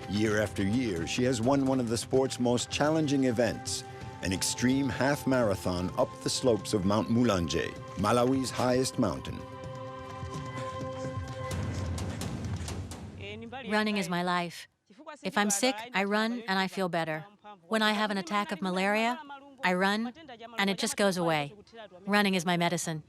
Year after year, she has won one of the sport's most challenging events, an extreme half marathon up the slopes of Mount Mulanje, Malawi's highest mountain. Running is my life. If I'm sick, I run and I feel better. When I have an attack of malaria, I run and it just goes away. Running is my medicine.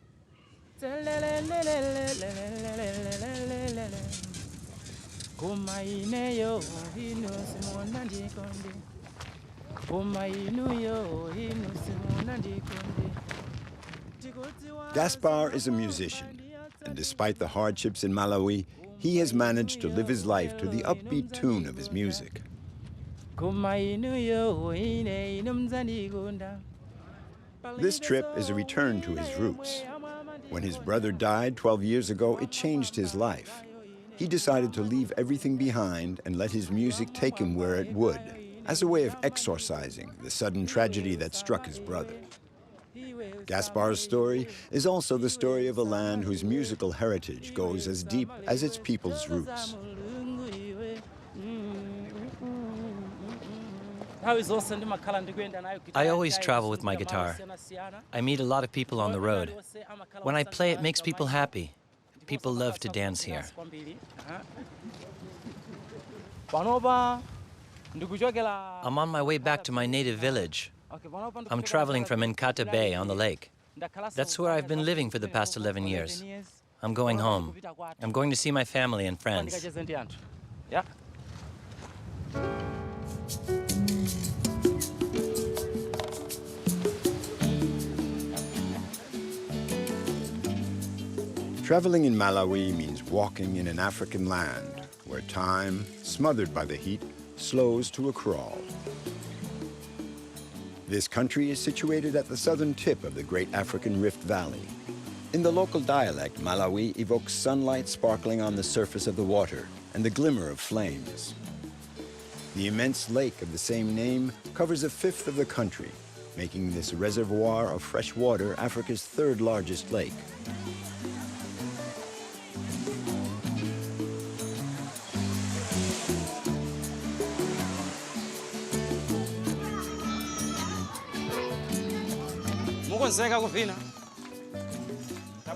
Gaspar is a musician, and despite the hardships in Malawi, he has managed to live his life to the upbeat tune of his music. This trip is a return to his roots. When his brother died 12 years ago, it changed his life. He decided to leave everything behind and let his music take him where it would, as a way of exorcising the sudden tragedy that struck his brother. Gaspar's story is also the story of a land whose musical heritage goes as deep as its people's roots. I always travel with my guitar. I meet a lot of people on the road. When I play, it makes people happy. People love to dance here. I'm on my way back to my native village. I'm traveling from Nkata Bay on the lake. That's where I've been living for the past 11 years. I'm going home. I'm going to see my family and friends. Traveling in Malawi means walking in an African land where time, smothered by the heat, slows to a crawl. This country is situated at the southern tip of the Great African Rift Valley. In the local dialect, Malawi evokes sunlight sparkling on the surface of the water and the glimmer of flames. The immense lake of the same name covers a fifth of the country, making this reservoir of fresh water Africa's third largest lake.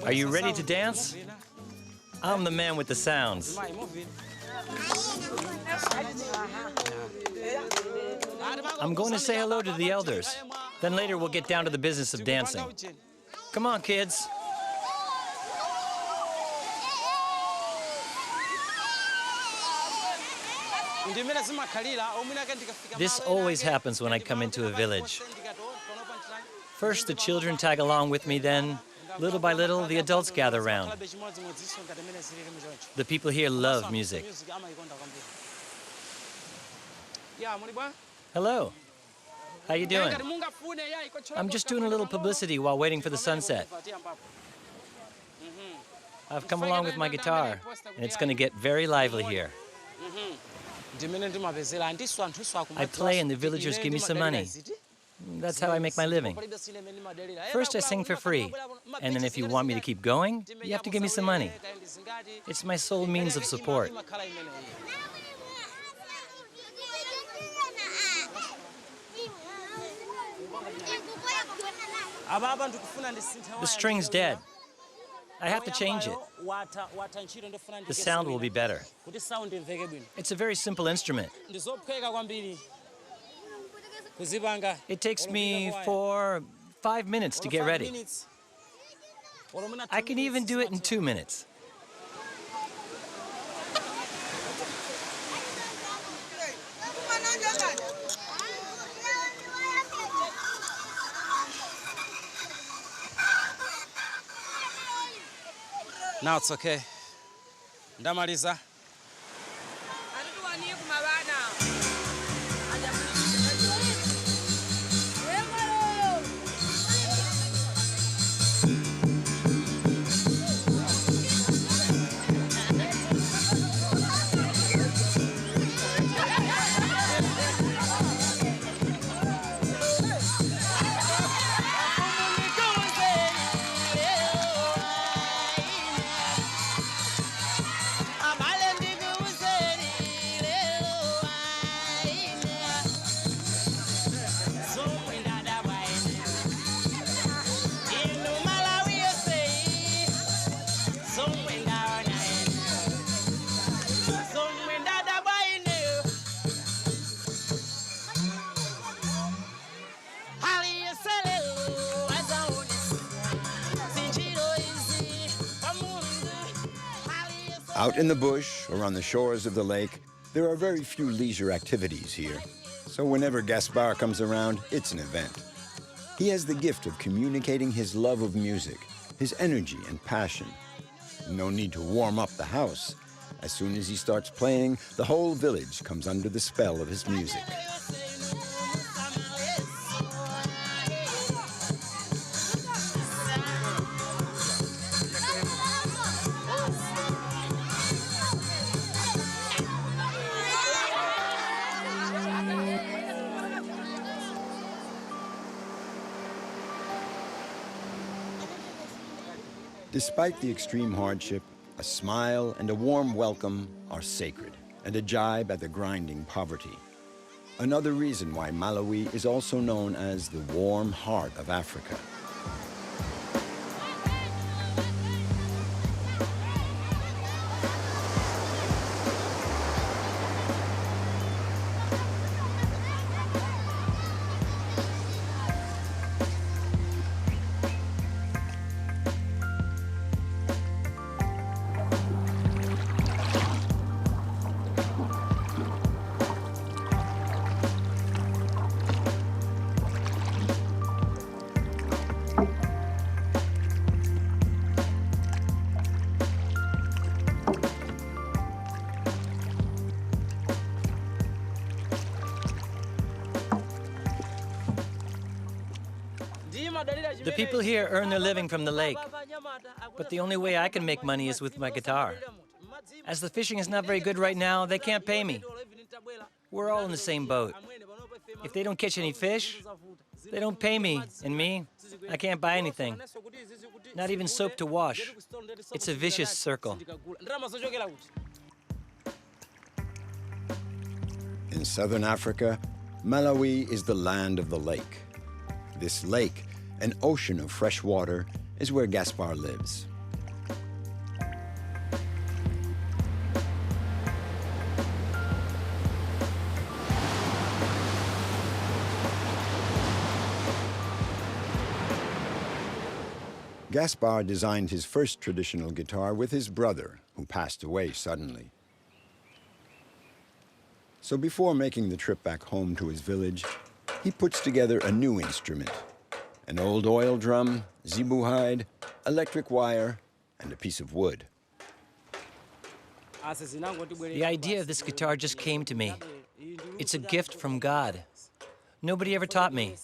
Are you ready to dance? I'm the man with the sounds. I'm going to say hello to the elders. Then later we'll get down to the business of dancing. Come on, kids. This always happens when I come into a village. First, the children tag along with me, then Little by little, the adults gather round. The people here love music. Hello. How you doing? I'm just doing a little publicity while waiting for the sunset. I've come along with my guitar, and it's going to get very lively here. I play and the villagers give me some money. That's how I make my living. First, I sing for free, and then if you want me to keep going, you have to give me some money. It's my sole means of support. The string's dead. I have to change it. The sound will be better. It's a very simple instrument. It takes me 5 minutes to get ready. I can even do it in 2 minutes. Now it's okay. Ndamaliza. Out in the bush or on the shores of the lake, there are very few leisure activities here. So whenever Gaspar comes around, it's an event. He has the gift of communicating his love of music, his energy and passion. No need to warm up the house. As soon as he starts playing, the whole village comes under the spell of his music. Despite the extreme hardship, a smile and a warm welcome are sacred, and a jibe at the grinding poverty. Another reason why Malawi is also known as the warm heart of Africa. The people here earn their living from the lake, but the only way I can make money is with my guitar. As the fishing is not very good right now, they can't pay me. We're all in the same boat. If they don't catch any fish, they don't pay me, and me, I can't buy anything. Not even soap to wash. It's a vicious circle. In southern Africa, Malawi is the land of the lake. This lake, an ocean of fresh water, is where Gaspar lives. Gaspar designed his first traditional guitar with his brother, who passed away suddenly. So before making the trip back home to his village, he puts together a new instrument, an old oil drum, zebu hide, electric wire, and a piece of wood. The idea of this guitar just came to me. It's a gift from God. Nobody ever taught me.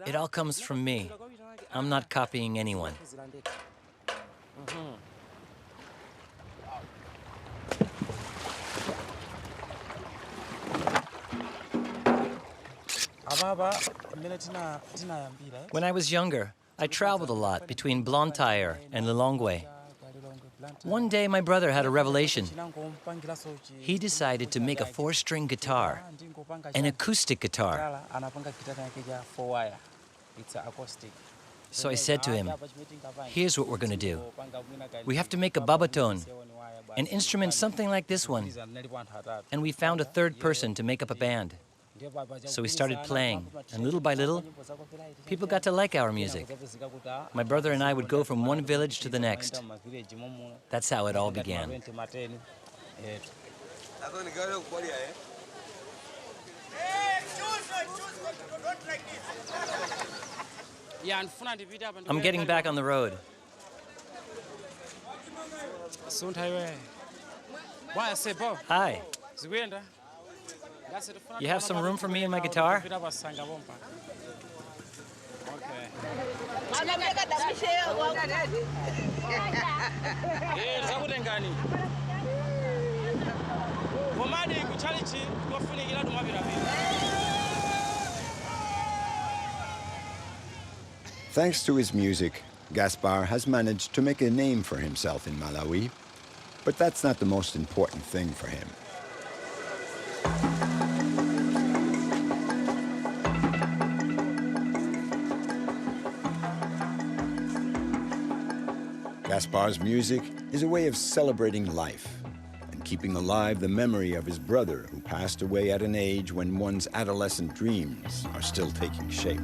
It all comes from me. I'm not copying anyone. When I was younger, I traveled a lot between Blantyre and Lilongwe. One day, my brother had a revelation. He decided to make a 4-string guitar, an acoustic guitar. So I said to him, here's what we're going to do. We have to make a babatone, an instrument something like this one. And we found a third person to make up a band. So we started playing, and little by little, people got to like our music. My brother and I would go from one village to the next. That's how it all began. I'm getting back on the road. Hi. You have some room for me and my guitar? Thanks to his music, Gaspar has managed to make a name for himself in Malawi, but that's not the most important thing for him. Gaspar's music is a way of celebrating life and keeping alive the memory of his brother who passed away at an age when one's adolescent dreams are still taking shape.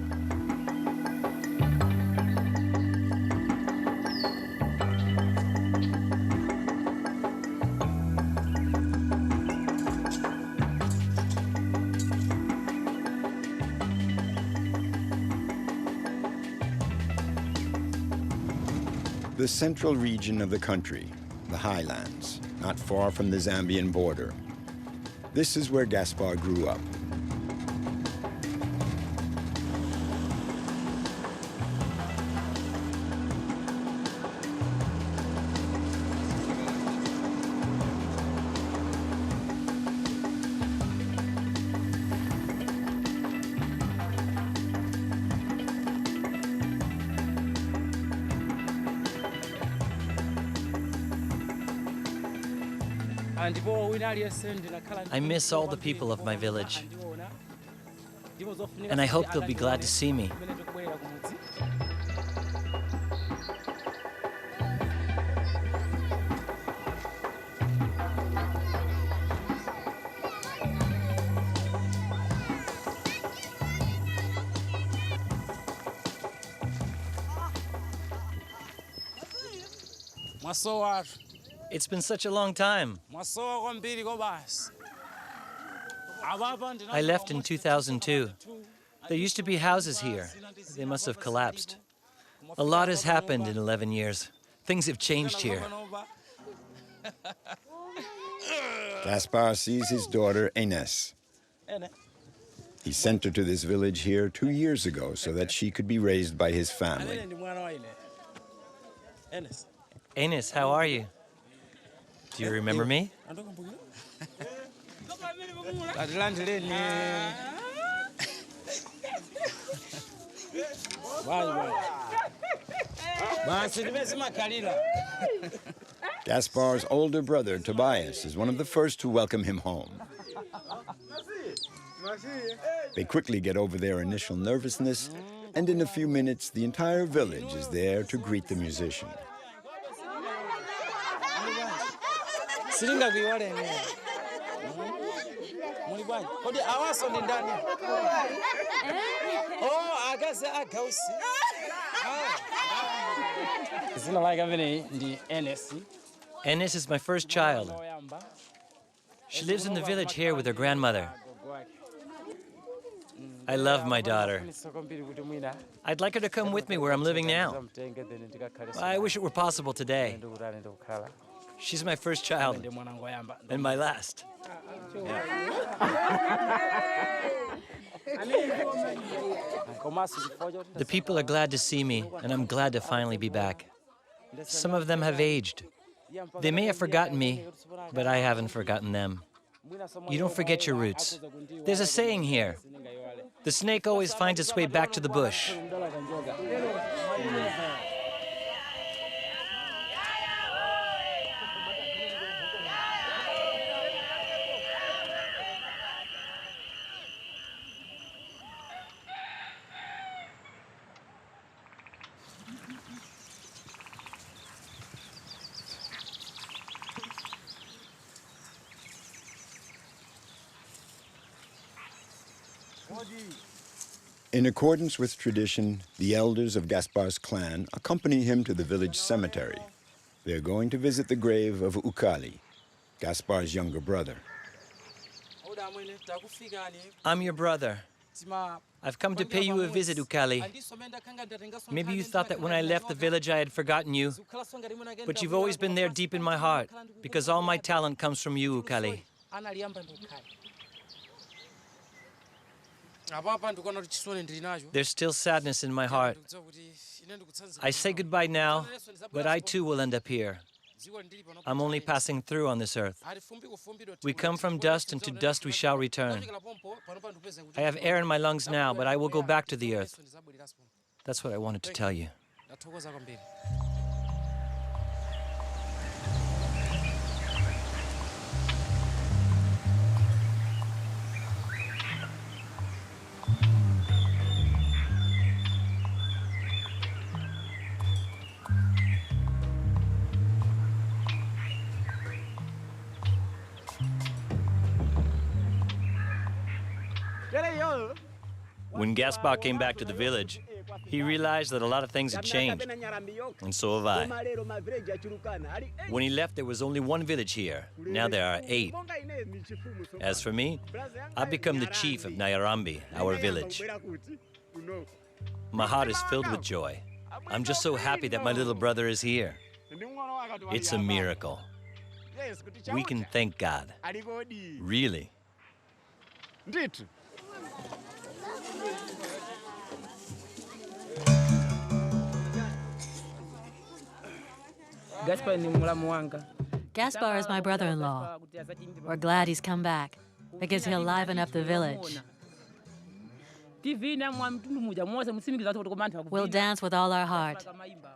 The central region of the country, the highlands, not far from the Zambian border. This is where Gaspar grew up. I miss all the people of my village, and I hope they'll be glad to see me. It's been such a long time. I left in 2002. There used to be houses here. They must have collapsed. A lot has happened in 11 years. Things have changed here. Gaspar sees his daughter, Ines. He sent her to this village here 2 years ago so that she could be raised by his family. Ines, how are you? Do you remember me? Gaspar's older brother, Tobias, is one of the first to welcome him home. They quickly get over their initial nervousness, and in a few minutes, the entire village is there to greet the musician. Enes is my first child. She lives in the village here with her grandmother. I love my daughter. I'd like her to come with me where I'm living now. I wish it were possible today. She's my first child and my last. The people are glad to see me, and I'm glad to finally be back. Some of them have aged. They may have forgotten me, but I haven't forgotten them. You don't forget your roots. There's a saying here. The snake always finds its way back to the bush. In accordance with tradition, the elders of Gaspar's clan accompany him to the village cemetery. They're going to visit the grave of Ukali, Gaspar's younger brother. I'm your brother. I've come to pay you a visit, Ukali. Maybe you thought that when I left the village I had forgotten you, but you've always been there deep in my heart, because all my talent comes from you, Ukali. There's still sadness in my heart. I say goodbye now, but I too will end up here. I'm only passing through on this earth. We come from dust, and to dust we shall return. I have air in my lungs now, but I will go back to the earth. That's what I wanted to tell you. When Gaspar came back to the village, he realized that a lot of things had changed, and so have I. When he left, there was only one village here. Now there are 8. As for me, I've become the chief of Nyarambi, our village. My heart is filled with joy. I'm just so happy that my little brother is here. It's a miracle. We can thank God. Really. Gaspar is my brother-in-law. We're glad he's come back, because he'll liven up the village. We'll dance with all our heart.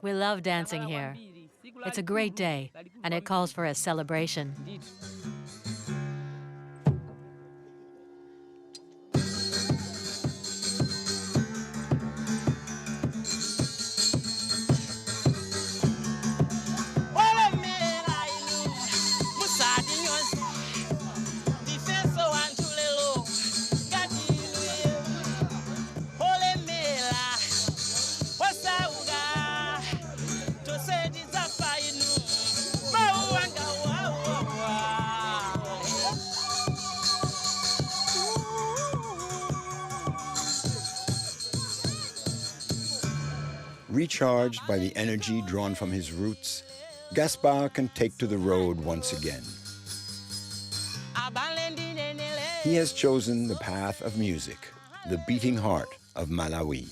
We love dancing here. It's a great day, and it calls for a celebration. Recharged by the energy drawn from his roots, Gaspar can take to the road once again. He has chosen the path of music, the beating heart of Malawi.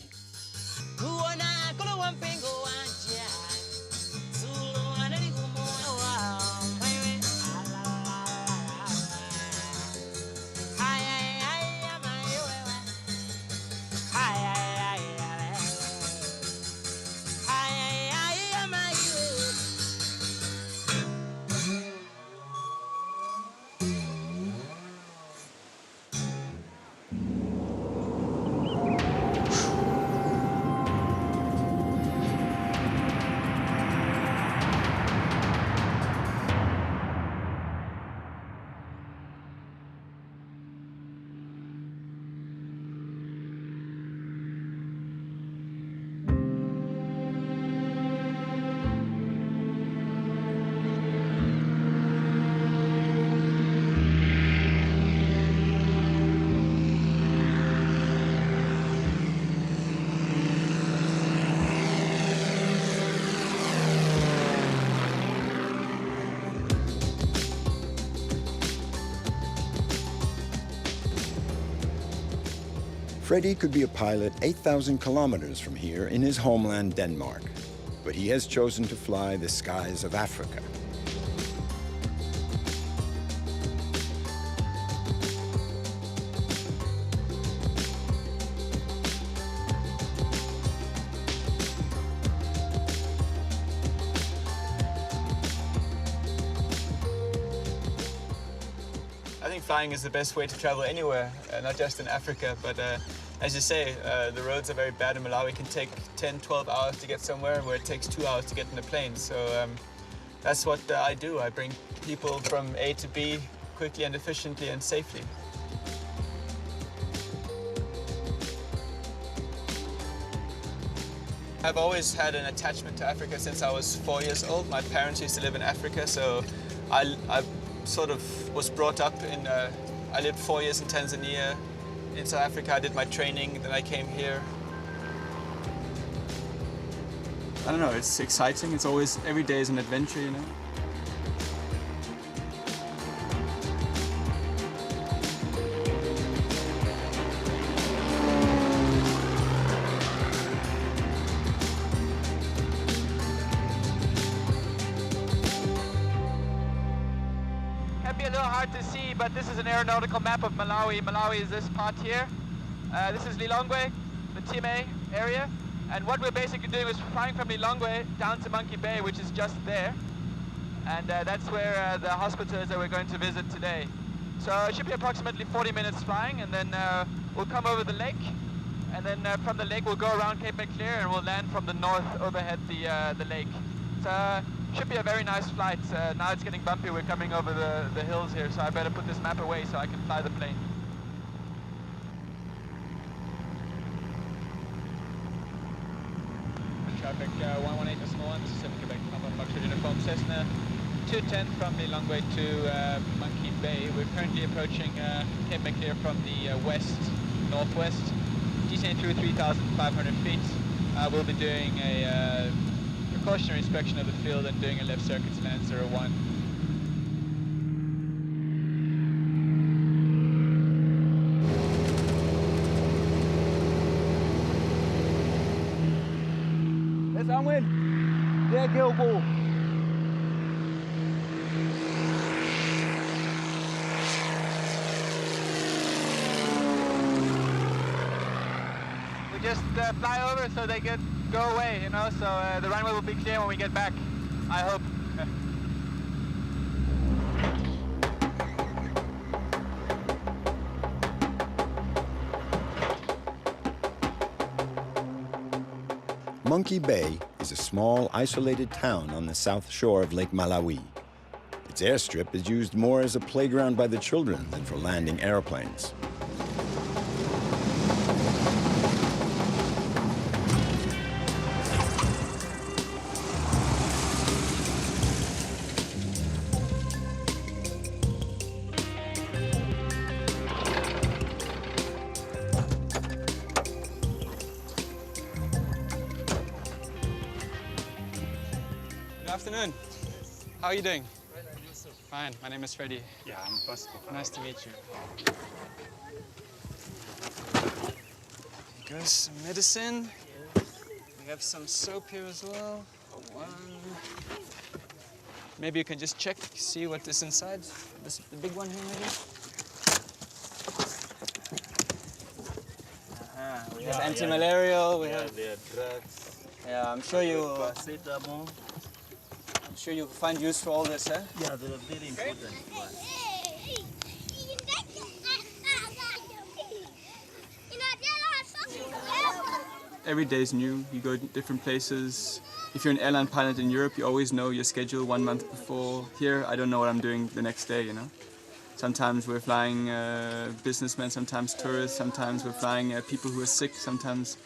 Freddie could be a pilot 8,000 kilometers from here in his homeland, Denmark. But he has chosen to fly the skies of Africa. I think flying is the best way to travel anywhere, not just in Africa, but as you say, the roads are very bad in Malawi. It can take 10, 12 hours to get somewhere, where it takes 2 hours to get in a plane. So that's what I do. I bring people from A to B quickly and efficiently and safely. I've always had an attachment to Africa since I was 4 years old. My parents used to live in Africa, so I sort of was brought up in, I lived 4 years in Tanzania. In South Africa, I did my training, then I came here. I don't know, it's exciting. It's always, every day is an adventure, you know? Can be a little hard to see, but this is an aeronautical map of Malawi. Malawi is this part here. This is Lilongwe, the Time area. And what we're basically doing is flying from Lilongwe down to Monkey Bay, which is just there. And that's where the hospital is that we're going to visit today. So it should be approximately 40 minutes flying, and then we'll come over the lake. And then from the lake, we'll go around Cape Maclear, and we'll land from the north overhead the lake. So should be a very nice flight. Now it's getting bumpy. We're coming over the hills here, so I better put this map away so I can fly the plane. Traffic 118.1, Pacific Quebec, Papa Foxtrot Uniform Cessna 210 from Lilongwe to Monkey Bay. We're currently approaching Cape Maclear from the northwest, descending through 3,500 feet. We'll be doing a precautionary inspection of the field and doing a left circuit to land 01. We just fly over so they go away, you know, so the runway will be clear when we get back, I hope. Monkey Bay is a small, isolated town on the south shore of Lake Malawi. Its airstrip is used more as a playground by the children than for landing airplanes. Good afternoon. How are you doing? Fine. My name is Freddie. Yeah, I'm Bosco. Nice to meet you. Here goes some medicine. We have some soap here as well. One. Maybe you can just check, see what is inside. This, the big one here, maybe. We have anti-malarial. We have there are drugs. Yeah, I'm sure you. Paracetamol. I'm sure you'll find use for all this, eh? Yeah, they're very important. Every day is new. You go to different places. If you're an airline pilot in Europe, you always know your schedule 1 month before. Here, I don't know what I'm doing the next day, you know? Sometimes we're flying businessmen, sometimes tourists, sometimes we're flying people who are sick, sometimes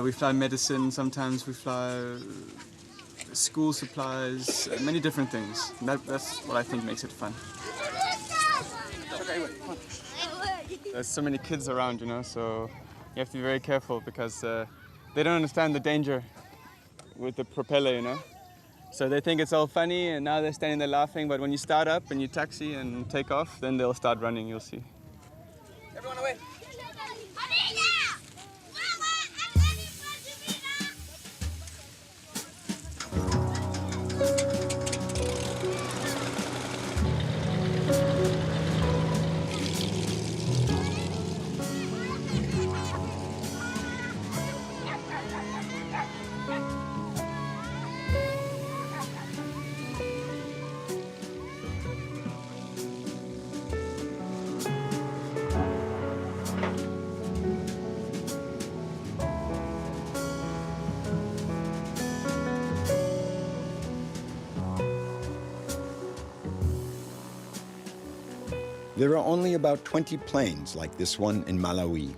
we fly medicine, sometimes we fly school supplies, many different things. That's what I think makes it fun. There's so many kids around, you know, so you have to be very careful because they don't understand the danger with the propeller, you know. So they think it's all funny and now they're standing there laughing, but when you start up and you taxi and take off, then they'll start running, you'll see. Everyone away. There are only about 20 plains like this one in Malawi.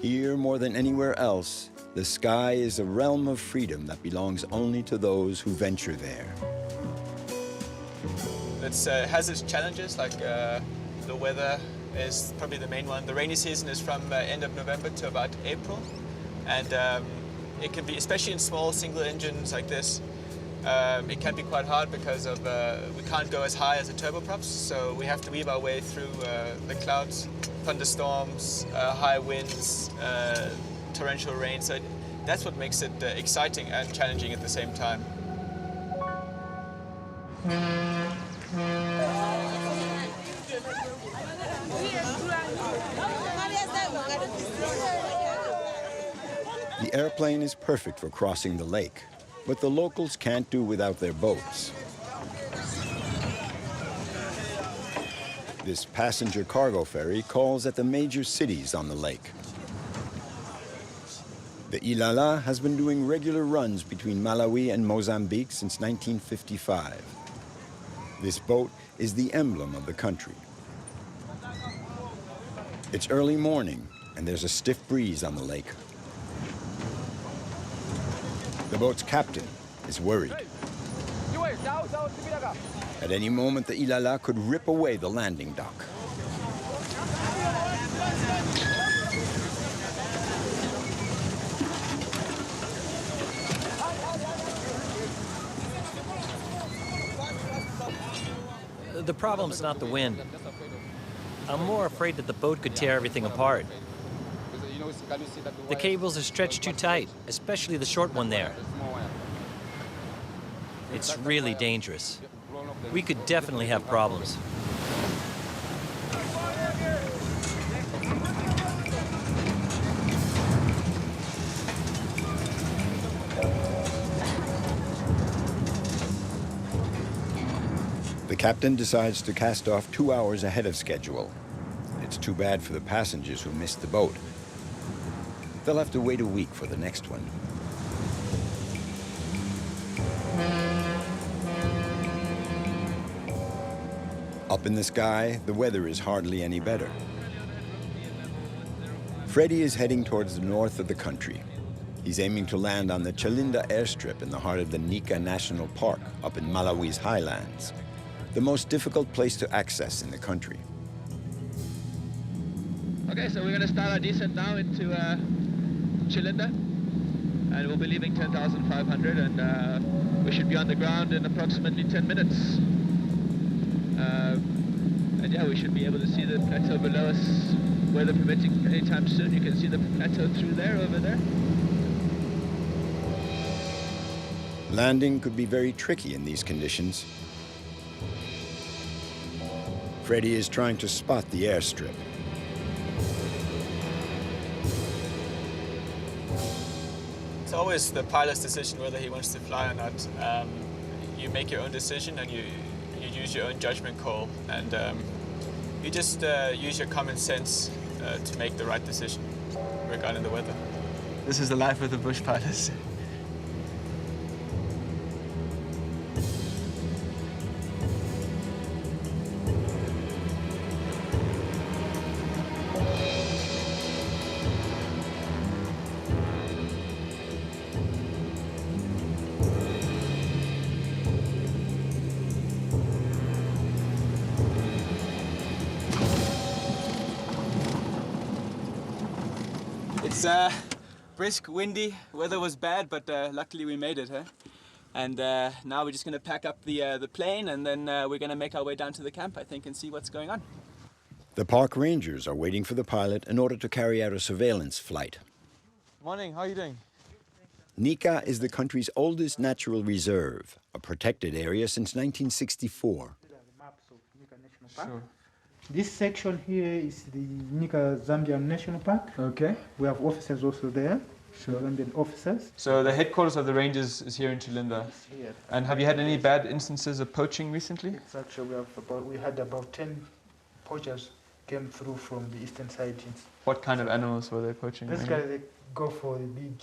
Here, more than anywhere else, the sky is a realm of freedom that belongs only to those who venture there. It has its challenges, like the weather is probably the main one. The rainy season is from end of November to about April, and it can be, especially in small single engines like this, it can be quite hard because of we can't go as high as the turboprops, so we have to weave our way through the clouds, thunderstorms, high winds, torrential rain. So that's what makes it exciting and challenging at the same time. The airplane is perfect for crossing the lake, but the locals can't do without their boats. This passenger cargo ferry calls at the major cities on the lake. The Ilala has been doing regular runs between Malawi and Mozambique since 1955. This boat is the emblem of the country. It's early morning, and there's a stiff breeze on the lake. The boat's captain is worried. At any moment, the Ilala could rip away the landing dock. The problem's not the wind. I'm more afraid that the boat could tear everything apart. The cables are stretched too tight, especially the short one there. It's really dangerous. We could definitely have problems. The captain decides to cast off 2 hours ahead of schedule. It's too bad for the passengers who missed the boat. They'll have to wait a week for the next one. Up in the sky, the weather is hardly any better. Freddie is heading towards the north of the country. He's aiming to land on the Chalinda airstrip in the heart of the Nika National Park up in Malawi's highlands, the most difficult place to access in the country. Okay, so we're going to start our descent now into Chalinda, and we'll be leaving 10,500, and we should be on the ground in approximately 10 minutes. And yeah, we should be able to see the plateau below us, weather permitting, anytime soon. You can see the plateau through there, over there. Landing could be very tricky in these conditions. Freddie is trying to spot the airstrip. It's always the pilot's decision whether he wants to fly or not. You make your own decision, and you use your own judgment call, and you just use your common sense to make the right decision regarding the weather. This is the life of the bush pilots. It's brisk, windy, weather was bad, but luckily we made it, huh? And now we're just going to pack up the plane, and then we're going to make our way down to the camp, I think, and see what's going on. The park rangers are waiting for the pilot in order to carry out a surveillance flight. Morning, how are you doing? Nika is the country's oldest natural reserve, a protected area since 1964. Sure. This section here is the Nika Zambian National Park. Okay. We have officers also there, Sure. Zambian officers. So the headquarters of the rangers is here in Chalinda. Here. And have you had any bad instances of poaching recently? It's actually, we had about 10 poachers came through from the eastern side. What kind of animals were they poaching? Basically, they go for the big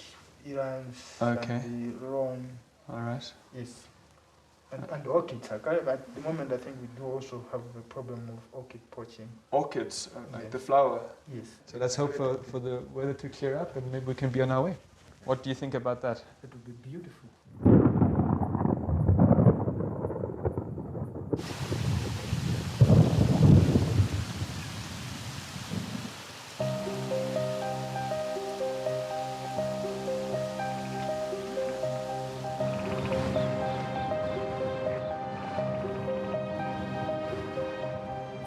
Irans Okay. and the roan. All right. Yes. And orchids. At the moment, I think we do also have a problem of orchid poaching. Orchids, like the flower? Yes. So let's hope for the weather to clear up and maybe we can be on our way. What do you think about that? That would be beautiful.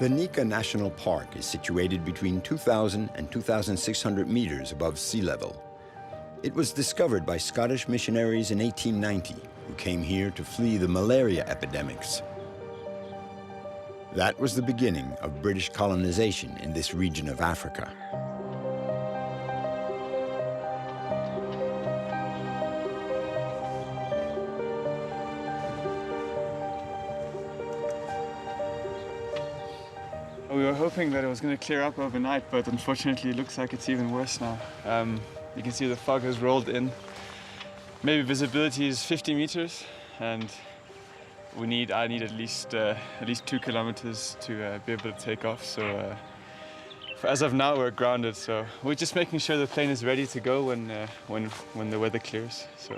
The Nika National Park is situated between 2,000 and 2,600 meters above sea level. It was discovered by Scottish missionaries in 1890, who came here to flee the malaria epidemics. That was the beginning of British colonization in this region of Africa. We were hoping that it was going to clear up overnight, but unfortunately it looks like it's even worse now. You can see the fog has rolled in. Maybe visibility is 50 meters, and I need at least 2 kilometers to be able to take off. So as of now, we're grounded. So we're just making sure the plane is ready to go when the weather clears. So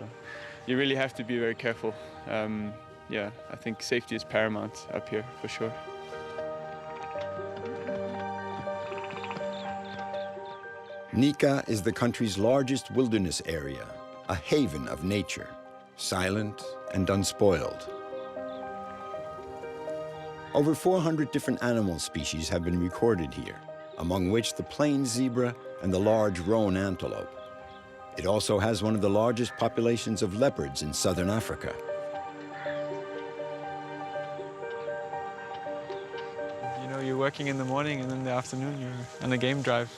you really have to be very careful. Yeah, I think safety is paramount up here for sure. Nika is the country's largest wilderness area, a haven of nature, silent and unspoiled. Over 400 different animal species have been recorded here, among which the plain zebra and the large roan antelope. It also has one of the largest populations of leopards in southern Africa. You're working in the morning and in the afternoon you're on a game drive.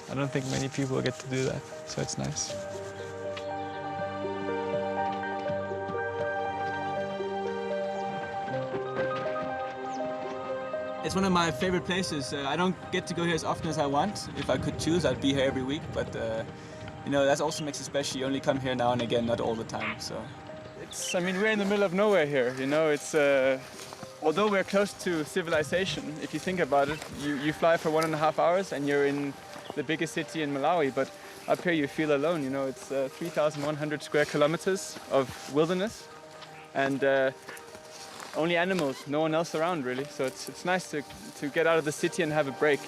I don't think many people get to do that, so it's nice. It's one of my favorite places. I don't get to go here as often as I want. If I could choose, I'd be here every week, but that also makes it special. You only come here now and again, not all the time. So we're in the middle of nowhere here. Although we're close to civilization, if you think about it, you fly for 1.5 hours and you're in the biggest city in Malawi, but up here you feel alone. It's 3,100 square kilometers of wilderness and only animals, no one else around really. So it's nice to get out of the city and have a break,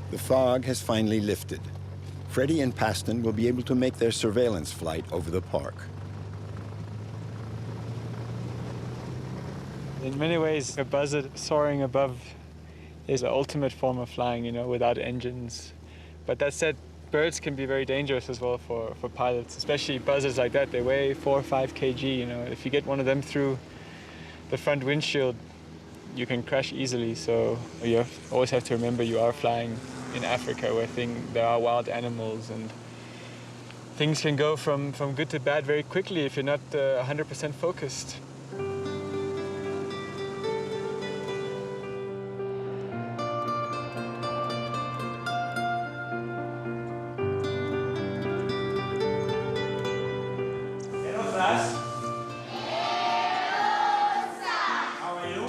The fog has finally lifted. Freddie and Paston will be able to make their surveillance flight over the park. In many ways, a buzzard soaring above is the ultimate form of flying, without engines. But that said, birds can be very dangerous as well for pilots, especially buzzards like that. They weigh 4 or 5 kg, If you get one of them through the front windshield, you can crash easily. So you always have to remember you are flying in Africa where there are wild animals and things can go from good to bad very quickly if you're not 100% focused. Hello class. How are you?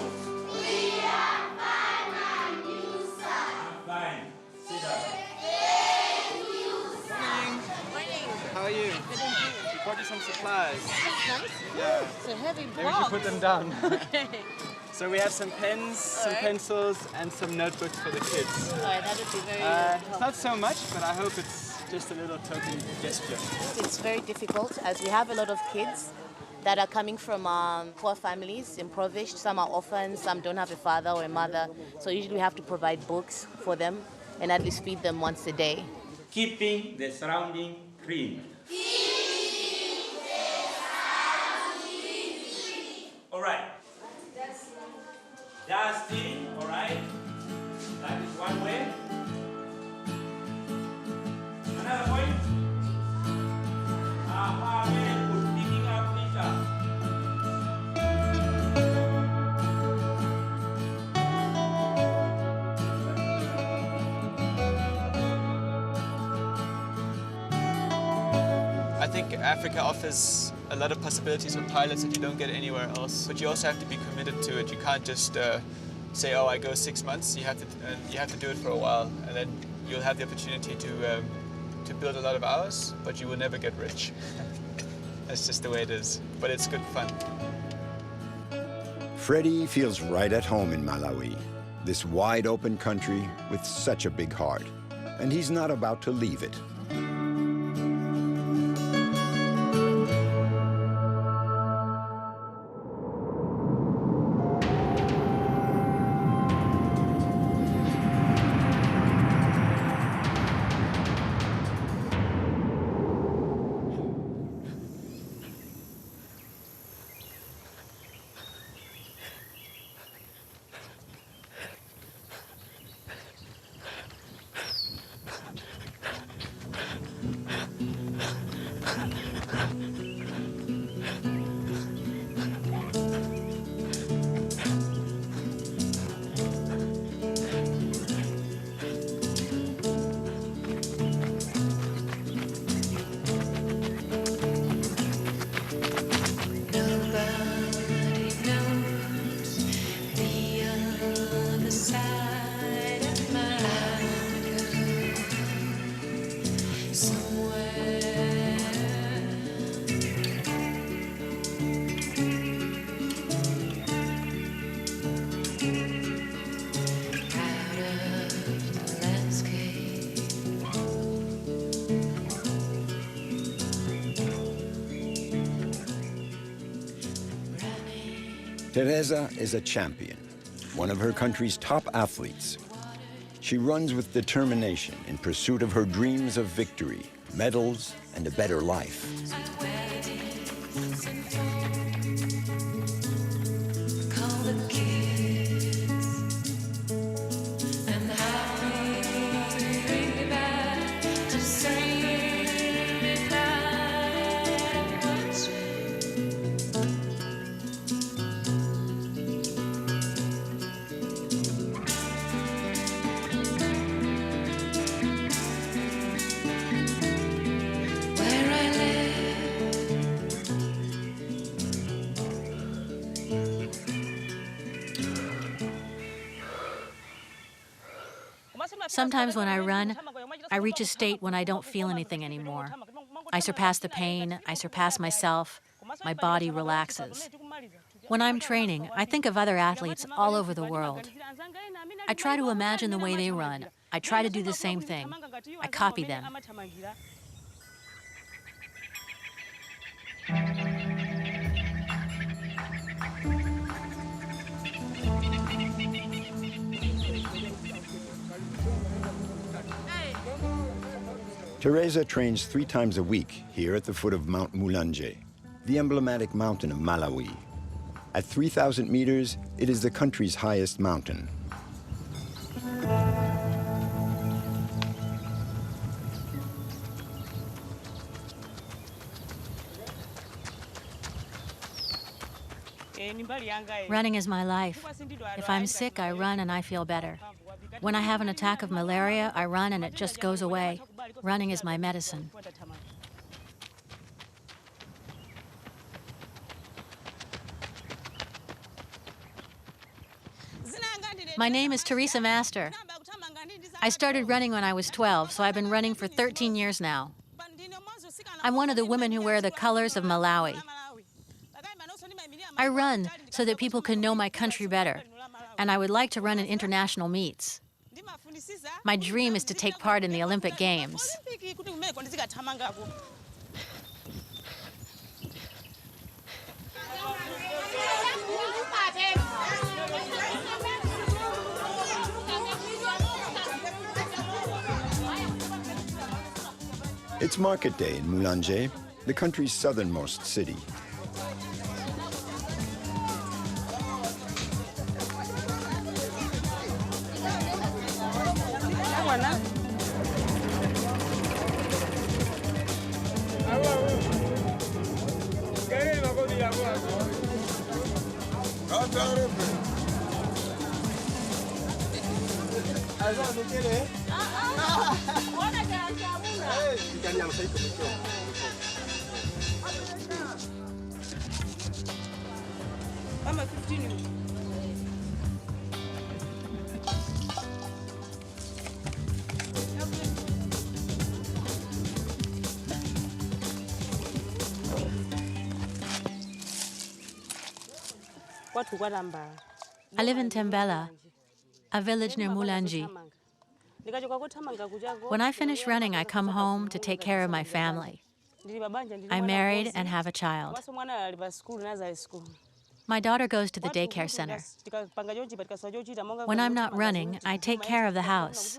We are fine and you, sir. I'm fine. Sit down. How are you? We brought you some supplies. That's nice. Yeah. It's a heavy box. Maybe we should put them down. Okay. So we have some pens, some pencils, and some notebooks for the kids. All right, that would be very It's not so much, but I hope it's just a little token gesture. It's very difficult as we have a lot of kids that are coming from poor families, impoverished. Some are orphans, some don't have a father or a mother. So usually we have to provide books for them and at least feed them once a day. Keeping the surrounding clean. All right. Dusty, all right. That is one way. Another point. think Africa offers a lot of possibilities for pilots that you don't get anywhere else. But you also have to be committed to it. You can't just say, "Oh, I go 6 months." You have to do it for a while, and then you'll have the opportunity to build a lot of hours, but you will never get rich. That's just the way it is. But it's good fun. Freddie feels right at home in Malawi, this wide-open country with such a big heart. And he's not about to leave it. Teresa is a champion, one of her country's top athletes. She runs with determination in pursuit of her dreams of victory, medals, and a better life. Sometimes when I run, I reach a state when I don't feel anything anymore. I surpass the pain, I surpass myself, my body relaxes. When I'm training, I think of other athletes all over the world. I try to imagine the way they run. I try to do the same thing. I copy them. Teresa trains 3 times a week here at the foot of Mount Mulanje, the emblematic mountain of Malawi. At 3,000 meters, it is the country's highest mountain. Running is my life. If I'm sick, I run and I feel better. When I have an attack of malaria, I run and it just goes away. Running is my medicine. My name is Teresa Master. I started running when I was 12, so I've been running for 13 years now. I'm one of the women who wear the colors of Malawi. I run so that people can know my country better, and I would like to run in international meets. My dream is to take part in the Olympic Games. It's market day in Mulanje, the country's southernmost city. I live in Tembela, a village near Mulanji. When I finish running, I come home to take care of my family. I'm married and have a child. My daughter goes to the daycare center. When I'm not running, I take care of the house.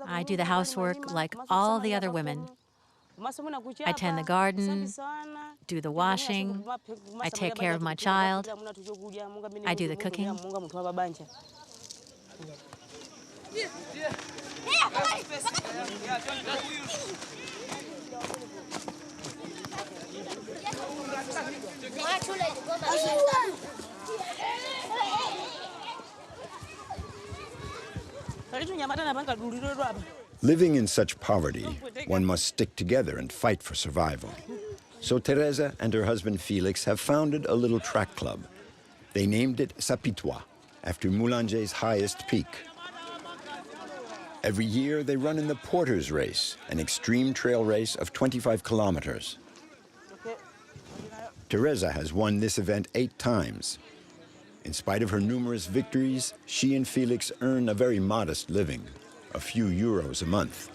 I do the housework like all the other women. I tend the garden, do the washing, I take care of my child, I do the cooking. Living in such poverty, one must stick together and fight for survival. So Teresa and her husband Felix have founded a little track club. They named it Sapitwa, after Moulange's highest peak. Every year, they run in the Porter's Race, an extreme trail race of 25 kilometers. Teresa has won this event 8 times. In spite of her numerous victories, she and Felix earn a very modest living, a few euros a month.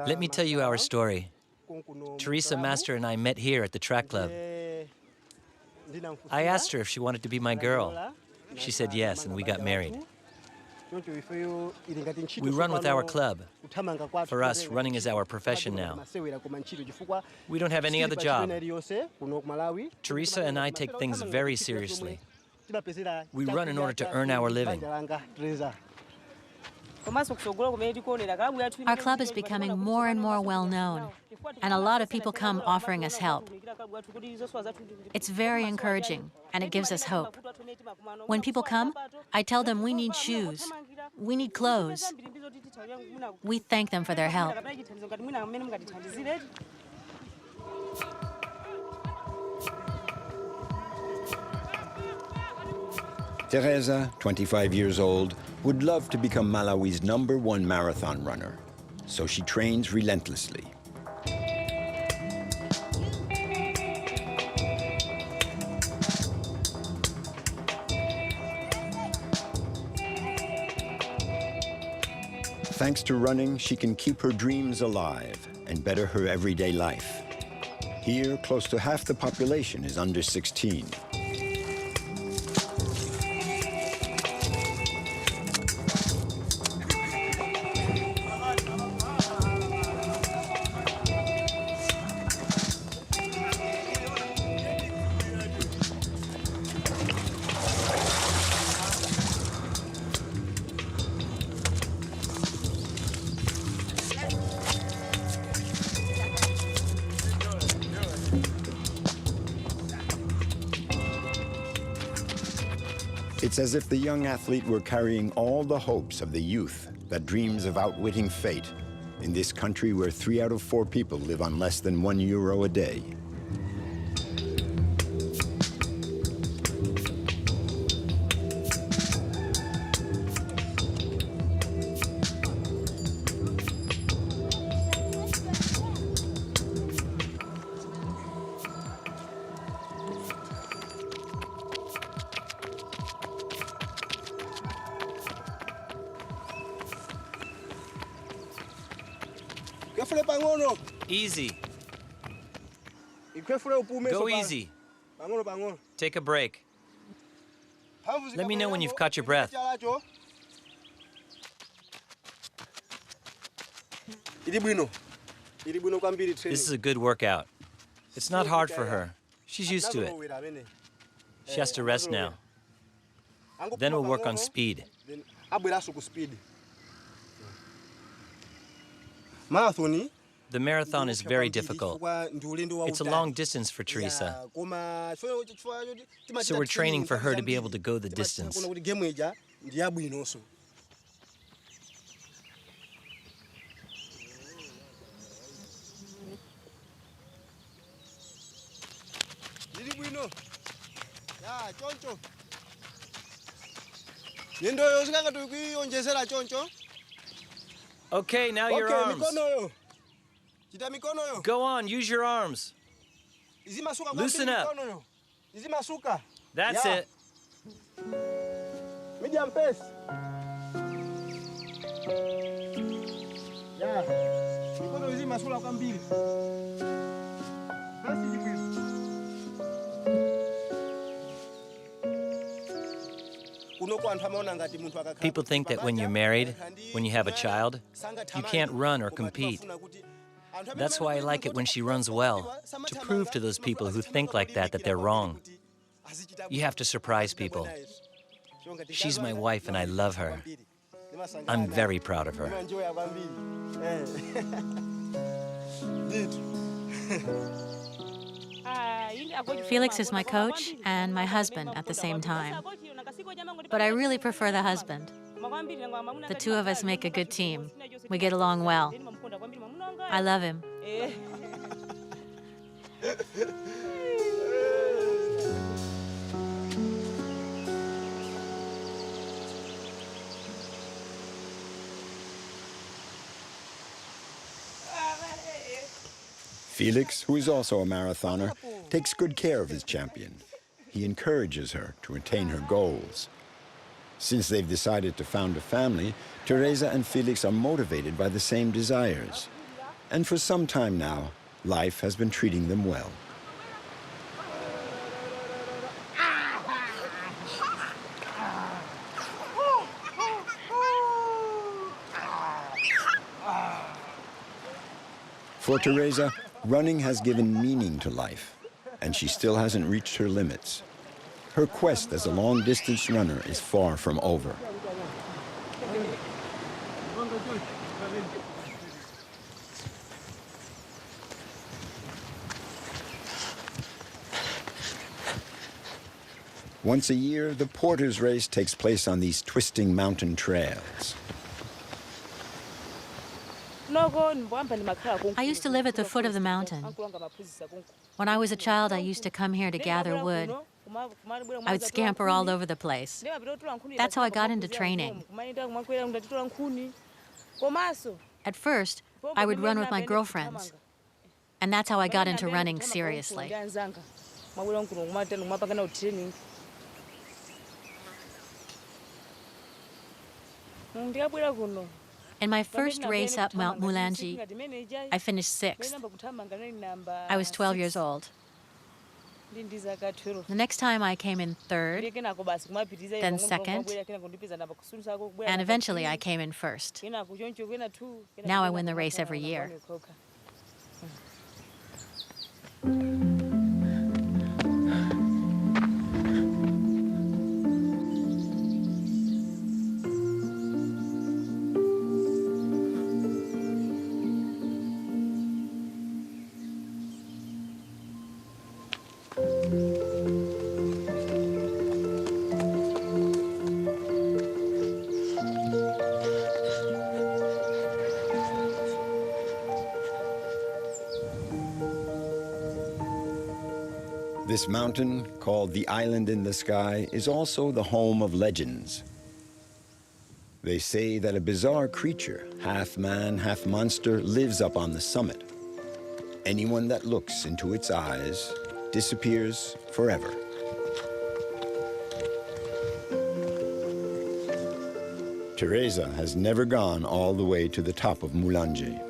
Let me tell you our story. Teresa Master and I met here at the track club. I asked her if she wanted to be my girl. She said yes, and we got married. We run with our club. For us, running is our profession now. We don't have any other job. Teresa and I take things very seriously. We run in order to earn our living. Our club is becoming more and more well-known, and a lot of people come offering us help. It's very encouraging, and it gives us hope. When people come, I tell them we need shoes, we need clothes. We thank them for their help. Teresa, 25 years old, would love to become Malawi's #1 marathon runner, so she trains relentlessly. Thanks to running, she can keep her dreams alive and better her everyday life. Here, close to half the population is under 16. It's as if the young athlete were carrying all the hopes of the youth that dreams of outwitting fate in this country where 3 out of 4 people live on less than €1 a day. Easy. Go easy. Take a break. Let me know when you've caught your breath. This is a good workout. It's not hard for her. She's used to it. She has to rest now. Then we'll work on speed. The marathon is very difficult. It's a long distance for Teresa. So we're training for her to be able to go the distance. Okay, now your arms. Go on, use your arms. Loosen up. That's it. Medium pace. Yeah. Mikono izima sula kwa mbili. Basi jipili. People think that when you're married, when you have a child, you can't run or compete. That's why I like it when she runs well, to prove to those people who think like that they're wrong. You have to surprise people. She's my wife and I love her. I'm very proud of her. Felix is my coach and my husband at the same time. But I really prefer the husband. The two of us make a good team. We get along well. I love him. Felix, who is also a marathoner, takes good care of his champion. He encourages her to attain her goals. Since they've decided to found a family, Teresa and Felix are motivated by the same desires. And for some time now, life has been treating them well. For Teresa, running has given meaning to life, and she still hasn't reached her limits. Her quest as a long-distance runner is far from over. Once a year, the Porter's Race takes place on these twisting mountain trails. I used to live at the foot of the mountain. When I was a child, I used to come here to gather wood. I would scamper all over the place. That's how I got into training. At first, I would run with my girlfriends. And that's how I got into running seriously. In my first race up Mount Mulanje, I finished 6th. I was 12 years old. The next time I came in 3rd, then 2nd, and eventually I came in 1st. Now I win the race every year. This mountain, called the Island in the Sky, is also the home of legends. They say that a bizarre creature, half man, half monster, lives up on the summit. Anyone that looks into its eyes disappears forever. Teresa has never gone all the way to the top of Mulanje.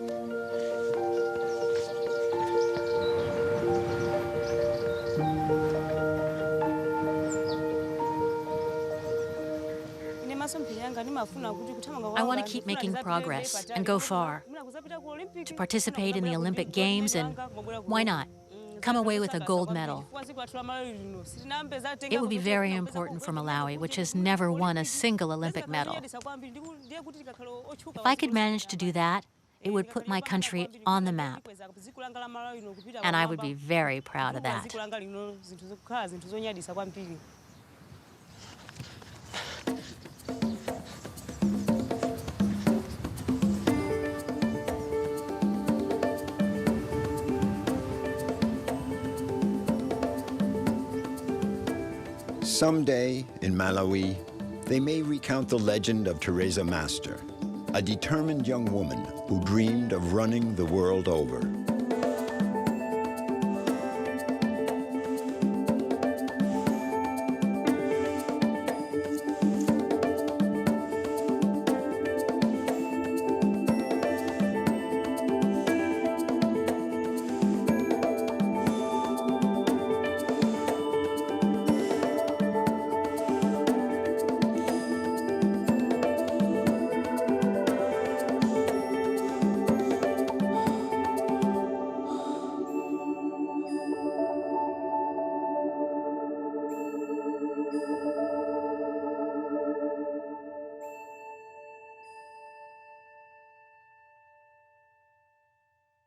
I want to keep making progress and go far, to participate in the Olympic Games and, why not, come away with a gold medal. It would be very important for Malawi, which has never won a single Olympic medal. If I could manage to do that, it would put my country on the map. And I would be very proud of that. Someday, in Malawi, they may recount the legend of Teresa Master, a determined young woman who dreamed of running the world over.